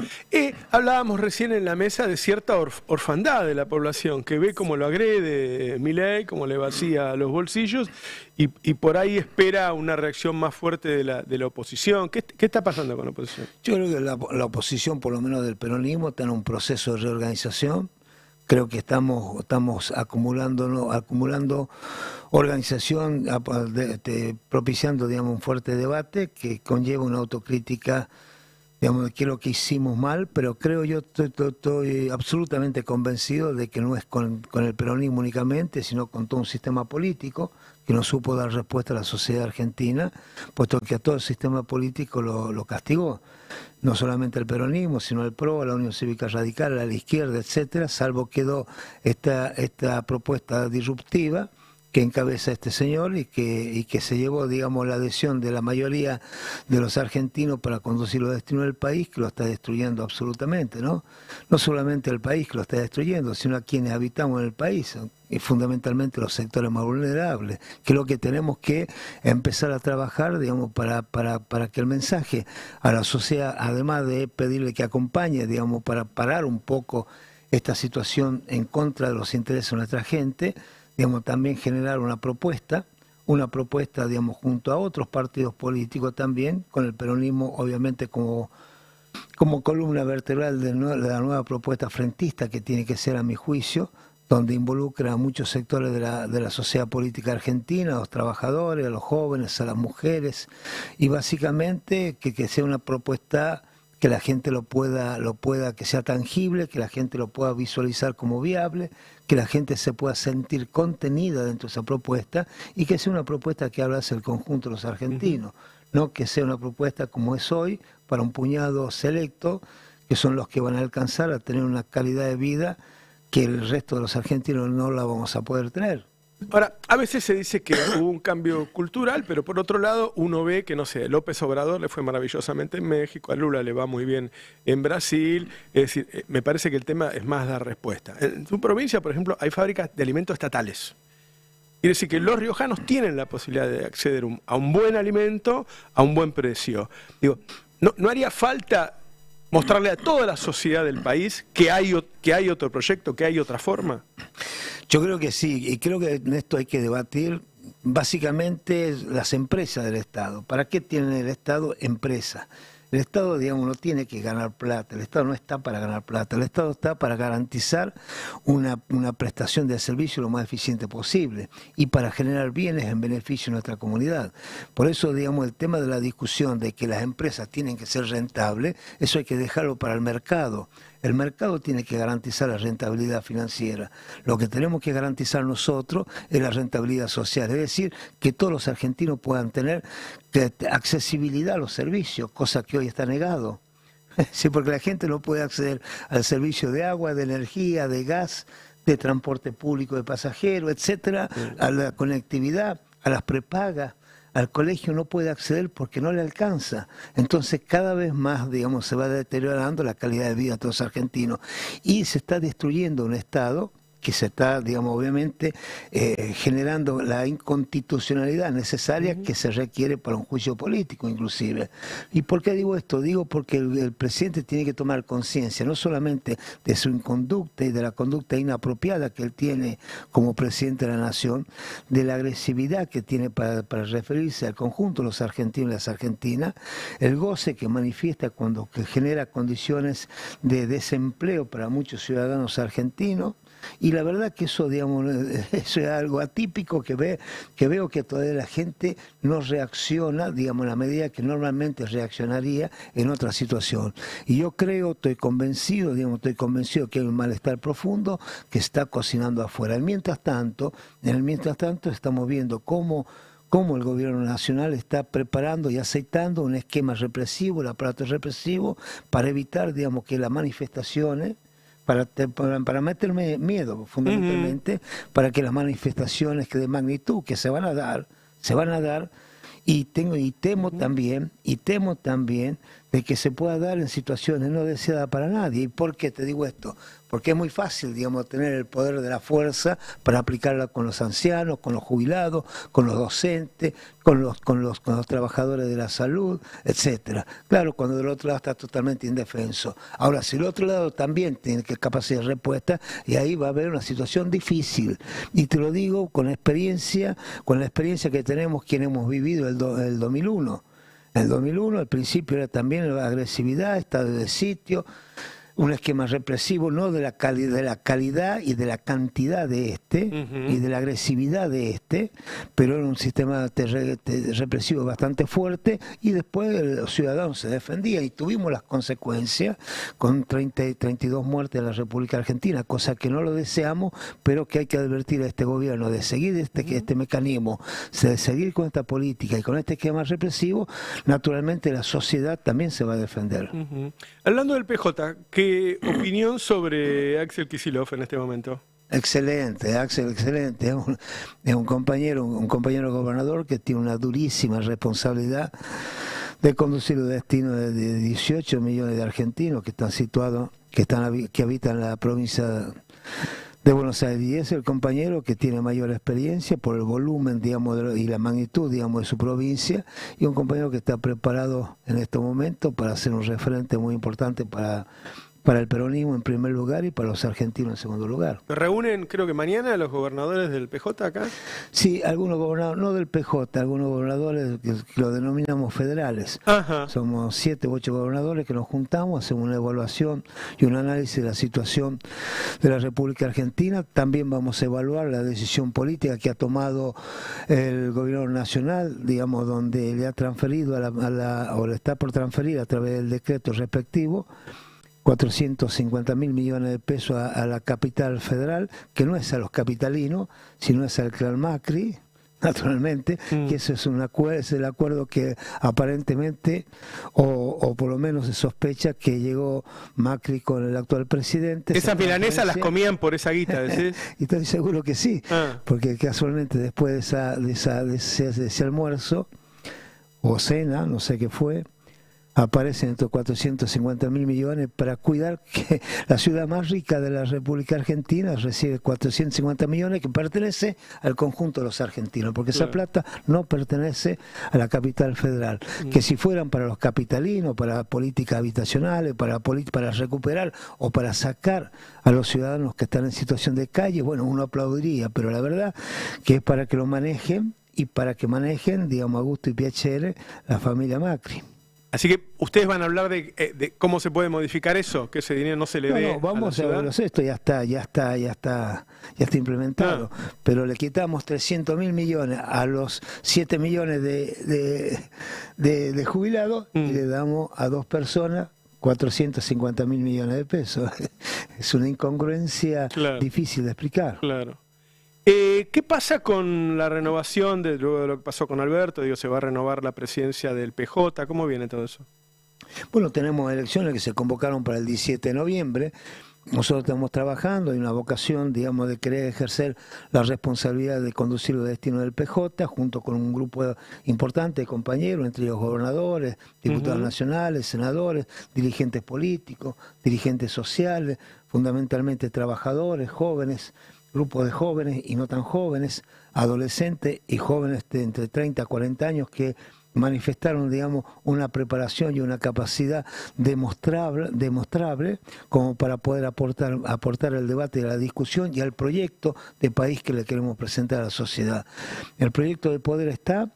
Hablábamos recién en la mesa de cierta orfandad de la población, que ve cómo lo agrede Milei, cómo le vacía los bolsillos, y por ahí espera una reacción más fuerte de la oposición. ¿Qué está pasando con la oposición? Yo creo que la oposición, por lo menos del peronismo, está en un proceso de reorganización. Creo que estamos acumulando organización, propiciando, digamos, un fuerte debate que conlleva una autocrítica, digamos, de qué es lo que hicimos mal, pero estoy absolutamente convencido de que no es con el peronismo únicamente, sino con todo un sistema político que no supo dar respuesta a la sociedad argentina, puesto que a todo el sistema político lo castigó, no solamente el peronismo, sino el PRO, la Unión Cívica Radical, a la izquierda, etcétera, salvo quedó esta propuesta disruptiva que encabeza este señor y que se llevó, digamos, la adhesión de la mayoría de los argentinos para conducir los destinos del país, que lo está destruyendo absolutamente, ¿no? No solamente el país que lo está destruyendo, sino a quienes habitamos en el país, y fundamentalmente los sectores más vulnerables, que es lo que tenemos que empezar a trabajar, digamos, para que el mensaje a la sociedad, además de pedirle que acompañe, digamos, para parar un poco esta situación en contra de los intereses de nuestra gente, digamos, también generar una propuesta, digamos, junto a otros partidos políticos también, con el peronismo obviamente como columna vertebral de la nueva propuesta frentista que tiene que ser, a mi juicio, donde involucra a muchos sectores de la sociedad política argentina, a los trabajadores, a los jóvenes, a las mujeres, y básicamente que sea una propuesta que la gente lo pueda, que sea tangible, que la gente lo pueda visualizar como viable, que la gente se pueda sentir contenida dentro de esa propuesta y que sea una propuesta que habla hacia el conjunto de los argentinos. no que sea una propuesta como es hoy para un puñado selecto, que son los que van a alcanzar a tener una calidad de vida que el resto de los argentinos no la vamos a poder tener. Ahora, a veces se dice que hubo un cambio cultural, pero por otro lado uno ve que, no sé, López Obrador le fue maravillosamente en México, a Lula le va muy bien en Brasil, es decir, me parece que el tema es más dar respuesta. En su provincia, por ejemplo, hay fábricas de alimentos estatales. Quiere decir que los riojanos tienen la posibilidad de acceder a un buen alimento, a un buen precio. Digo, ¿no haría falta mostrarle a toda la sociedad del país que hay otro proyecto, que hay otra forma? Yo creo que sí, y creo que en esto hay que debatir básicamente las empresas del Estado. ¿Para qué tiene el Estado empresas? El Estado, digamos, no tiene que ganar plata, el Estado no está para ganar plata, el Estado está para garantizar una prestación de servicio lo más eficiente posible y para generar bienes en beneficio de nuestra comunidad. Por eso, digamos, el tema de la discusión de que las empresas tienen que ser rentables, eso hay que dejarlo para el mercado. El mercado tiene que garantizar la rentabilidad financiera. Lo que tenemos que garantizar nosotros es la rentabilidad social, es decir, que todos los argentinos puedan tener accesibilidad a los servicios, cosa que hoy está negado. Sí, porque la gente no puede acceder al servicio de agua, de energía, de gas, de transporte público de pasajeros, etcétera, a la conectividad, a las prepagas. Al colegio no puede acceder porque no le alcanza. Entonces cada vez más, digamos, se va deteriorando la calidad de vida de todos los argentinos y se está destruyendo un Estado que se está, digamos, obviamente generando la inconstitucionalidad necesaria que se requiere para un juicio político inclusive. ¿Y por qué digo esto? Digo porque el presidente tiene que tomar conciencia no solamente de su inconducta y de la conducta inapropiada que él tiene como presidente de la nación, de la agresividad que tiene para referirse al conjunto de los argentinos y las argentinas, el goce que manifiesta que genera condiciones de desempleo para muchos ciudadanos argentinos. Y la verdad que eso, digamos, eso es algo atípico que veo que todavía la gente no reacciona, digamos, en la medida que normalmente reaccionaría en otra situación. Y yo creo, estoy convencido que hay un malestar profundo que está cocinando afuera. En el mientras tanto estamos viendo cómo el gobierno nacional está preparando y aceitando un esquema represivo, el aparato represivo, para evitar, digamos, que las manifestaciones, para meterme miedo fundamentalmente, para que las manifestaciones de magnitud que se van a dar, y temo también de que se pueda dar en situaciones no deseadas para nadie. ¿Y por qué te digo esto? Porque es muy fácil, digamos, tener el poder de la fuerza para aplicarla con los ancianos, con los jubilados, con los docentes, con los trabajadores de la salud, etcétera. Claro, cuando del otro lado está totalmente indefenso. Ahora, si el otro lado también tiene capacidad de respuesta, y ahí va a haber una situación difícil. Y te lo digo con la experiencia que tenemos quienes hemos vivido el 2001. En el 2001 al principio era también la agresividad, estado de sitio, un esquema represivo, no de la calidad y de la cantidad de y de la agresividad de pero era un sistema represivo bastante fuerte, y después los ciudadanos se defendían y tuvimos las consecuencias con 32 muertes en la República Argentina, cosa que no lo deseamos, pero que hay que advertir a este gobierno de seguir este mecanismo, de seguir con esta política y con este esquema represivo. Naturalmente la sociedad también se va a defender. Hablando del PJ, ¿qué opinión sobre Axel Kicillof en este momento? Excelente, Axel, excelente. Es un compañero gobernador que tiene una durísima responsabilidad de conducir el destino de 18 millones de argentinos que están situados, que habitan la provincia de Buenos Aires, y es el compañero que tiene mayor experiencia por el volumen, digamos, y la magnitud, digamos, de su provincia, y un compañero que está preparado en este momento para ser un referente muy importante para el peronismo en primer lugar y para los argentinos en segundo lugar. ¿Se reúnen, creo que mañana, los gobernadores del PJ acá? Sí, algunos gobernadores, no del PJ, algunos gobernadores que lo denominamos federales. Ajá. Somos 7 u 8 gobernadores que nos juntamos, hacemos una evaluación y un análisis de la situación de la República Argentina. También vamos a evaluar la decisión política que ha tomado el gobierno nacional, digamos, donde le ha transferido o le está por transferir a través del decreto respectivo 450.000 millones de pesos a la capital federal, que no es a los capitalinos, sino es al clan Macri, naturalmente, que ese es el acuerdo que aparentemente, o por lo menos se sospecha que llegó Macri con el actual presidente. ¿Esas milanesas las comían por esa guita, decís? Y estoy seguro que sí, porque casualmente después de ese almuerzo, o cena, no sé qué fue, aparecen estos 450.000 millones para cuidar que la ciudad más rica de la República Argentina recibe 450 millones que pertenece al conjunto de los argentinos, porque esa plata no pertenece a la capital federal, que si fueran para los capitalinos, para políticas habitacionales, para recuperar o para sacar a los ciudadanos que están en situación de calle, bueno, uno aplaudiría, pero la verdad que es para que lo manejen y para que manejen, digamos, a gusto y piacere la familia Macri. Así que ustedes van a hablar de cómo se puede modificar eso, que ese dinero no se le dé. No, vamos a ver, esto ya está implementado, pero le quitamos 300.000 millones a los 7 millones de jubilados y le damos a 2 personas 450.000 millones de pesos. Es una incongruencia difícil de explicar. Claro. ¿Qué pasa con la renovación, luego de lo que pasó con Alberto? Digo, ¿se va a renovar la presidencia del PJ? ¿Cómo viene todo eso? Bueno, tenemos elecciones que se convocaron para el 17 de noviembre. Nosotros estamos trabajando, hay una vocación, digamos, de querer ejercer la responsabilidad de conducir los destinos del PJ, junto con un grupo importante de compañeros, entre ellos gobernadores, diputados nacionales, senadores, dirigentes políticos, dirigentes sociales, fundamentalmente trabajadores, jóvenes, grupos de jóvenes y no tan jóvenes, adolescentes y jóvenes de entre 30 a 40 años que manifestaron, digamos, una preparación y una capacidad demostrable como para poder aportar al debate y a la discusión y al proyecto de país que le queremos presentar a la sociedad. El proyecto de poder está,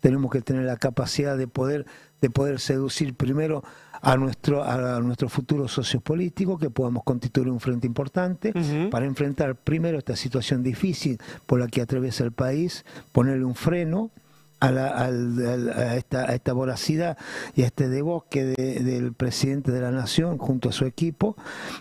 tenemos que tener la capacidad de poder seducir primero a nuestro futuro sociopolítico, que podamos constituir un frente importante para enfrentar primero esta situación difícil por la que atraviesa el país, ponerle un freno a esta voracidad y a este debosque del presidente de la Nación junto a su equipo,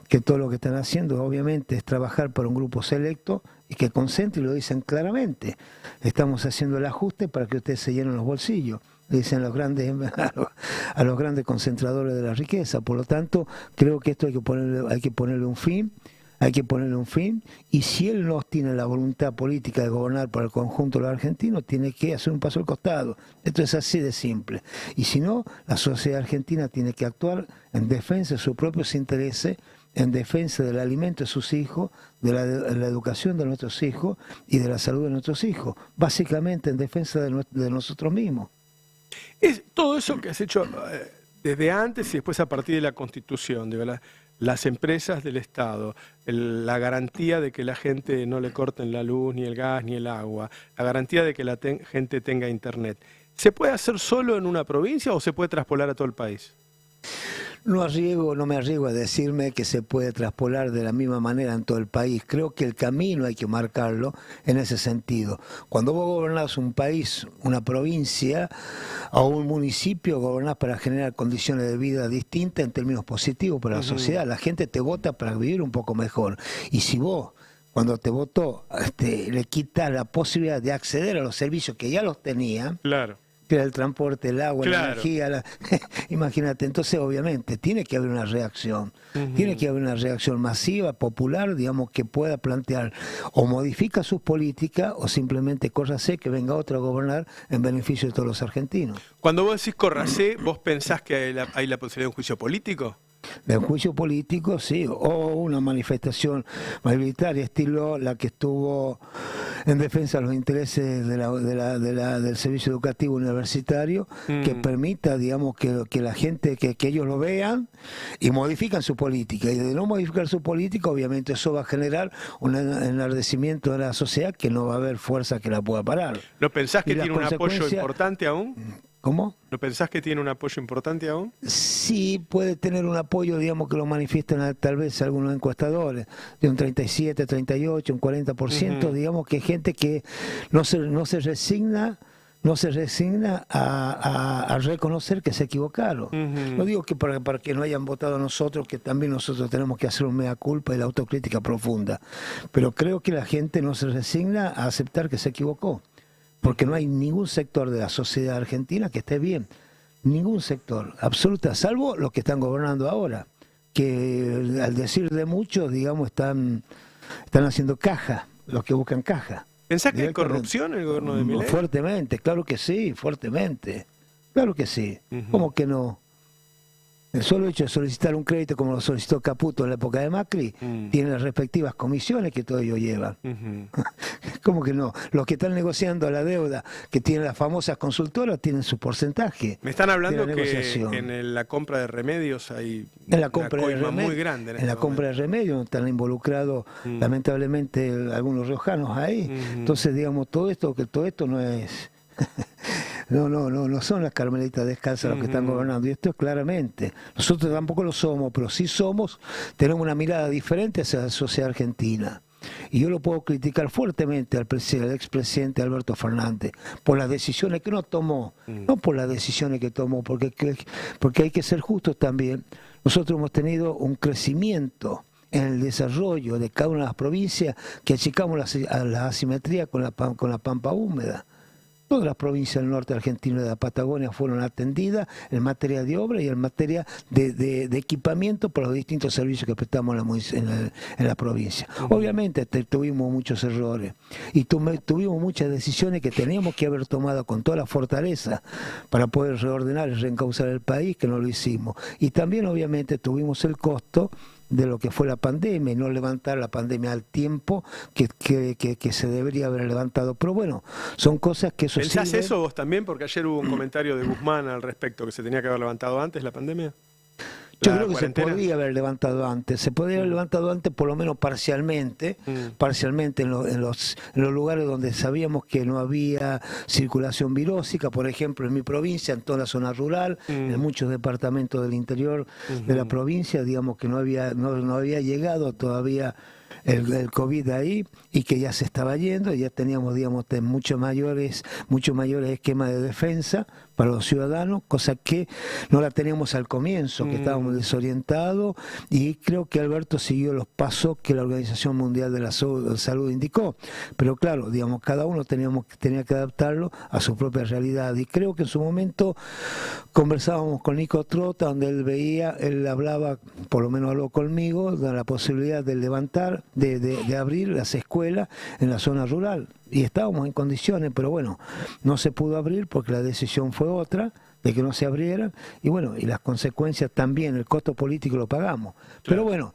que todo lo que están haciendo obviamente es trabajar para un grupo selecto y que concentre, y lo dicen claramente, estamos haciendo el ajuste para que ustedes se llenen los bolsillos, le dicen a los grandes concentradores de la riqueza. Por lo tanto, creo que esto hay que ponerle un fin, y si él no tiene la voluntad política de gobernar para el conjunto de los argentinos, tiene que hacer un paso al costado. Esto es así de simple. Y si no, la sociedad argentina tiene que actuar en defensa de sus propios intereses, en defensa del alimento de sus hijos, de la educación de nuestros hijos y de la salud de nuestros hijos, básicamente en defensa de nosotros mismos. Es todo eso que has hecho desde antes y después a partir de la Constitución, digo, las empresas del Estado, la garantía de que la gente no le corten la luz, ni el gas, ni el agua, la garantía de que la gente tenga internet. ¿Se puede hacer solo en una provincia o se puede traspolar a todo el país? No me arriesgo a decirme que se puede traspolar de la misma manera en todo el país. Creo que el camino hay que marcarlo en ese sentido. Cuando vos gobernás un país, una provincia o un municipio, gobernás para generar condiciones de vida distintas en términos positivos para la sociedad. La gente te vota para vivir un poco mejor. Y si vos, cuando te votó, le quitas la posibilidad de acceder a los servicios que ya los tenía, que era el transporte, el agua, la energía, imagínate, entonces obviamente tiene que haber una reacción, tiene que haber una reacción masiva, popular, digamos, que pueda plantear o modifica sus políticas o simplemente córrase que venga otro a gobernar en beneficio de todos los argentinos. Cuando vos decís córrase, ¿vos pensás que hay la posibilidad de un juicio político? De un juicio político, sí, o una manifestación mayoritaria, estilo la que estuvo en defensa de los intereses del servicio educativo universitario, que permita, digamos, que la gente, que ellos lo vean y modifican su política. Y de no modificar su política, obviamente eso va a generar un enardecimiento de la sociedad que no va a haber fuerza que la pueda parar. ¿No pensás que tiene un apoyo importante aún? ¿Cómo? ¿No pensás que tiene un apoyo importante aún? Sí, puede tener un apoyo, digamos, que lo manifiestan tal vez algunos encuestadores, de un 37, 38, un 40%, digamos que hay gente que no se resigna no se resigna a reconocer que se equivocaron. No digo que para que no hayan votado a nosotros, que también nosotros tenemos que hacer un mea culpa y la autocrítica profunda, pero creo que la gente no se resigna a aceptar que se equivocó, porque no hay ningún sector de la sociedad argentina que esté bien, ningún sector, absoluta, salvo los que están gobernando ahora, que al decir de muchos, digamos, están haciendo caja, los que buscan caja. ¿Pensás que hay corrupción en el gobierno de Milei? Fuertemente, claro que sí, fuertemente. Claro que sí. ¿Cómo que no? El solo hecho de solicitar un crédito como lo solicitó Caputo en la época de Macri, tiene las respectivas comisiones que todo ello llevan. ¿Cómo que no? Los que están negociando la deuda, que tienen las famosas consultoras, tienen su porcentaje. Me están hablando de la que negociación. en la compra de remedios hay En la una compra de coima muy remedios, grande. en la compra de remedios están involucrados lamentablemente algunos riojanos ahí. Entonces, digamos, todo esto no es... No son las carmelitas descalzas los que están gobernando, y esto es claramente. Nosotros tampoco lo somos, pero sí tenemos una mirada diferente hacia la sociedad argentina. Y yo lo puedo criticar fuertemente al expresidente Alberto Fernández por las decisiones que no tomó, no por las decisiones que tomó, porque hay que ser justos también. Nosotros hemos tenido un crecimiento en el desarrollo de cada una de las provincias que achicamos la asimetría con la pampa húmeda. Todas las provincias del norte argentino y de la Patagonia fueron atendidas en materia de obra y en materia de equipamiento para los distintos servicios que prestamos en la provincia. Obviamente tuvimos muchos errores y tuvimos muchas decisiones que teníamos que haber tomado con toda la fortaleza para poder reordenar y reencauzar el país, que no lo hicimos. Y también obviamente tuvimos el costo de lo que fue la pandemia y no levantar la pandemia al tiempo que se debería haber levantado. Pero bueno, son cosas que eso ¿Pensás sirve. eso vos también? Porque ayer hubo un comentario de Guzmán al respecto, que se tenía que haber levantado antes la pandemia. Yo creo que se podría haber levantado antes, por lo menos parcialmente, en los lugares donde sabíamos que no había circulación virósica, por ejemplo en mi provincia, en toda la zona rural, en muchos departamentos del interior de la provincia, digamos que no había llegado todavía el COVID ahí y que ya se estaba yendo, ya teníamos, digamos, mucho mayores esquemas de defensa para los ciudadanos, cosa que no la teníamos al comienzo, que estábamos desorientados, y creo que Alberto siguió los pasos que la Organización Mundial de la Salud indicó, pero claro, digamos, cada uno tenía que adaptarlo a su propia realidad, y creo que en su momento conversábamos con Nico Trota, donde él hablaba, por lo menos habló conmigo, de la posibilidad de levantar, de abrir las escuelas en la zona rural, y estábamos en condiciones, pero bueno, no se pudo abrir porque la decisión fue otra, de que no se abrieran, y bueno, y las consecuencias también, el costo político lo pagamos. Claro.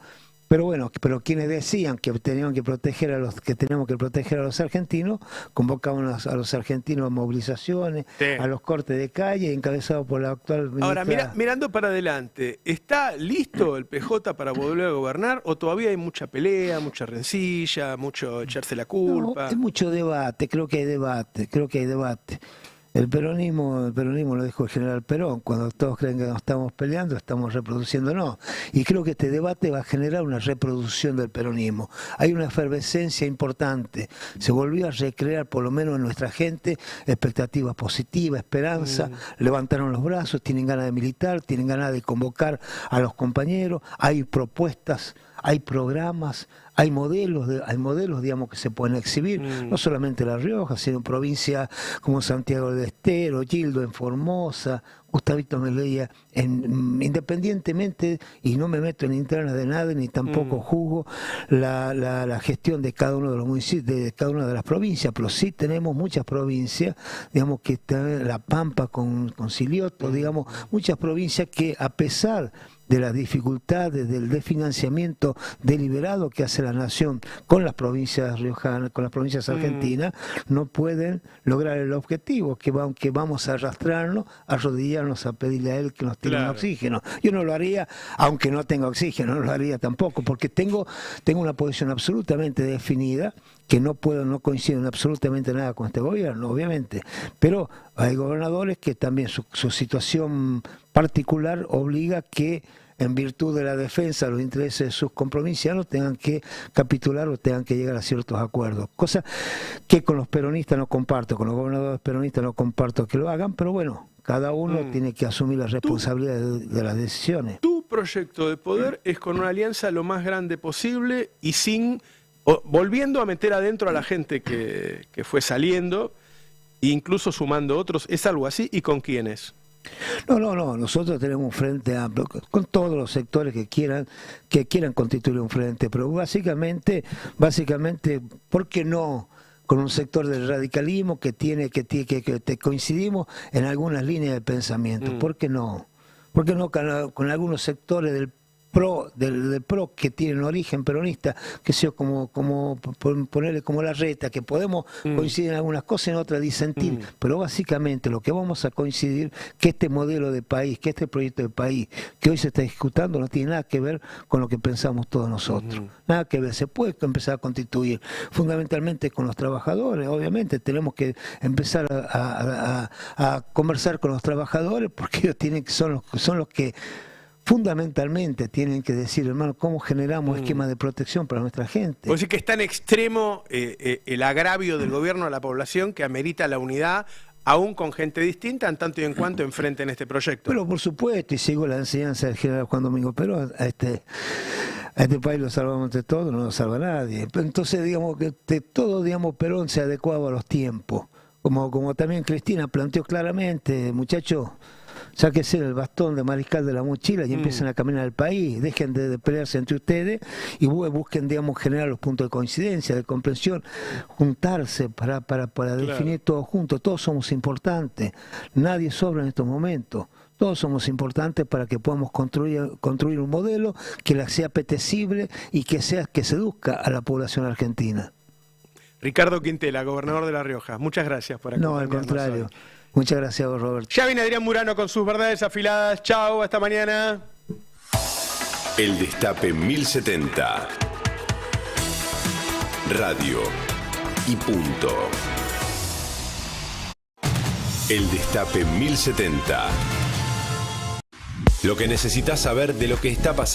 Pero quienes decían que teníamos que proteger a los argentinos, convocaban a los argentinos a movilizaciones, a los cortes de calle, encabezados por la actual ministra. Ahora, mirando para adelante, ¿está listo el PJ para volver a gobernar o todavía hay mucha pelea, mucha rencilla, mucho echarse la culpa? No, hay mucho debate, creo que hay debate. El peronismo lo dijo el general Perón, cuando todos creen que nos estamos peleando, estamos reproduciéndonos. Y creo que este debate va a generar una reproducción del peronismo. Hay una efervescencia importante. Se volvió a recrear, por lo menos en nuestra gente, expectativas positivas, esperanza. Levantaron los brazos, tienen ganas de militar, tienen ganas de convocar a los compañeros. Hay propuestas, hay programas, hay modelos, digamos, que se pueden exhibir, no solamente La Rioja, sino en provincias como Santiago del Estero, Gildo en Formosa, Gustavito Melella, independientemente, y no me meto en internas de nada, ni tampoco juzgo la gestión de cada uno de los municipios, de cada una de las provincias, pero sí tenemos muchas provincias, digamos, que están La Pampa con Silioto, digamos, muchas provincias que a pesar de las dificultades del desfinanciamiento deliberado que hace la nación con las provincias riojanas, con las provincias argentinas, no pueden lograr el objetivo, que vamos a arrastrarnos, a arrodillarnos a pedirle a él que nos tire un oxígeno. Yo no lo haría, aunque no tenga oxígeno, no lo haría tampoco, porque tengo una posición absolutamente definida, que no coincido en absolutamente nada con este gobierno, obviamente, pero hay gobernadores que también su situación particular obliga que en virtud de la defensa de los intereses de sus comprovincianos, tengan que capitular o tengan que llegar a ciertos acuerdos. Cosa que con los peronistas no comparto, con los gobernadores peronistas no comparto que lo hagan, pero bueno, cada uno tiene que asumir la responsabilidad de las decisiones. Tu proyecto de poder es con una alianza lo más grande posible y volviendo a meter adentro a la gente que fue saliendo, e incluso sumando otros. ¿Es algo así? ¿Y con quiénes? No, nosotros tenemos un frente amplio con todos los sectores que quieran constituir un frente, pero básicamente, ¿por qué no? Con un sector del radicalismo que coincidimos en algunas líneas de pensamiento. ¿Por qué no? ¿Por qué no con algunos sectores del PRO que tienen origen peronista, que sea como ponerle como la reta, que podemos coincidir en algunas cosas, en otras disentir, pero básicamente lo que vamos a coincidir, que este modelo de país, que este proyecto de país que hoy se está ejecutando no tiene nada que ver con lo que pensamos todos nosotros, nada que ver. Se puede empezar a constituir fundamentalmente con los trabajadores. Obviamente tenemos que empezar a conversar con los trabajadores, porque ellos son los que fundamentalmente tienen que decir, hermano, cómo generamos esquemas de protección para nuestra gente. Vos decís que es tan extremo el agravio del gobierno a la población que amerita la unidad, aún con gente distinta, en tanto y en cuanto enfrenten este proyecto. Pero por supuesto, y sigo la enseñanza del general Juan Domingo Perón, a este país lo salvamos entre todos, no lo salva nadie. Entonces, digamos que todo, Perón se adecuaba a los tiempos. Como también Cristina planteó claramente, muchachos, sáquense el bastón de mariscal de la mochila y empiecen a caminar el país, dejen de pelearse entre ustedes y busquen, generar los puntos de coincidencia, de comprensión, juntarse para definir todo juntos. Todos somos importantes, nadie sobra en estos momentos. Todos somos importantes para que podamos construir un modelo que sea apetecible y que seduzca a la población argentina. Ricardo Quintela, gobernador de La Rioja, muchas gracias por acompañarnos. No, al contrario. Muchas gracias a vos, Roberto. Ya viene Adrián Murano con sus verdades afiladas. Chao, hasta mañana. El Destape 1070. Radio y punto. El Destape 1070. Lo que necesitas saber de lo que está pasando.